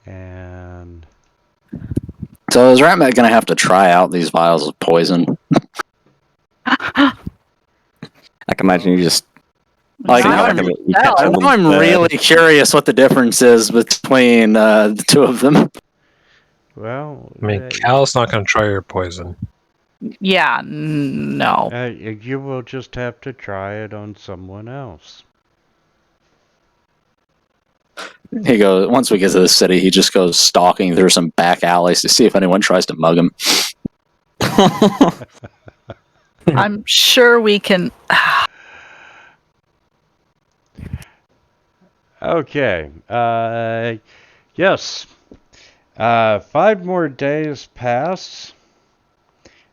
And So is Ratmat gonna have to try out these vials of poison? I can imagine you just. Like, Now now I'm- I'm really curious what the difference is between the two of them. well, I mean, Cal's not going to try your poison. Yeah, no. you will just have to try it on someone else. He goes, once we get to the city, he just goes stalking through some back alleys to see if anyone tries to mug him. I'm sure we can. Okay. Yes. 5 more days pass.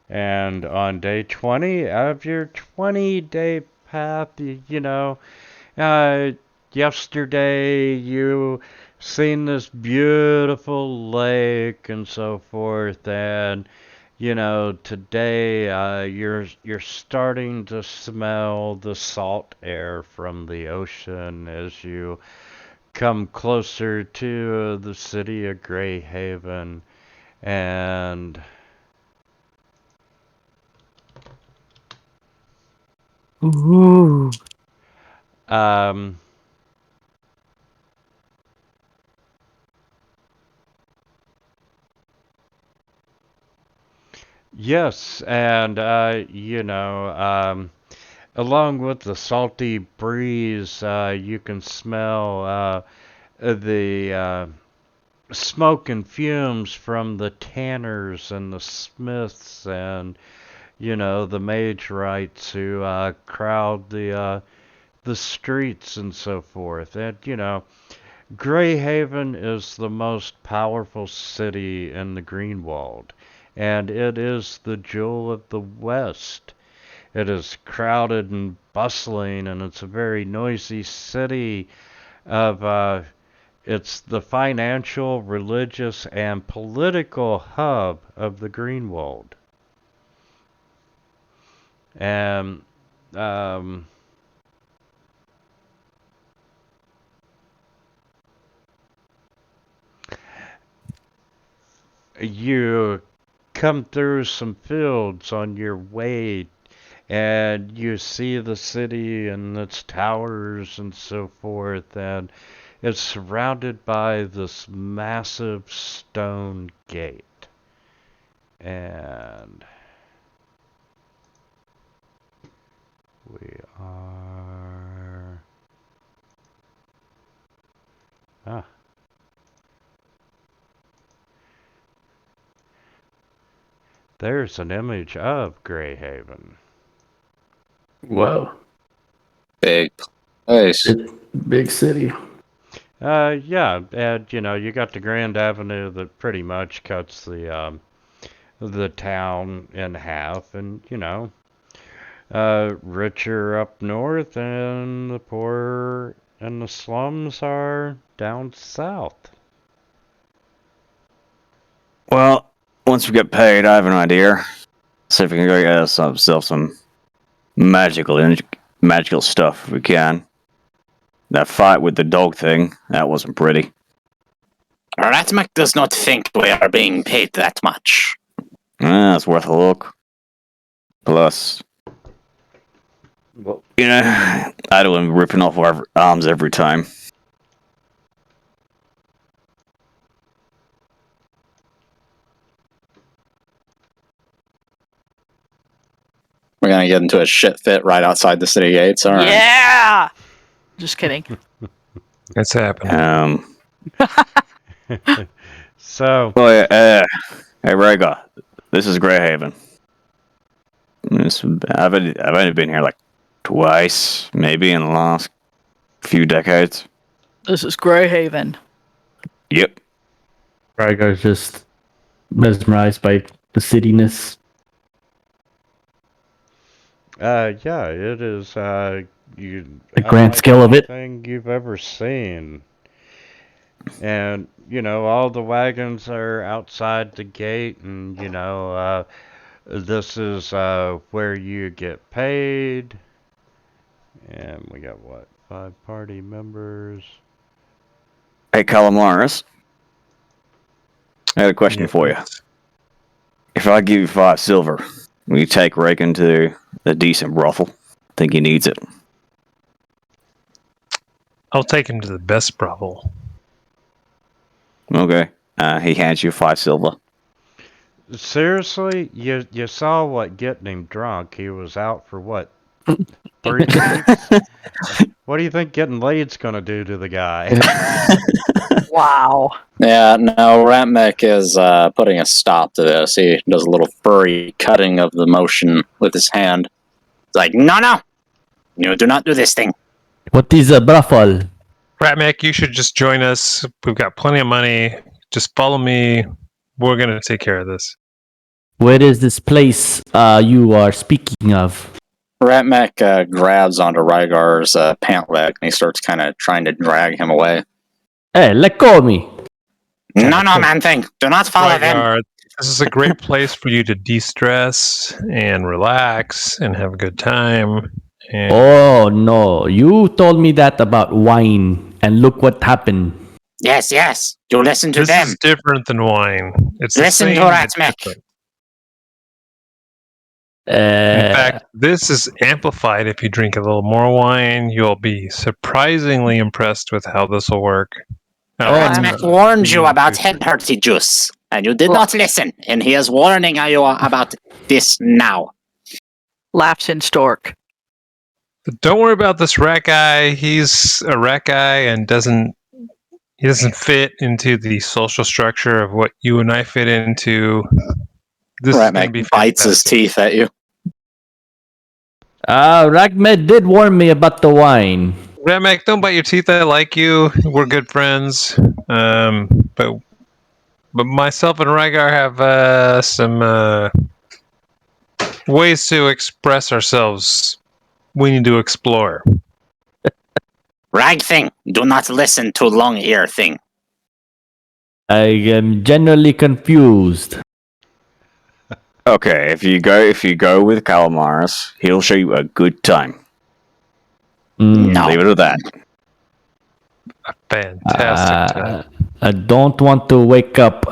And on day 20 of your 20-day path, yesterday you seen this beautiful lake and so forth, and today you're starting to smell the salt air from the ocean as you come closer to the city of Greyhaven, and Ooh. Yes, and along with the salty breeze, you can smell the smoke and fumes from the tanners and the smiths and the mage rights who crowd the streets and so forth. And Greyhaven is the most powerful city in the Greenwald, and it is the jewel of the West. It is crowded and bustling, and it's a very noisy city of it's the financial, religious, and political hub of the Greenwald. And you come through some fields on your way, and you see the city and its towers and so forth, and it's surrounded by this massive stone gate. And we are... There's an image of Greyhaven. Wow. Big place. Big city. Yeah, and you got the Grand Avenue that pretty much cuts the town in half, and richer up north, and the poor and the slums are down south. Well, once we get paid, I have an idea. See if we can go get ourselves some magical stuff if we can. That fight with the dog thing, that wasn't pretty. Ratmak does not think we are being paid that much. It's worth a look. Plus, I don't want to be ripping off our arms every time. We're gonna get into a shit fit right outside the city gates. All right. Yeah. Just kidding. It's happening. So, Hey, Rhaegar, this is Greyhaven. I've only been here like twice, maybe in the last few decades. This is Greyhaven. Yep. Rygar's just mesmerized by the cityness. Yeah, it is. The grand scale of it. Thing you've ever seen. And, all the wagons are outside the gate, and, this is where you get paid. And we got, 5 party members? Hey, Calamaris. I had a question for you. If I give you 5 silver, will you take Reagan to the decent brothel? Think he needs it. I'll take him to the best brothel. Okay. He hands you 5 silver. Seriously? You saw what getting him drunk. He was out for what? 3 weeks? What do you think getting laid's gonna do to the guy? Wow. Yeah, no, Ratmek is putting a stop to this. He does a little furry cutting of the motion with his hand. It's like, no, you do not do this thing. What is a brothel? Ratmac, you should just join us. We've got plenty of money. Just follow me. We're going to take care of this. Where is this place you are speaking of? Ratmek grabs onto Rygar's pant leg and he starts kind of trying to drag him away. Hey, let go of me. No, man thing. Do not follow them. Rygar, this is a great place for you to de-stress and relax and have a good time. And Oh, no. You told me that about wine, and look what happened. Yes. You listen to this them. is different than wine. It's the Listen to same, it's Ratmek. different. In fact, this is amplified if you drink a little more wine. You'll be surprisingly impressed with how this will work. Ratmek warned you about head hurty juice, and you did not listen, and he is warning you about this now. Laughs in Stork. Don't worry about this rat guy. He's a rat guy and doesn't fit into the social structure of what you and I fit into. This is gonna be Ratmek bites his fantastic. teeth at you. Ragmed did warn me about the wine. Ramek, don't bite your teeth. I like you. We're good friends. But myself and Rygar have some ways to express ourselves. We need to explore. Rag thing, do not listen to long ear thing. I am generally confused. Okay, if you go with Calamaris, he'll show you a good time. No. Leave it at that. Fantastic time. I don't want to wake up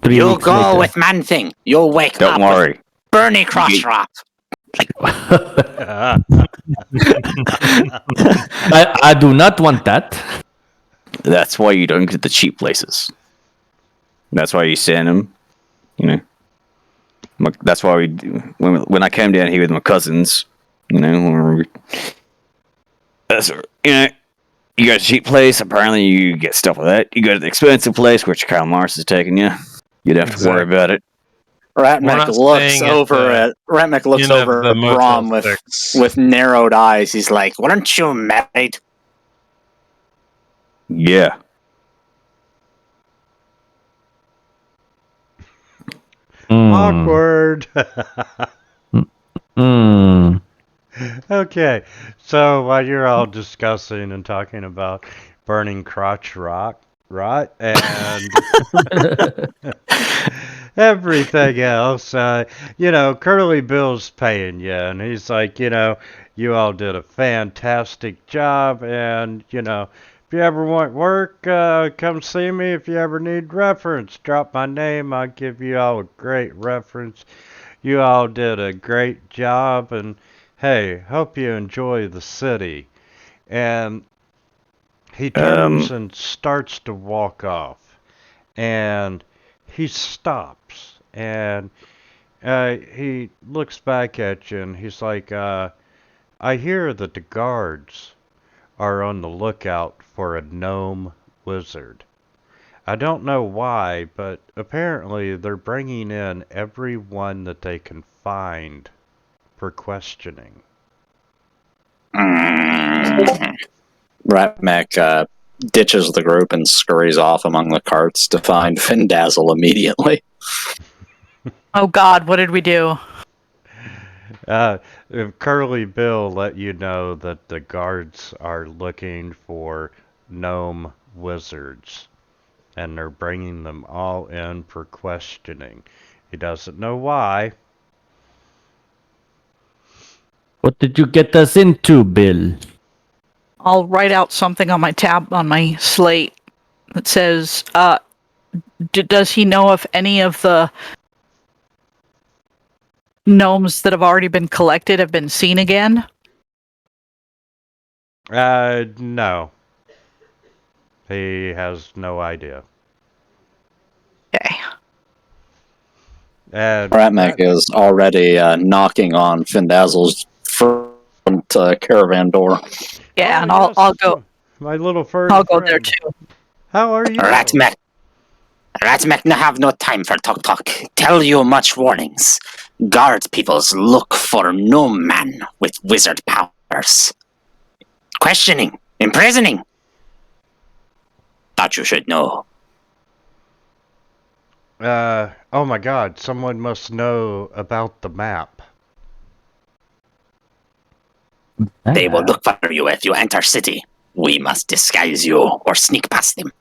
3 You weeks go later. with man thing. You'll wake Don't up worry. with Bernie cross drop. I do not want that. That's why you don't get the cheap places. That's why you send them. That's why we do. When I came down here with my cousins, that's you go to the cheap place. Apparently, you get stuff with that. You go to the expensive place, which Kyle Mars is taking you. You don't have to worry about it. Ratmek looks over at Brom with narrowed eyes. He's like, Weren't you married? Yeah. Awkward. Okay, so while you're all discussing and talking about burning crotch rock, right, and everything else, Curly Bill's paying you, and he's like, you all did a fantastic job, and, if you ever want work, come see me. If you ever need reference, drop my name. I'll give you all a great reference. You all did a great job, and hey, hope you enjoy the city. And he turns and starts to walk off, and he stops, and he looks back at you, and he's like, I hear that the guards are on the lookout for a gnome wizard. I don't know why, but apparently they're bringing in everyone that they can find for questioning. Ratmek ditches the group and scurries off among the carts to find Findazzle immediately. Oh God, what did we do? Curly Bill let you know that the guards are looking for gnome wizards, and they're bringing them all in for questioning. He doesn't know why. What did you get us into, Bill? I'll write out something on my slate that says, does he know if any of the gnomes that have already been collected have been seen again? No. He has no idea. Okay. And Ratmek is already knocking on Findazzle's front caravan door. Yeah, and yes, I'll go. My little furry I'll go there friend. too. How are you? Ratmek. Ratmek no have no time for talk. Tell you much warnings. Guard peoples look for no man with wizard powers. Questioning, imprisoning. Thought you should know. Oh my god, someone must know about the map. They will look for you if you enter city. We must disguise you or sneak past them.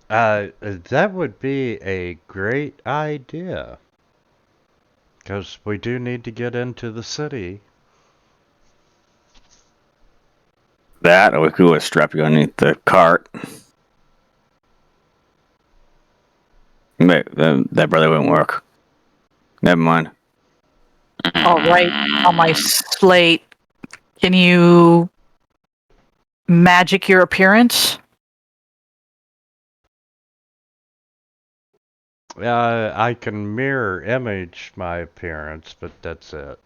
That would be a great idea. Because we do need to get into the city. That, or we could always strap you underneath the cart. Wait, that probably wouldn't work. Never mind. I'll write on my slate. Can you magic your appearance? I can mirror image my appearance, but that's it.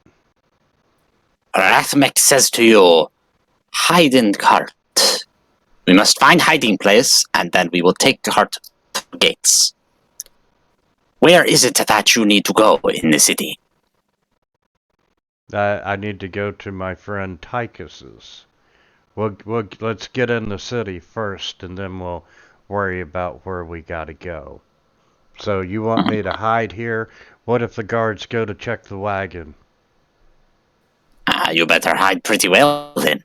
Rathmek says to you, hide in cart. We must find hiding place, and then we will take the cart to the gates. Where is it that you need to go in the city? I need to go to my friend Tychus's. Let's get in the city first, and then we'll worry about where we gotta go. So you want me to hide here? What if the guards go to check the wagon? You better hide pretty well then.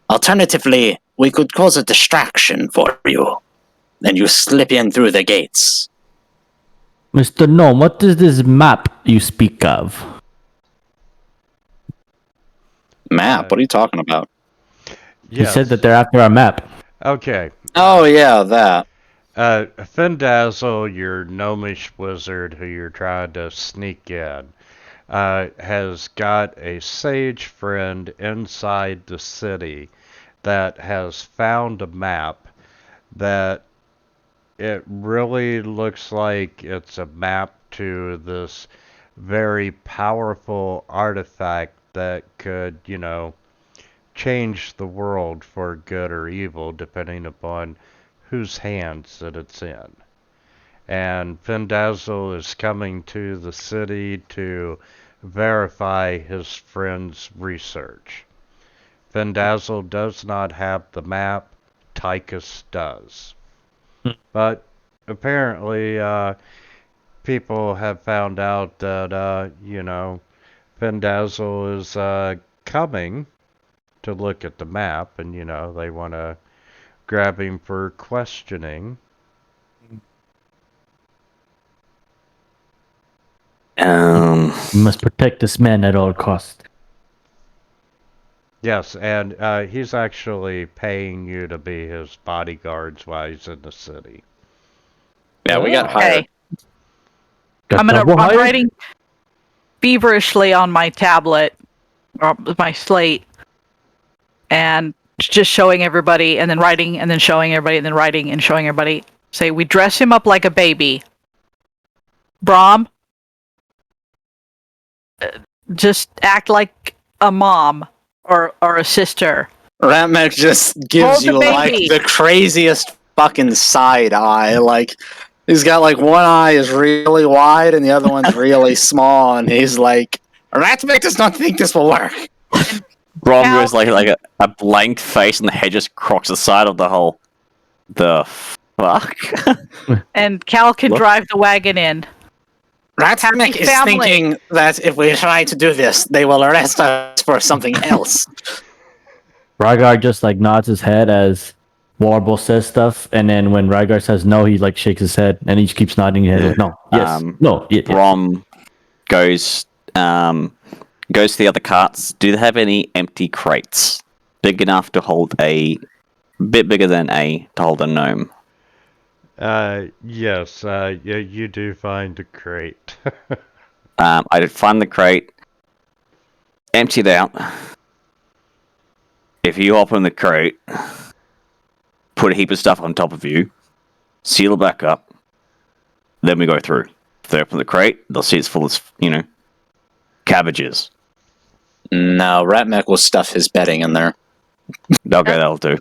Alternatively, we could cause a distraction for you. Then you slip in through the gates. Mr. Gnome, what is this map you speak of? Map? What are you talking about? You said that they're after our map. Okay. Oh yeah, that. Findazzle, your gnomish wizard who you're trying to sneak in, has got a sage friend inside the city that has found a map that it really looks like it's a map to this very powerful artifact that could, change the world for good or evil depending upon whose hands that it's in. And Findazzle is coming to the city to verify his friend's research. Findazzle does not have the map, Tychus does. But apparently, people have found out that, Findazzle is coming to look at the map, and, they want to grab him for questioning. We must protect this man at all costs. Yes, and he's actually paying you to be his bodyguards while he's in the city. Yeah, we got hired. I'm writing feverishly on my tablet, or my slate, and just showing everybody, and then writing, and then showing everybody, and then writing and showing everybody. Say, we dress him up like a baby. Brom, just act like a mom or a sister. Ratmek just gives you like the craziest fucking side eye. Like he's got like one eye is really wide and the other one's really small, and he's like, Ratmek does not think this will work. Brom goes like a blank face, and the head just crocks the side of the hole. The fuck? And Cal can drive the wagon in. Ratamic is Family. thinking that if we try to do this, they will arrest us for something else. Rygar just like nods his head as Warble says stuff, and then when Rygar says no, he like shakes his head and he just keeps nodding his head. Like, no, yes, no, yeah. Brom goes to the other carts. Do they have any empty crates big enough to hold a bit bigger than to hold a gnome? Yes, you do find a crate. I did find the crate, empty it out. If you open the crate, put a heap of stuff on top of you, seal it back up, then we go through. If they open the crate, they'll see it's full of, cabbages. No, Ratmech will stuff his bedding in there. Okay, that'll do.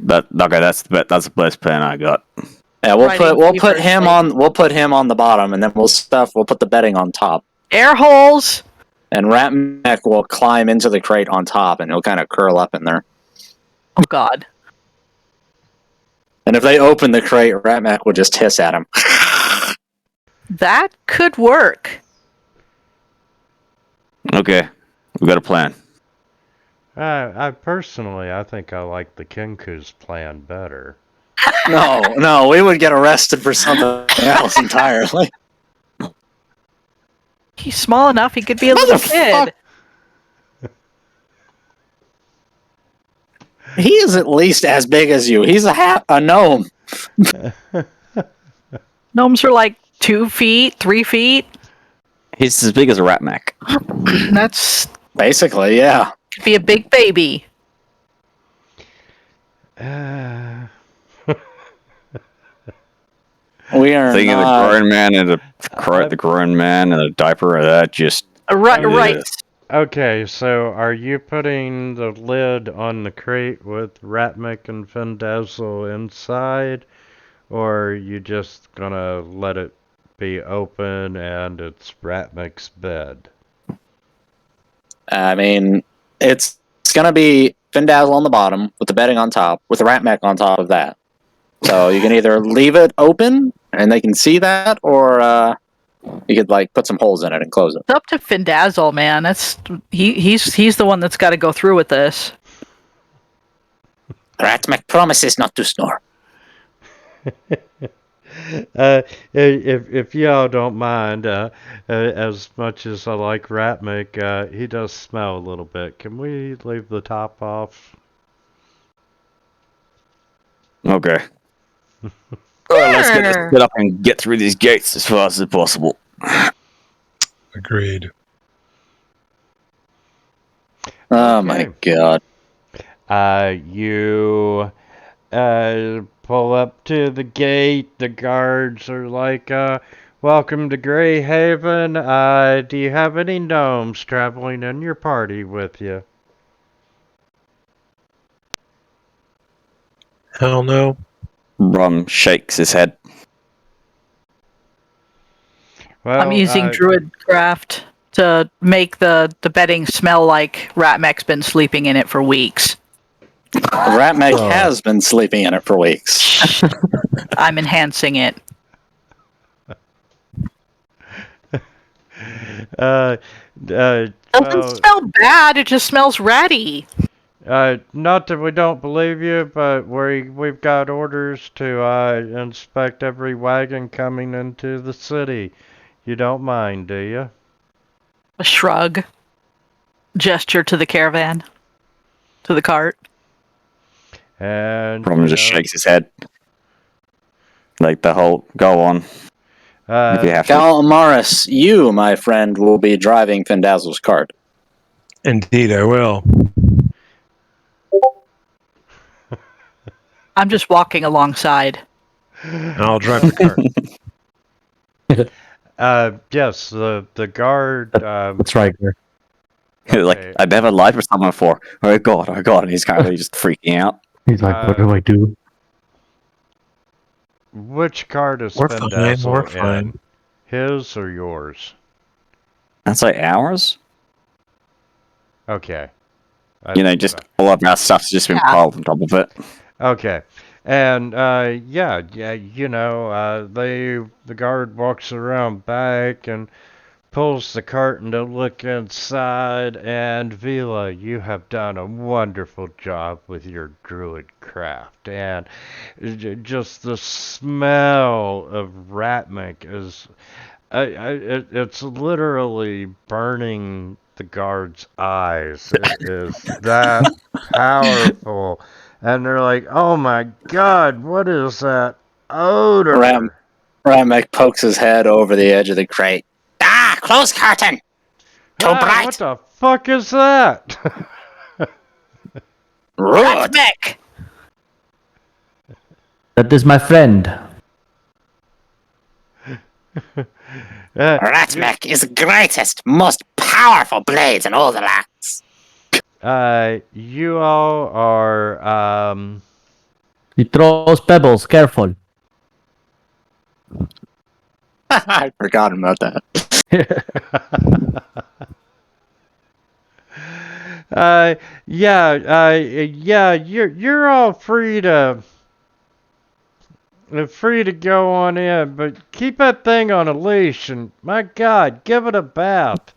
But okay, that's the best plan I got. Yeah, we'll put him on the bottom, and then we'll put the bedding on top. Air holes. And Ratmech will climb into the crate on top, and he'll kind of curl up in there. Oh God. And if they open the crate, Ratmech will just hiss at him. That could work. Okay, we got a plan. I personally, I think I like the Kinku's plan better. No, we would get arrested for something else entirely. He's small enough; he could be a little kid. He is at least as big as you. He's a gnome. Gnomes are like 2 feet, 3 feet. He's as big as a Ratmech. That's basically, yeah. Could be a big baby. We are thinking not... the grown man and the grown man and a diaper. That just right. Okay, so are you putting the lid on the crate with Ratmech and Findazzle inside, or are you just gonna let it be open and it's Ratmech's bed? I mean, it's gonna be Findazzle on the bottom with the bedding on top, with the Ratmech on top of that. So you can either leave it open and they can see that, or you could like put some holes in it and close it. It's up to Findazzle, man. He's the one that's got to go through with this. Ratmech promises not to snore. If y'all don't mind, as much as I like Ratmech, he does smell a little bit. Can we leave the top off? okay. Let's get this set up and get through these gates as fast as possible. Agreed. Oh my god. You pull up to the gate. The guards are like, welcome to Grey Haven. Do you have any gnomes traveling in your party with you? Hell no. Brom shakes his head. Well, I'm using Druidcraft to make the bedding smell like Ratmech's been sleeping in it for weeks. Ratmech has been sleeping in it for weeks. I'm enhancing it. Doesn't smell bad, it just smells ratty. Not that we don't believe you, but we've got orders to inspect every wagon coming into the city. You don't mind, do you? A shrug. Gesture to the caravan. To the cart. And Brom just shakes his head. Like the whole, go on. If you have to. Cal Amaris, you, my friend, will be driving Findazzle's cart. Indeed, I will. I'm just walking alongside. I'll drive the cart. Yes, the guard. That's right. Like, I've never lied for someone before. Oh god, and he's kind of just freaking out. He's like, what do I do? Which card is We're fine, Findazzle we're in? fine. His or yours? That's like ours? Okay. Just all of our stuff's just been piled on top of it. Okay. And yeah, the guard walks around back and pulls the curtain to look inside, and Vila, you have done a wonderful job with your druid craft, and just the smell of Ratmik is, it's literally burning the guard's eyes. It is that powerful, and they're like, "Oh my God, what is that odor?" Ramek pokes his head over the edge of the crate. Ah, close curtain. Too Hey, bright. what the fuck is that? Rude. Ratmik! That is my friend. Ratmik is the greatest, most powerful blade in all the lands. You all are, He throws pebbles. Careful. I forgot about that. yeah, you're all free to go on in, but keep that thing on a leash, and my God, give it a bath.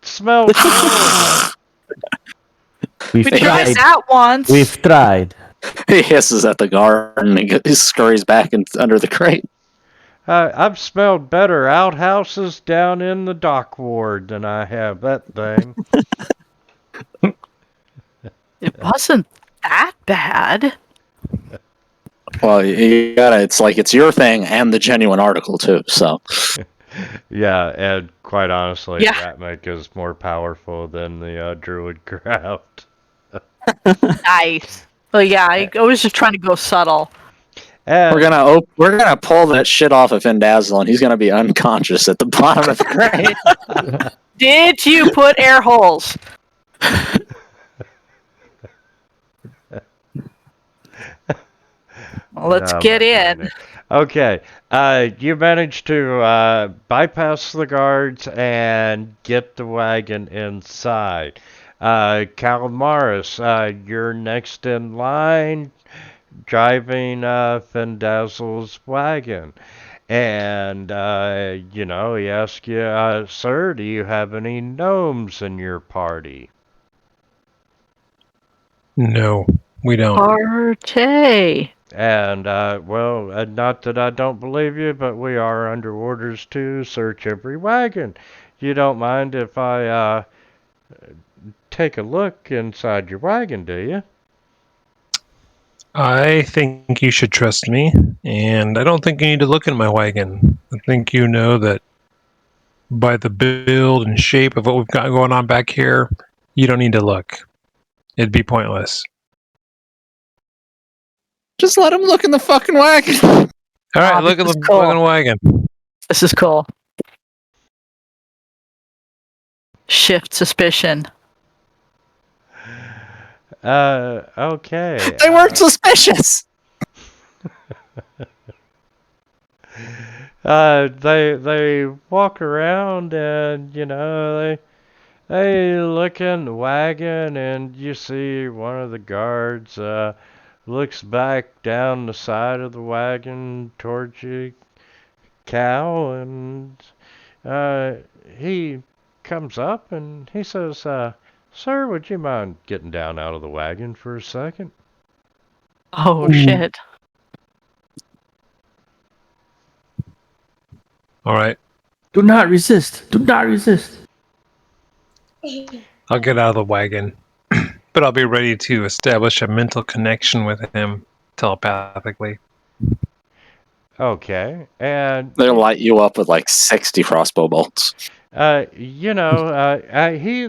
It smells horrible. We've We tried tried. that once. We've tried. He hisses at the guard and he scurries back under the crate. I've smelled better outhouses down in the dock ward than I have that thing. It wasn't that bad. Well, you gotta. It's like it's your thing and the genuine article too. So Yeah, and quite honestly, Yeah. Ratmik is more powerful than the druid craft. Nice. Well, yeah, I was just trying to go subtle. And we're gonna pull that shit off of Findazzle, and he's gonna be unconscious at the bottom of the crate. Did you put air holes? Well, let's Oh, get my in. goodness. Okay, you managed to bypass the guards and get the wagon inside. Calamaris, you're next in line, driving Findazzle's wagon. And, he asks you, "Sir, do you have any gnomes in your party?" No, we don't. Partey. And, not that I don't believe you, but we are under orders to search every wagon. You don't mind if I, take a look inside your wagon, do you? I think you should trust me, and I don't think you need to look in my wagon. I think you know that by the build and shape of what we've got going on back here, you don't need to look. It'd be pointless. Just let him look in the fucking wagon. All right, Aw, look at this the is cool. fucking wagon. This is cool. Shift suspicion. Okay. They weren't suspicious. They walk around and, they look in the wagon and you see one of the guards, looks back down the side of the wagon towards you, Cal, and, he comes up and he says, "Sir, would you mind getting down out of the wagon for a second?" Oh, shit. All right, Do not resist. Do not resist. I'll get out of the wagon, but I'll be ready to establish a mental connection with him telepathically. Okay, and They'll light you up with like 60 crossbow bolts. he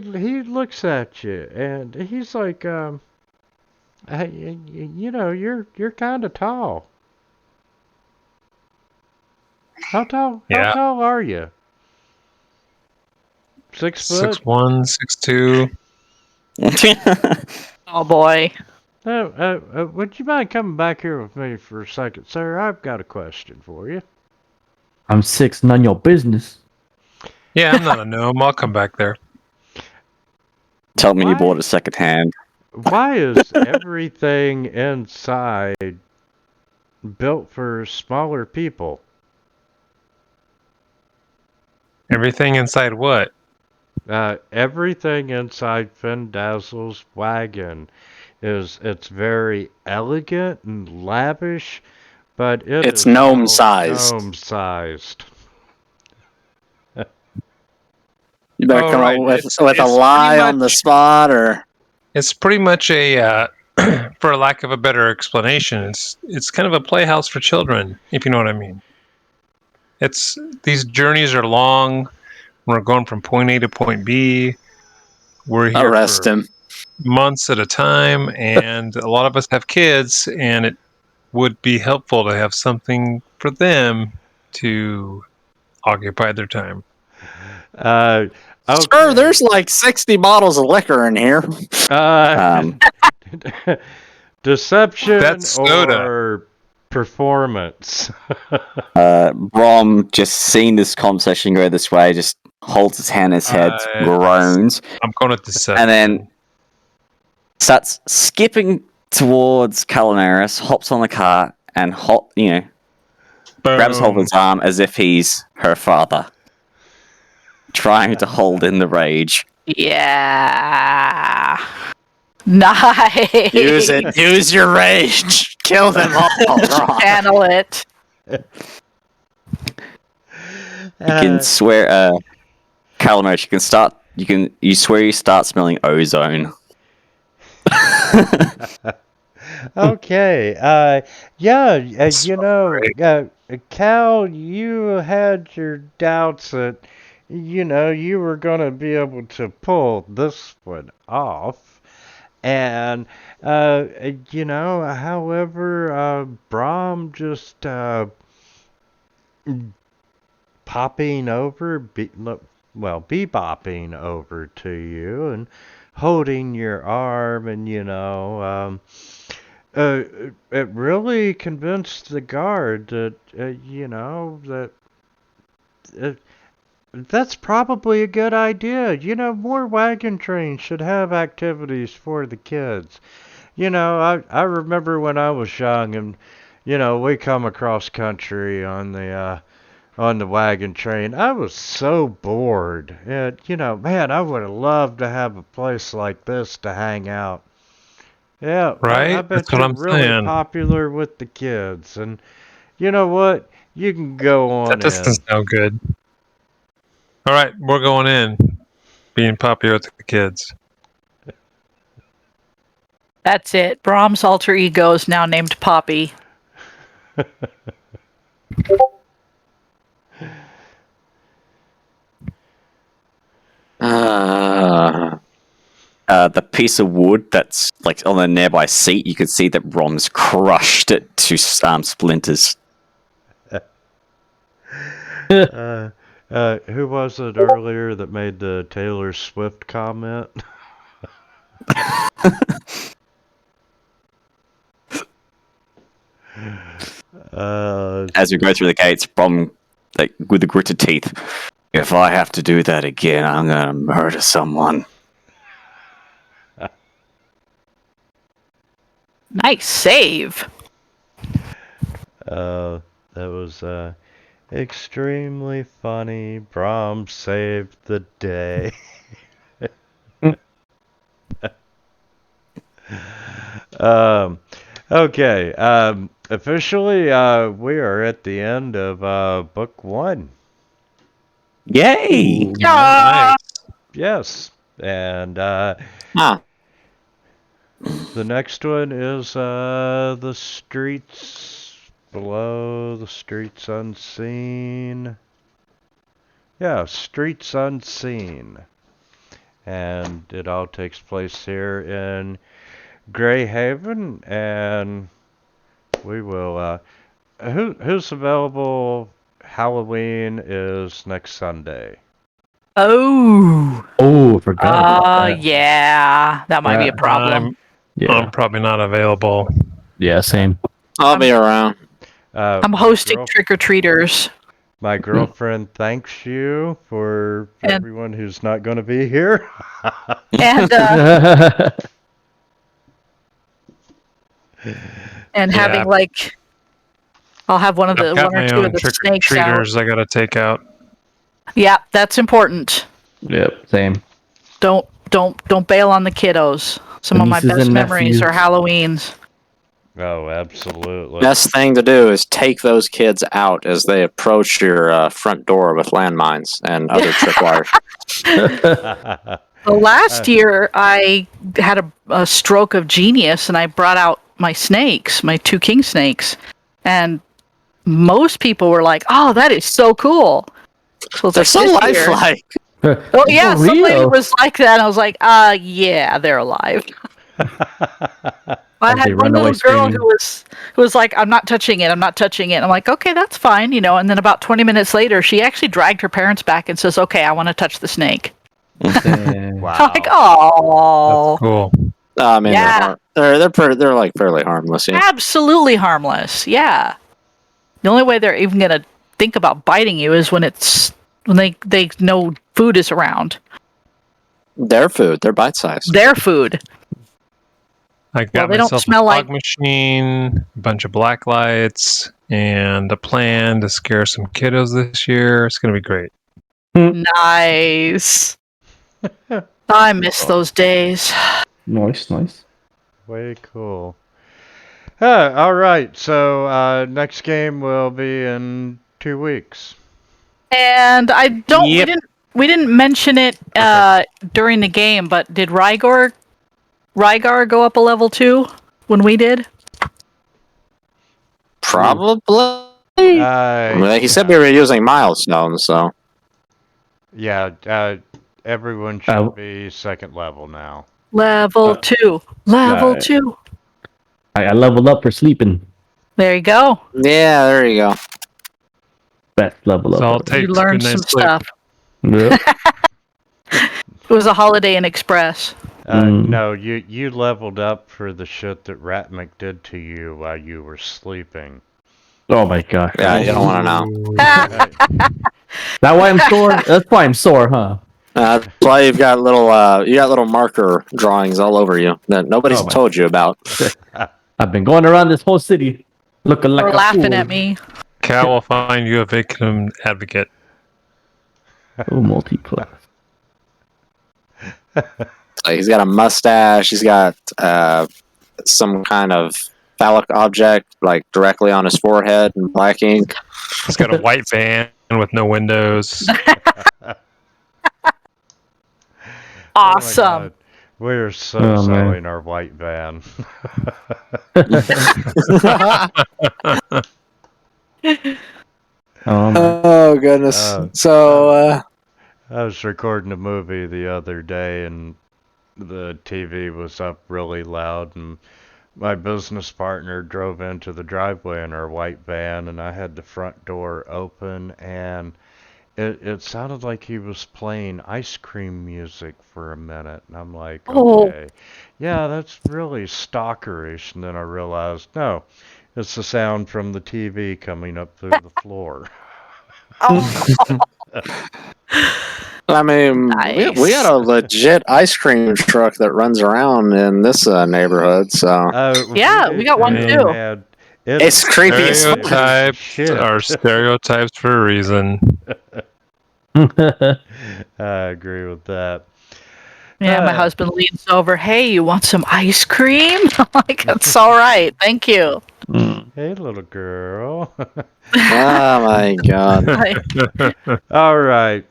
looks at you and he's like, you're kind of tall. How tall? Yeah. How tall are you? 6 foot? 6'1", 6'2". Oh, boy. Would you mind coming back here with me for a second, sir? I've got a question for you. I'm 6, none your business. Yeah, I'm not a gnome. I'll come back there. Tell me you Why- bought it secondhand. Why is everything inside built for smaller people. Everything inside what? Everything inside Findazzle's wagon it's very elegant and lavish, but It's is gnome all sized. gnome-sized. You better Oh, come right. up with It's a pretty lie on the much- spot, or It's pretty much a, for lack of a better explanation, it's kind of a playhouse for children, if you know what I mean. These journeys are long. We're going from point A to point B. We're here arrest for him. months at a time, and a lot of us have kids, and it would be helpful to have something for them to occupy their time. Okay. Sir, there's like 60 bottles of liquor in here. Um, Deception That's soda. or performance? Brom, just seeing this conversation go this way, just holds his hand in his head, groans, I'm going to deception. and then starts skipping towards Calamaris, hops on the car, and grabs hold of his arm as if he's her father, trying to hold in the rage. Yeah. Nice. Use it. Use your rage. Kill them all. Ron. Channel it. You can swear, Calamaris, you swear you start smelling ozone. Okay. Cal, you had your doubts that, you were going to be able to pull this one off. And, however, Brahm just popping over, bebopping over to you and holding your arm, and it really convinced the guard that that's probably a good idea. More wagon trains should have activities for the kids. I remember when I was young, and we come across country on the wagon train. I was so bored. And, man, I would have loved to have a place like this to hang out. Yeah, Right? I bet That's what you're I'm really saying. popular with the kids. And you know what? You can go on That doesn't in. sound good. All right, we're going in. Being popular with the kids. That's it. Brahm's alter ego is now named Poppy. The piece of wood that's like on the nearby seat, you can see that Brom's crushed it to splinters. Who was it earlier that made the Taylor Swift comment? As we go through the gates, Brom, like, with the gritted teeth, if I have to do that again, I'm gonna murder someone. Nice save. That was extremely funny. Brom saved the day. Okay. Officially, we are at the end of book 1. Yay! Nice. Yes, and Huh. the next one is the streets below, the streets unseen. Yeah, streets unseen, and it all takes place here in Greyhaven, and we will. Who's available? Halloween is next Sunday. Oh. Oh, forgot. about that. Yeah. That might be a problem. I'm probably not available. Yeah, same. I'll be around. I'm My hosting trick-or-treaters. My girlfriend thanks you for And- everyone who's not going to be here. And and having Yeah. like I'll have one I've or got my two own of the trick or snakes out. treaters I gotta take out. Yeah, that's important. Yep, same. Don't bail on the kiddos. Some The of my nieces best and memories are nephews. Halloween's. Oh, absolutely. Best thing to do is take those kids out as they approach your front door with landmines and other tripwires. Well, last year I had a stroke of genius and I brought out my snakes, my 2 king snakes, and most people were like, "Oh, that is so cool." So it's They're like so this year- lifelike. Well, yeah, For some lady real. was like that. And I was like, yeah, they're alive. I As they had run one away little girl screaming. who was like, I'm not touching it. I'm not touching it. I'm like, okay, that's fine, And then about 20 minutes later, she actually dragged her parents back and says, okay, I want to touch the snake. Damn. Wow. I'm like, oh, Cool. I mean, Yeah. they're like fairly harmless. Yeah. absolutely harmless. Yeah. The only way they're even gonna think about biting you is when they know food is around. Their food, they're bite sized. Their food. I got they don't myself smell a like- fog machine, a bunch of black lights, and a plan to scare some kiddos this year. It's gonna be great. Nice. I miss those days. Nice, nice. Way cool. All right. So next game will be in 2 weeks. And I don't. We didn't mention it during the game, but did Rygar go up a level 2 when we did? Probably. Well, he said we were using milestones, so Yeah. Everyone should Oh. be second level now. Level 2. Level Right. 2. I leveled up for sleeping. There you go. yeah, there you go. Best level So I'll up. take You a learned nice some sleep. stuff. Yep. It was a Holiday Inn Express. No, you leveled up for the shit that Ratmick did to you while you were sleeping. Oh my gosh. Yeah, you don't want to know. That why I'm sore? That's why I'm sore, huh? That's why you've got little marker drawings all over you that nobody's Oh, my- told you about. I've been going around this whole city looking like Or a laughing fool. at me. Cal will find you a victim advocate. Oh, multi-class. Like, he's got a mustache. He's got some kind of phallic object like directly on his forehead in black ink. He's got a white van with no windows. Awesome. Oh my God. We're so Oh, man. selling our white van. Oh, man. Oh goodness! So I was recording a movie the other day and the TV was up really loud and my business partner drove into the driveway in our white van and I had the front door open and it sounded like he was playing ice cream music for a minute and I'm like, Oh. okay, yeah, that's really stalkerish. And then I realized, no, it's the sound from the TV coming up through the floor. I mean, Nice. we got a legit ice cream truck that runs around in this neighborhood. So Yeah, we got one too. Man, it's creepy as fuck. Stereotypes Shit. are stereotypes for a reason. I agree with that. Yeah, my husband leans over. Hey, you want some ice cream? I'm like, that's all right. Thank you. Hey, little girl. Oh my god! All right.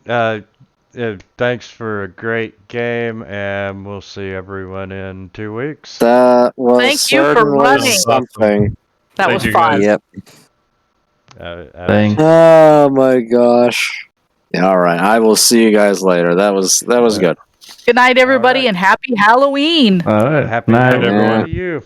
Thanks for a great game, and we'll see everyone in 2 weeks. That was Thank you for certainly running. something. That Thank was you, fun. guys. Yep. Thanks. Oh my gosh! Yeah, all right, I will see you guys later. That was good. Good night, everybody, right. and happy Halloween. All right. Happy Night. Halloween everyone. to you.